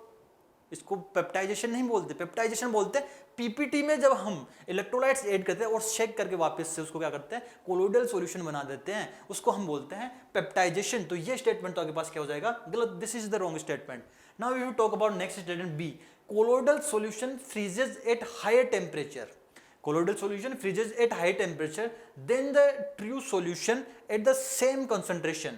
इसको पेप्टाइजेशन नहीं बोलते, पेप्टाइजेशन बोलते हैं पीपीटी में जब हम इलेक्ट्रोलाइट्स ऐड करते हैं और शेक करके वापस से उसको क्या करते हैं कोलोइडल सॉल्यूशन बना देते हैं, उसको हम बोलते हैं पेप्टाइजेशन। तो ये स्टेटमेंट तो आपके पास क्या हो जाएगा गलत, this is the wrong statement. Now we will talk about next statement B, colloidal solution freezes at higher temperature. Colloidal solution freezes at high temperature than the true solution at the same concentration।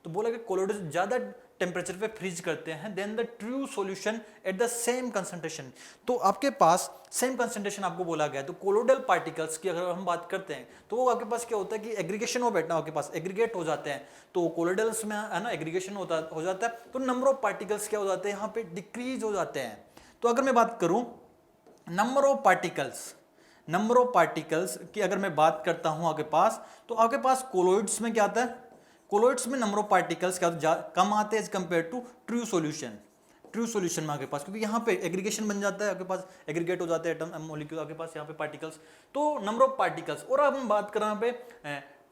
तो बोला कि colloidal ज्यादा temperature पे freeze करते हैं than the true solution at the same concentration. तो आपके पास same concentration आपको बोला गया है। तो कोलोइडल पार्टिकल्स की अगर हम बात करते हैं तो वो आपके पास क्या होता है कि एग्रीगेशन हो बैठना आपके पास एग्रीगेट हो जाते हैं। तो कोलोइडल्स में है ना एग्रीगेशन हो जाता है, तो नंबर ऑफ पार्टिकल्स क्या हो जाते हैं यहाँ पे डिक्रीज हो जाते हैं। तो अगर मैं बात करूं नंबर ऑफ पार्टिकल्स की अगर मैं बात करता हूं आपके पास, तो आपके पास कोलोइड्स में क्या आता है, कोलोइड्स में नंबर ऑफ पार्टिकल्स क्या कम आते हैं as compare to true solution में आपके पास, क्योंकि यहाँ पे एग्रीगेशन बन जाता है, आपके पास एग्रीगेट हो जाते हैं एटम मॉलिक्यूल आपके पास यहाँ पे पार्टिकल्स। तो नंबर ऑफ पार्टिकल्स, और अब हम बात कर रहे हैं यहाँ पे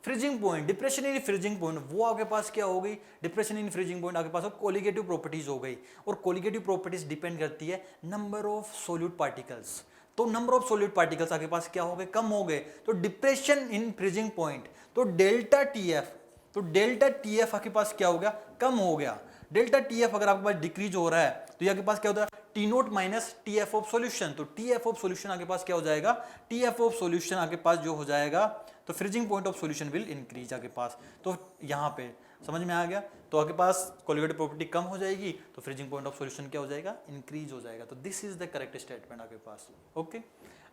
freezing point, depression in freezing point, वो आपके पास क्या हो गई, डिप्रेशन इन फ्रीजिंग पॉइंट आपके पास कोलिगेटिव प्रॉपर्टीज हो गई। और कोलिगेटिव प्रॉपर्टीज डिपेंड करती है नंबर ऑफ सोल्यूट पार्टिकल्स। तो नंबर ऑफ सोल्यूट पार्टिकल्स आपके पास क्या हो गए, कम हो गए। तो डिप्रेशन इन फ्रीजिंग पॉइंट, तो डेल्टा टीएफ आपके पास क्या हो गया, कम हो गया। डेल्टा टीएफ अगर आपके पास डिक्रीज हो रहा है तो ये आपके पास क्या होता है T note minus TF of solution. तो टीएफ ऑफ सॉल्यूशन आपके पास क्या हो जाएगा, टीएफ ऑफ सॉल्यूशन आपके पास जो हो जाएगा, तो freezing point of solution will increase आपके पास। तो यहाँ पे समझ में आ गया, तो आपके पास कोलिगेटिव प्रॉपर्टी कम हो जाएगी तो फ्रीजिंग पॉइंट ऑफ सॉल्यूशन क्या हो जाएगा, इंक्रीज हो जाएगा। तो this is the correct statement आपके पास। ओके,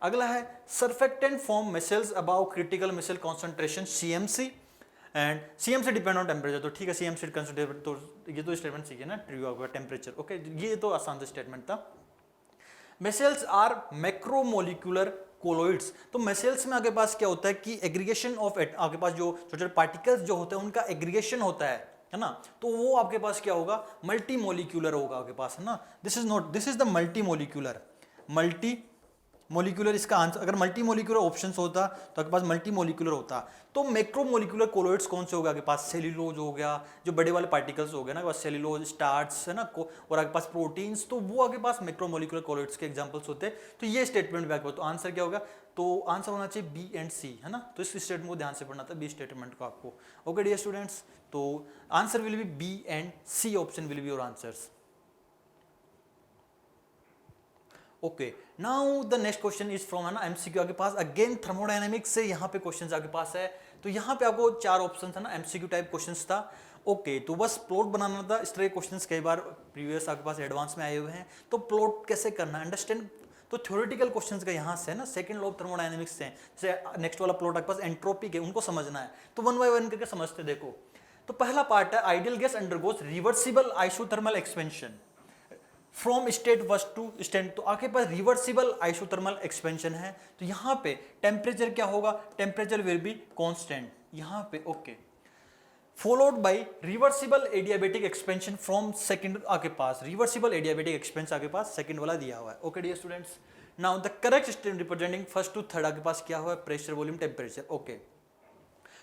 अगला है surfactant form micelles above critical micelle concentration CMC and CMC depend on temperature. तो ठीक है, सीएमसी कंसिडर, तो ये तो स्टेटमेंट सीखे ना, ट्रू होगा टेम्परेचर। ओके, ये तो आसान सा स्टेटमेंट था। Micelles are macromolecular colloids. तो मिसेल्स में आपके पास क्या होता है कि एग्रीगेशन ऑफ आपके पास जो छोटे छोटे पार्टिकल्स जो होते हैं उनका एग्रीगेशन होता है ना, तो वो आपके पास क्या होगा, मल्टी मोलिकुलर होगा आपके पास, है ना। This is the multi molecular इसका आंसर। अगर मल्टी मोलिकुलर ऑप्शंस होता तो आपके पास मल्टी मोलिकुलर होता। तो मैक्रो मोलिकुलर कोलोइड्स कौन से होगा आपके पास, सेल्यूलोज हो गया, जो बड़े वाले पार्टिकल्स हो गए ना, सेल्यूलोज, स्टार्च है ना, और आपके पास प्रोटीन्स, तो वो आपके पास मैक्रो मोलिकुलर कोलोइड्स के एग्जांपल्स होते हैं। तो ये स्टेटमेंट भी आपके पास, तो आंसर क्या होगा, तो आंसर होना चाहिए बी एंड सी, है ना। तो इस स्टेटमेंट को ध्यान से पढ़ना था, बी स्टेटमेंट को आपको। ओके डियर स्टूडेंट्स, तो answer will be B and C option will be your answers. Okay, now the next question is from है ना एमसीक्यू आपके पास, अगेन थर्मोडायनेमिक्स से यहाँ पे क्वेश्चंस आपके पास है। तो यहाँ पे आपको 4 ऑप्शन था ना, एमसीक्यू टाइप क्वेश्चंस था। ओके, तो बस प्लॉट बनाना था। इस तरह के क्वेश्चंस कई बार प्रीवियस आपके पास एडवांस में आए हुए हैं, तो प्लॉट कैसे करना है अंडरस्टैंड। तो थ्योरेटिकल क्वेश्चंस का यहाँ से है ना, सेकंड लॉ ऑफ थर्मोडायनेमिक्स से, जैसे नेक्स्ट वाला प्लॉट आपके पास एंट्रोपी के, उनको समझना है। तो 1 बाय 1 करके समझते देखो। तो पहला पार्ट है ideal gas undergoes reversible isothermal expansion from state first to state. तो आपके पास रिवर्सिबल आइसोथर्मल एक्सपेंशन है, तो यहाँ पे टेम्परेचर क्या होगा, टेम्परेचर विल बी कांस्टेंट यहाँ पे। Okay, followed by reversible adiabatic expansion from second, आपके पास रिवर्सिबल एडियाबेटिक एक्सपेंशन आपके पास सेकंड वाला दिया हुआ है। Okay dear students, now the correct statement representing first to third आपके पास क्या हुआ है, प्रेशर, वॉल्यूम, टेम्परेचर। ओके,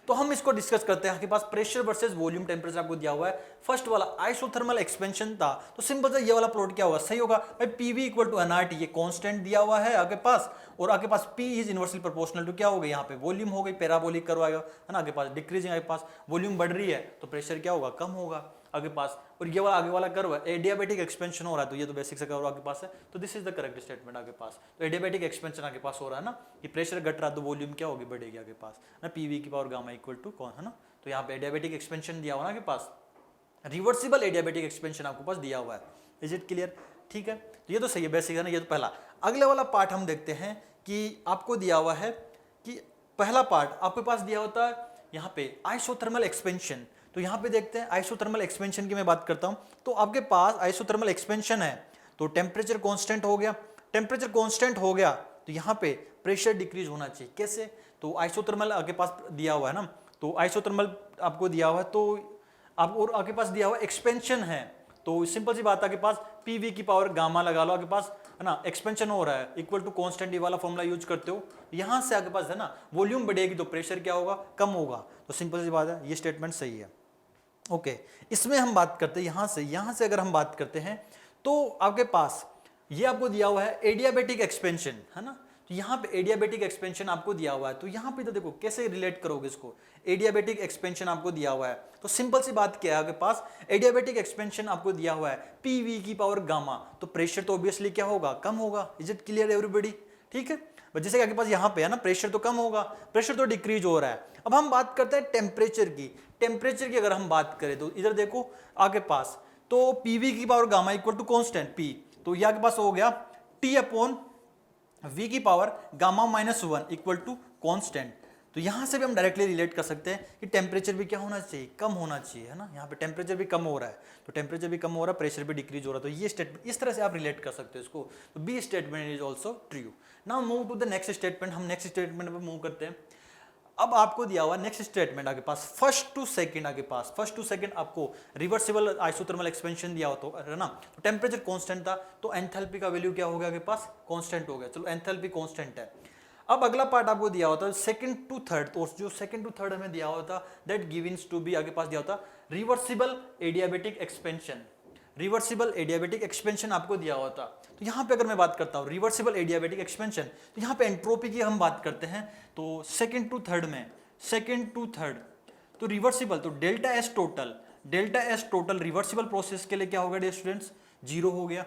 तो हम इसको डिस्कस करते हैं। आपके पास प्रेशर वर्सेस वॉल्यूम, टेम्परेचर आपको दिया हुआ है। फर्स्ट वाला आइसोथर्मल एक्सपेंशन था, तो सिंपल सा ये वाला प्लॉट क्या होगा, सही होगा भाई, पीवी इक्वल टू एनआरटी, ये कांस्टेंट दिया हुआ है आपके पास, और आपके पास P is inversely proportional to क्या हो गया, यहाँ पे वॉल्यूम हो गई, पैराबोलिक करवाएगा, है ना। आपके पास डिक्रीजिंग, आपके पास वॉल्यूम बढ़ रही है तो प्रेशर क्या होगा, कम होगा। आपके पास, और ये वाला आगे वाला कर्व है एडियाबेटिक एक्सपेंशन हो रहा है, तो ये तो बेसिक सा कर्व आपके पास है, तो this is the correct statement आपके पास। तो एडियाबेटिक एक्सपेंशन आपके पास हो रहा है ना, कि प्रेशर घट रहा है तो वॉल्यूम क्या होगी, बढ़ेगी आपके पास ना, पीवी की पावर गामा इक्वल टू कौन है ना, तो यहाँ पे एडियाबेटिक एक्सपेंशन दिया हुआ ना आपके पास, रिवर्सिबल एडियाबेटिक एक्सपेंशन आपके पास दिया हुआ है। Is it clear? ठीक है, तो ये तो सही है, बेसिक है ना, ये तो पहला। अगले वाला पार्ट हम देखते हैं कि आपको दिया हुआ है कि पहला पार्ट आपके पास दिया होता है यहाँ पे आइसोथर्मल एक्सपेंशन। तो यहाँ पे देखते हैं आइसोथर्मल एक्सपेंशन की मैं बात करता हूँ। तो आपके पास आइसोथर्मल एक्सपेंशन है तो टेम्परेचर कांस्टेंट हो गया, टेम्परेचर कांस्टेंट हो गया तो यहाँ पे प्रेशर डिक्रीज होना चाहिए। कैसे? तो आइसोथर्मल आपके पास दिया हुआ है ना, तो आइसोथर्मल आपको दिया हुआ है, तो आप और आपके पास दिया हुआ एक्सपेंशन है, तो सिंपल सी बात है, आपके पास पीवी की पावर गामा लगा लो, आपके पास है ना एक्सपेंशन हो रहा है इक्वल टू कांस्टेंट, ये वाला फॉर्मूला यूज करते हो, यहां से आपके पास है ना वॉल्यूम बढ़ेगी तो प्रेशर क्या होगा, कम होगा। तो सिंपल सी बात है, ये स्टेटमेंट सही है। ओके, इसमें हम बात करते हैं यहां से अगर हम बात करते हैं तो आपके पास ये आपको दिया हुआ है एडियाबेटिक एक्सपेंशन, है ना, तो यहाँ पे एडियाबेटिक एक्सपेंशन आपको दिया हुआ है, तो यहाँ पे तो देखो कैसे रिलेट करोगे इसको, एडियाबेटिक एक्सपेंशन आपको दिया हुआ है, तो सिंपल सी बात क्या है, आपके पास एडियाबेटिक एक्सपेंशन आपको दिया हुआ है पीवी की पावर गामा, तो प्रेशर तो ऑब्वियसली क्या होगा, कम होगा। Is it clear everybody? ठीक है, बट जैसे कि आपके पास यहाँ पे है ना प्रेशर तो कम होगा, प्रेशर तो डिक्रीज हो रहा है। अब हम बात करते हैं टेम्परेचर की, टेम्परेचर की अगर हम बात करें तो इधर देखो आपके पास, तो पीवी की power gamma equal to constant P, तो ये आपके पास हो गया टी अपॉन वी की power gamma minus 1 equal to constant. तो यहां से भी हम डायरेक्टली रिलेट कर सकते हैं कि टेम्परेचर भी क्या होना चाहिए, कम होना चाहिए, है ना, यहाँ पे टेम्परेचर भी कम हो रहा है, तो टेम्परेचर भी कम हो रहा है, प्रेशर भी डिक्रीज हो रहा है, तो ये स्टेटमेंट इस तरह से आप रिलेट कर सकते हो इसको, तो B statement is also true. Now move to the next statement, हम नेक्स्ट स्टेटमेंट पे मूव करते हैं। अब आपको दिया हुआ नेक्स्ट स्टेटमेंट आपके पास फर्स्ट टू सेकंड, आपके पास फर्स्ट टू सेकंड आपको रिवर्सिबल आइसोथर्मल एक्सपेंशन दिया हो, तो है ना, तो टेम्परेचर कांस्टेंट था, तो एंथैल्पी का वैल्यू क्या हो गया आपके पास, कांस्टेंट हो गया। चलो एंथैल्पी कांस्टेंट है। अब अगला पार्ट आपको दिया होता है सेकंड टू थर्ड, तो जो सेकंड टू थर्ड हमें दिया होता दैट गिवन्स टू बी आपके पास दिया होता reversible adiabatic expansion, reversible adiabatic expansion आपको दिया होता। तो यहाँ पे अगर मैं बात करता हूँ रिवर्सिबल एडियाबेटिक एक्सपेंशन, तो यहाँ पे एंट्रोपी की हम बात करते हैं, तो सेकंड टू थर्ड में, सेकंड टू थर्ड तो रिवर्सिबल, तो delta S total, delta S total reversible process के लिए क्या होगा डियर स्टूडेंट्स, जीरो हो गया,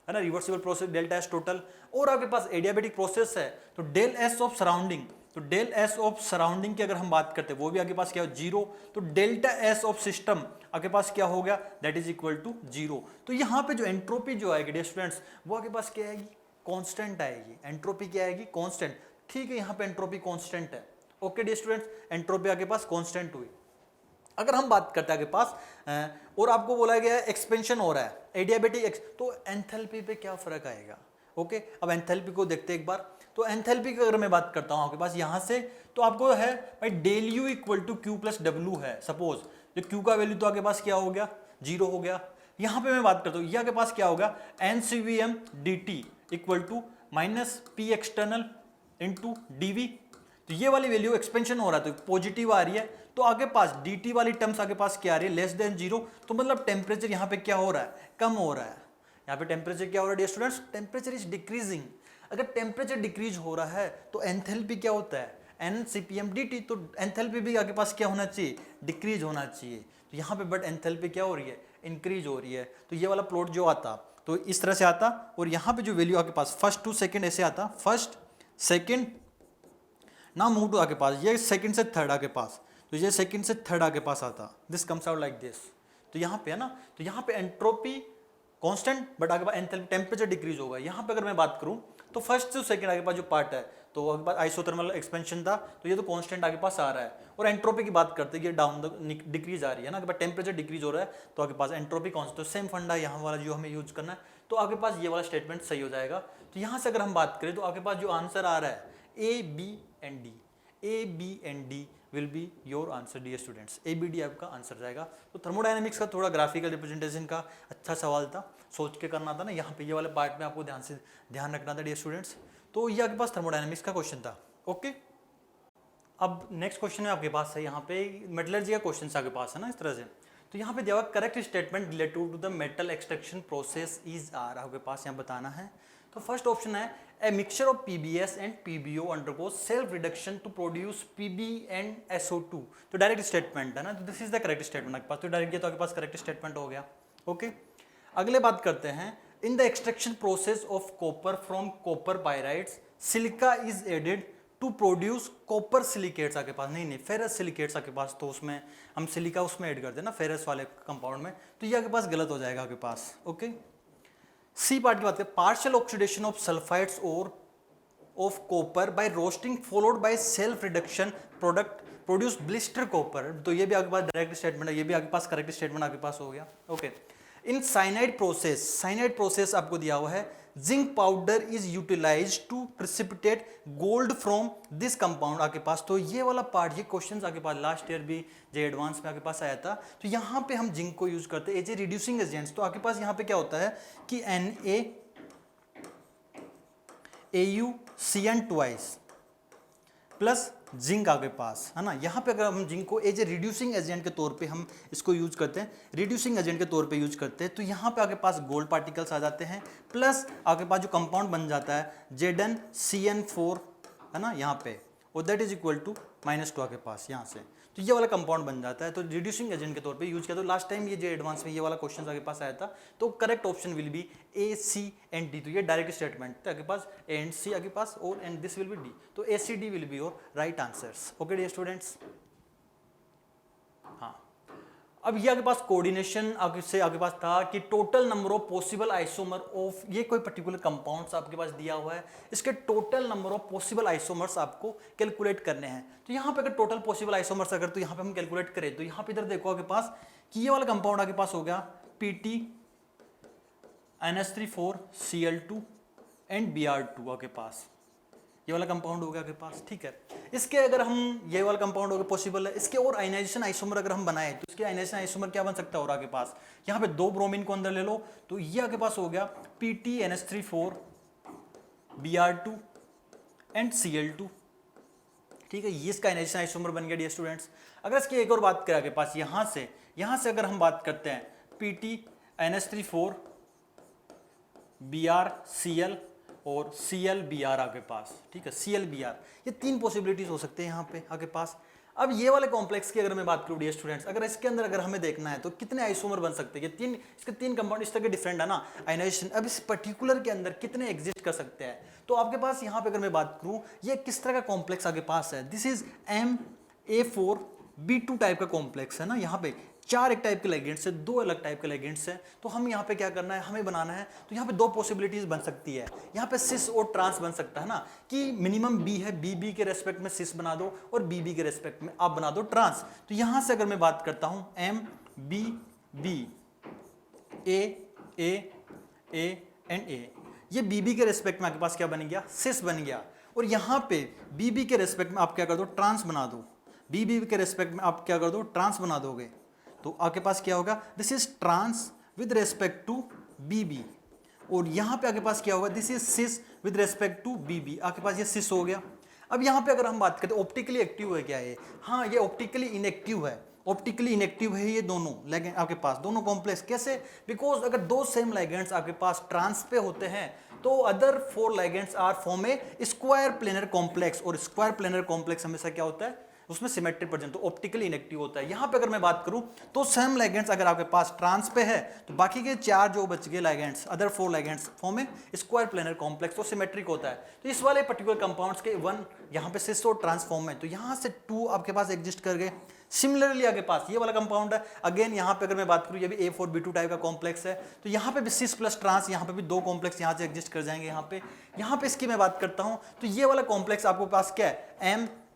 है ना, reversible process delta S total. और आपके पास एडियाबेटिक प्रोसेस है तो डेल एस ऑफ सराउंडिंग, तो डेल एस ऑफ सराउंडिंग की अगर हम बात करते हैं वो भी आपके पास क्या हो, जीरो, तो डेल्टा एस ऑफ सिस्टम आपके पास क्या हो गया, that is equal to zero. तो यहाँ पे जो एंट्रोपी जो आएगी डियर स्टूडेंट्स, वो आपके पास क्या आएगी, कांस्टेंट आएगी, एंट्रोपी क्या आएगी, कांस्टेंट। ठीक है, यहाँ पे एंट्रोपी कांस्टेंट है। ओके डियर स्टूडेंट्स, एंट्रोपी आपके पास कांस्टेंट हुई। अगर हम बात करते हैं आपके पास और आपको बोला गया है एक्सपेंशन हो रहा है एडियाबेटिक तो एंथैल्पी पे क्या फर्क आएगा। ओके, अब एंथैल्पी को देखते हैं एक बार। तो एंथैल्पी की अगर मैं बात करता हूं आपके पास यहां से, तो आपको है भाई del U equal to Q plus W है। सपोज जो क्यू का वैल्यू तो आपके पास क्या हो गया, जीरो हो गया। यहां पे मैं बात करता हूं, ये आपके पास क्या होगा, NCVM dt equal to minus P external into dV. तो ये वाली वैल्यू एक्सपेंशन हो रहा है तो पॉजिटिव आ रही है, तो आगे पास dt वाली टर्म्स आगे पास क्या आ रही है, लेस देन जीरो, तो मतलब टेम्परेचर यहाँ पे क्या हो रहा है, कम हो रहा है। यहाँ पे टेम्परेचर क्या हो रहा है dear students, temperature is decreasing. अगर टेम्परेचर डिक्रीज हो रहा है तो एंथैल्पी क्या होता है, एनसीपीएम dt, तो एंथैल्पी भी आगे पास क्या होना चाहिए, डिक्रीज होना चाहिए। तो यहाँ पे बट एंथैल्पी क्या हो रही है, इंक्रीज हो रही है। तो ये वाला प्लॉट जो आता तो इस तरह से आता, और यहाँ पे जो वैल्यू आपके पास फर्स्ट टू सेकेंड ऐसे आता, फर्स्ट सेकेंड ना मूव टू आगे पास, ये सेकंड से थर्ड आगे पास, तो ये सेकंड से थर्ड आगे पास आता, this comes out like this. तो यहाँ पे है ना, तो यहाँ पे एंट्रोपी कांस्टेंट बट आगे पास एंथैल्पी टेम्परेचर डिक्रीज होगा। यहाँ पे अगर मैं बात करूँ तो फर्स्ट से सेकंड आगे पास जो पार्ट है, तो आगे पास आइसोथर्मल एक्सपेंशन था, तो ये तो कांस्टेंट आगे पास आ रहा है। और एंट्रोपी की बात करते हैं, ये डाउन डिक्रीज आ रही है ना, आगे पास टेम्परेचर डिक्रीज हो रहा है, तो आगे पास एंट्रोपी कांस्टेंट, तो सेम फंडा यहाँ वाला जो हमें यूज करना है, तो आगे पास ये वाला स्टेटमेंट सही हो जाएगा। तो यहाँ से अगर हम बात करें तो आगे पास जो आंसर आ रहा है A B and D, A B and D will be your answer dear students, A B D आपका आंसर जाएगा। तो थर्मोडायनेमिक्स का थोड़ा ग्राफिकल रिप्रेजेंटेशन का अच्छा सवाल था, सोच के करना था ना, यहाँ पे ये वाले पार्ट में आपको ध्यान रखना था डियर स्टूडेंट्स। तो ये आपके पास थर्मोडायनेमिक्स का क्वेश्चन था। ओके, अब नेक्स्ट क्वेश्चन है आपके पास है यहाँ पे मेटलर्जी का क्वेश्चन आपके पास है ना, इस तरह से। तो यहाँ पे दिया correct statement related to the metal extraction process is are आपके पास यहाँ बताना है। तो फर्स्ट ऑप्शन है a mixture of PbS and PbO undergoes self reduction to produce Pb and SO2। तो डायरेक्ट स्टेटमेंट है ना, तो this is the correct statement आपके पास, तो डायरेक्ट ये तो आपके पास करेक्ट स्टेटमेंट हो गया। ओके, अगले बात करते हैं, in the extraction process of copper from copper pyrites silica is added to produce copper silicates आपके पास, नहीं फेरस सिलिकेट्स आपके पास, तो उसमें हम सिलिका उसमें ऐड करते हैं ना फेरस वाले कंपाउंड में, तो ये आपके पास गलत हो जाएगा आपके पास। ओके, सी पार्ट की बात करें, पार्शियल ऑक्सीडेशन ऑफ सल्फाइड्स और of copper by roasting followed by self reduction product produce blister copper, तो ये भी आपके पास डायरेक्ट स्टेटमेंट है, ये भी आपके पास करेक्ट स्टेटमेंट आपके पास हो गया। ओके, इन साइनाइड प्रोसेस आपको दिया हुआ है, zinc powder is utilize to precipitate gold from this compound आपके पास, तो ये वाला पार्ट, ये क्वेश्चन आपके पास लास्ट ईयर भी जो एडवांस में आपके पास आया था, तो यहाँ पे हम जिंक को यूज करते हैं एज ए रिड्यूसिंग एजेंट्स, तो आपके पास यहाँ पे क्या होता है कि NaAuCN ट्वाइस प्लस जिंक आपके पास है ना, यहाँ पे अगर हम जिंक को एज ए रिड्यूसिंग एजेंट के तौर पे हम इसको यूज करते हैं, रिड्यूसिंग एजेंट के तौर पे यूज करते हैं, तो यहाँ पे आपके पास गोल्ड पार्टिकल्स आ जाते हैं, प्लस आपके पास जो कंपाउंड बन जाता है ZnCN4 है ना यहाँ पे, और दैट इज इक्वल टू -2 आपके पास यहाँ से, तो ये वाला कंपाउंड बन जाता है, तो रिड्यूसिंग एजेंट के तौर पे यूज किया। तो लास्ट टाइम ये जो एडवांस में ये वाला क्वेश्चन आपके पास आया था, तो correct option will B A, C and D, तो ये डायरेक्ट स्टेटमेंट तो आपके पास A and C आपके पास, और and this will be D, तो A, C, D will be your right answers. Okay dear students, हाँ अब ये आपके पास कोऑर्डिनेशन से आपके पास था कि total number of possible isomer of, ये कोई पर्टिकुलर कंपाउंड्स आपके पास दिया हुआ है, इसके total number of possible isomers आपको कैलकुलेट करने हैं। तो यहाँ पे अगर टोटल पॉसिबल आइसोमर्स अगर तो यहाँ पे हम कैलकुलेट करें, तो यहाँ पे इधर देखो आपके पास कि ये वाला कंपाउंड आपके पास हो गया PT NH3,4Cl2 एंड Br2 आपके पास, ये वाला कंपाउंड हो गया आपके पास, ठीक है। इसके अगर हम ये वाला कंपाउंड हो गया पॉसिबल है, इसके और आयनाइजेशन आइसोमर अगर हम बनाए तो इसके आयनाइजेशन आइसोमर क्या बन सकता है और आपके पास यहाँ पे 2 ब्रोमीन को अंदर ले लो, तो ये आपके पास हो गया PT NH3,4 Br2 and Cl2, ठीक है, ये इसका आयनाइजेशन आइसोमर बन गया डियर स्टूडेंट्स। अगर इसकी एक और बात करें आपके पास यहाँ से अगर हम बात करते हैं PT NH3,4 BrCl और ClBr आपके पास, ठीक है, ClBr, ये 3 पॉसिबिलिटीज हो सकते हैं यहाँ पे आपके पास। अब ये वाले कॉम्प्लेक्स की अगर मैं बात करूँ डियर स्टूडेंट्स, अगर इसके अंदर अगर हमें देखना है तो कितने आइसोमर बन सकते हैं, ये इसके 3 कंपाउंड इस तरह के डिफरेंट है ना आयनाइजेशन, अब इस पर्टिकुलर के अंदर कितने एग्जिस्ट कर सकते हैं, तो आपके पास यहाँ पे अगर मैं बात करूँ ये किस तरह का कॉम्प्लेक्स आपके पास है, दिस इज MA4B2 टाइप का कॉम्प्लेक्स है ना, यहाँ पे 4 एक टाइप के लिगेंड्स है, 2 अलग टाइप के लिगेंड्स है, तो हम यहाँ पे क्या करना है, हमें बनाना है, तो यहाँ पे 2 पॉसिबिलिटीज बन सकती है, यहाँ पे सिस और ट्रांस बन सकता है ना, कि मिनिमम बी है, बी के रेस्पेक्ट में सिस बना दो और बी के रेस्पेक्ट में आप बना दो ट्रांस। तो यहाँ से अगर मैं बात करता हूँ MB A एंड A, ये बी के रेस्पेक्ट में आपके पास क्या बन गया, सिस बन गया, और यहाँ पे बी के रेस्पेक्ट में आप क्या कर दो, ट्रांस बना दो, बी के रेस्पेक्ट में आप क्या कर दो, ट्रांस बना दोगे, तो आपके पास क्या होगा, this is trans with respect to B, और यहाँ पे आपके पास क्या होगा, this is cis with respect to B, आपके पास ये सिस हो गया। अब यहाँ पे अगर हम बात करते हैं ऑप्टिकली एक्टिव है क्या ये, हाँ ये ऑप्टिकली इनएक्टिव है, ऑप्टिकली इनएक्टिव है ये दोनों लिगेंड आपके पास, दोनों कॉम्प्लेक्स, कैसे, बिकॉज अगर 2 सेम लिगेंड्स आपके पास ट्रांस पे होते हैं तो other 4 ligands are form a square planar complex, और स्क्वायर प्लेनर कॉम्प्लेक्स हमेशा क्या होता है, उसमें सिमेट्री प्रेजेंट, तो ऑप्टिकली इनएक्टिव होता है। यहाँ पे अगर मैं बात करूं तो सेम लिगेंड्स अगर आपके पास ट्रांस पे है तो बाकी के 4 जो बच गए ligands, other 4 ligands form a square planar complex, तो सिमेट्रिक होता है। तो इस वाले पर्टिकुलर कंपाउंड्स के 1 यहाँ पे सिस और ट्रांसफॉर्म है, तो यहाँ से 2 आपके पास एग्जिस्ट कर गए। सिमिलरली आपके पास ये वाला कंपाउंड है, अगेन यहाँ पे अगर मैं बात करूँ ये भी A4B2 टाइप का कॉम्प्लेक्स है, तो यहाँ पे भी सिस प्लस ट्रांस, यहाँ पे भी 2 कॉम्प्लेक्स यहाँ से एग्जिस्ट कर जाएंगे। यहाँ पे इसकी मैं बात करता हूँ तो ये वाला कॉम्प्लेक्स आपके पास क्या है,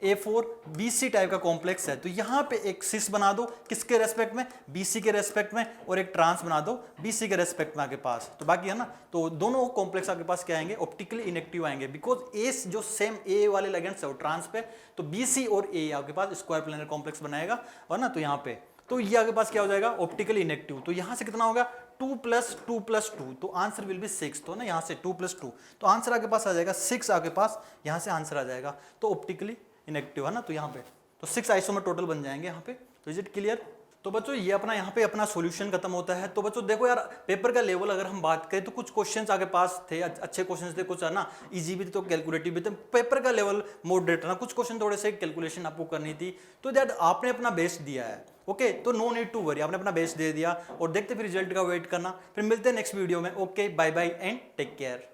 MA4BC टाइप का कॉम्प्लेक्स है, तो यहाँ पे एक सिस बना दो किसके रेस्पेक्ट में, BC के रेस्पेक्ट में, और एक ट्रांस बना दो BC के रेस्पेक्ट में आपके पास, तो बाकी है ना, तो दोनों कॉम्प्लेक्स आपके पास क्या आएंगे, ऑप्टिकली इनएक्टिव आएंगे, बिकॉज ए जो सेम ए वाले लिगेंड्स है वो ट्रांस पे, तो BC और A आपके पास स्क्वायर प्लेनर कॉम्प्लेक्स बनाएगा, और ना तो यहाँ पे तो ये आपके पास क्या हो जाएगा, ऑप्टिकली इनएक्टिव, तो यहाँ से कितना होगा 2 + 2 + 2, तो आंसर विल बी 6, तो ना यहाँ से 2 + 2, तो आंसर आपके पास आ जाएगा 6, आपके पास यहाँ से आंसर आ जाएगा, तो ऑप्टिकली इनएक्टिव है ना, तो यहाँ पे तो 6 आइसोमर टोटल बन जाएंगे यहाँ पे, तो इज इट क्लियर। तो बच्चों ये अपना यहाँ पे अपना सॉल्यूशन खत्म होता है। तो बच्चों देखो यार, पेपर का लेवल अगर हम बात करें तो कुछ क्वेश्चंस आगे पास थे, अच्छे क्वेश्चंस थे, कुछ है ना इजी भी थे तो कैलकुलेटिव भी थे। पेपर का लेवल मॉडरेट ना, कुछ क्वेश्चन थोड़े से कैलकुलेशन आपको करनी थी, तो दैट आपने अपना बेस्ट दिया है। ओके, तो नो नीड टू वरी, आपने अपना बेस्ट दे दिया और देखते फिर रिजल्ट का वेट करना। फिर मिलते हैं नेक्स्ट वीडियो में। Okay, bye bye and take care.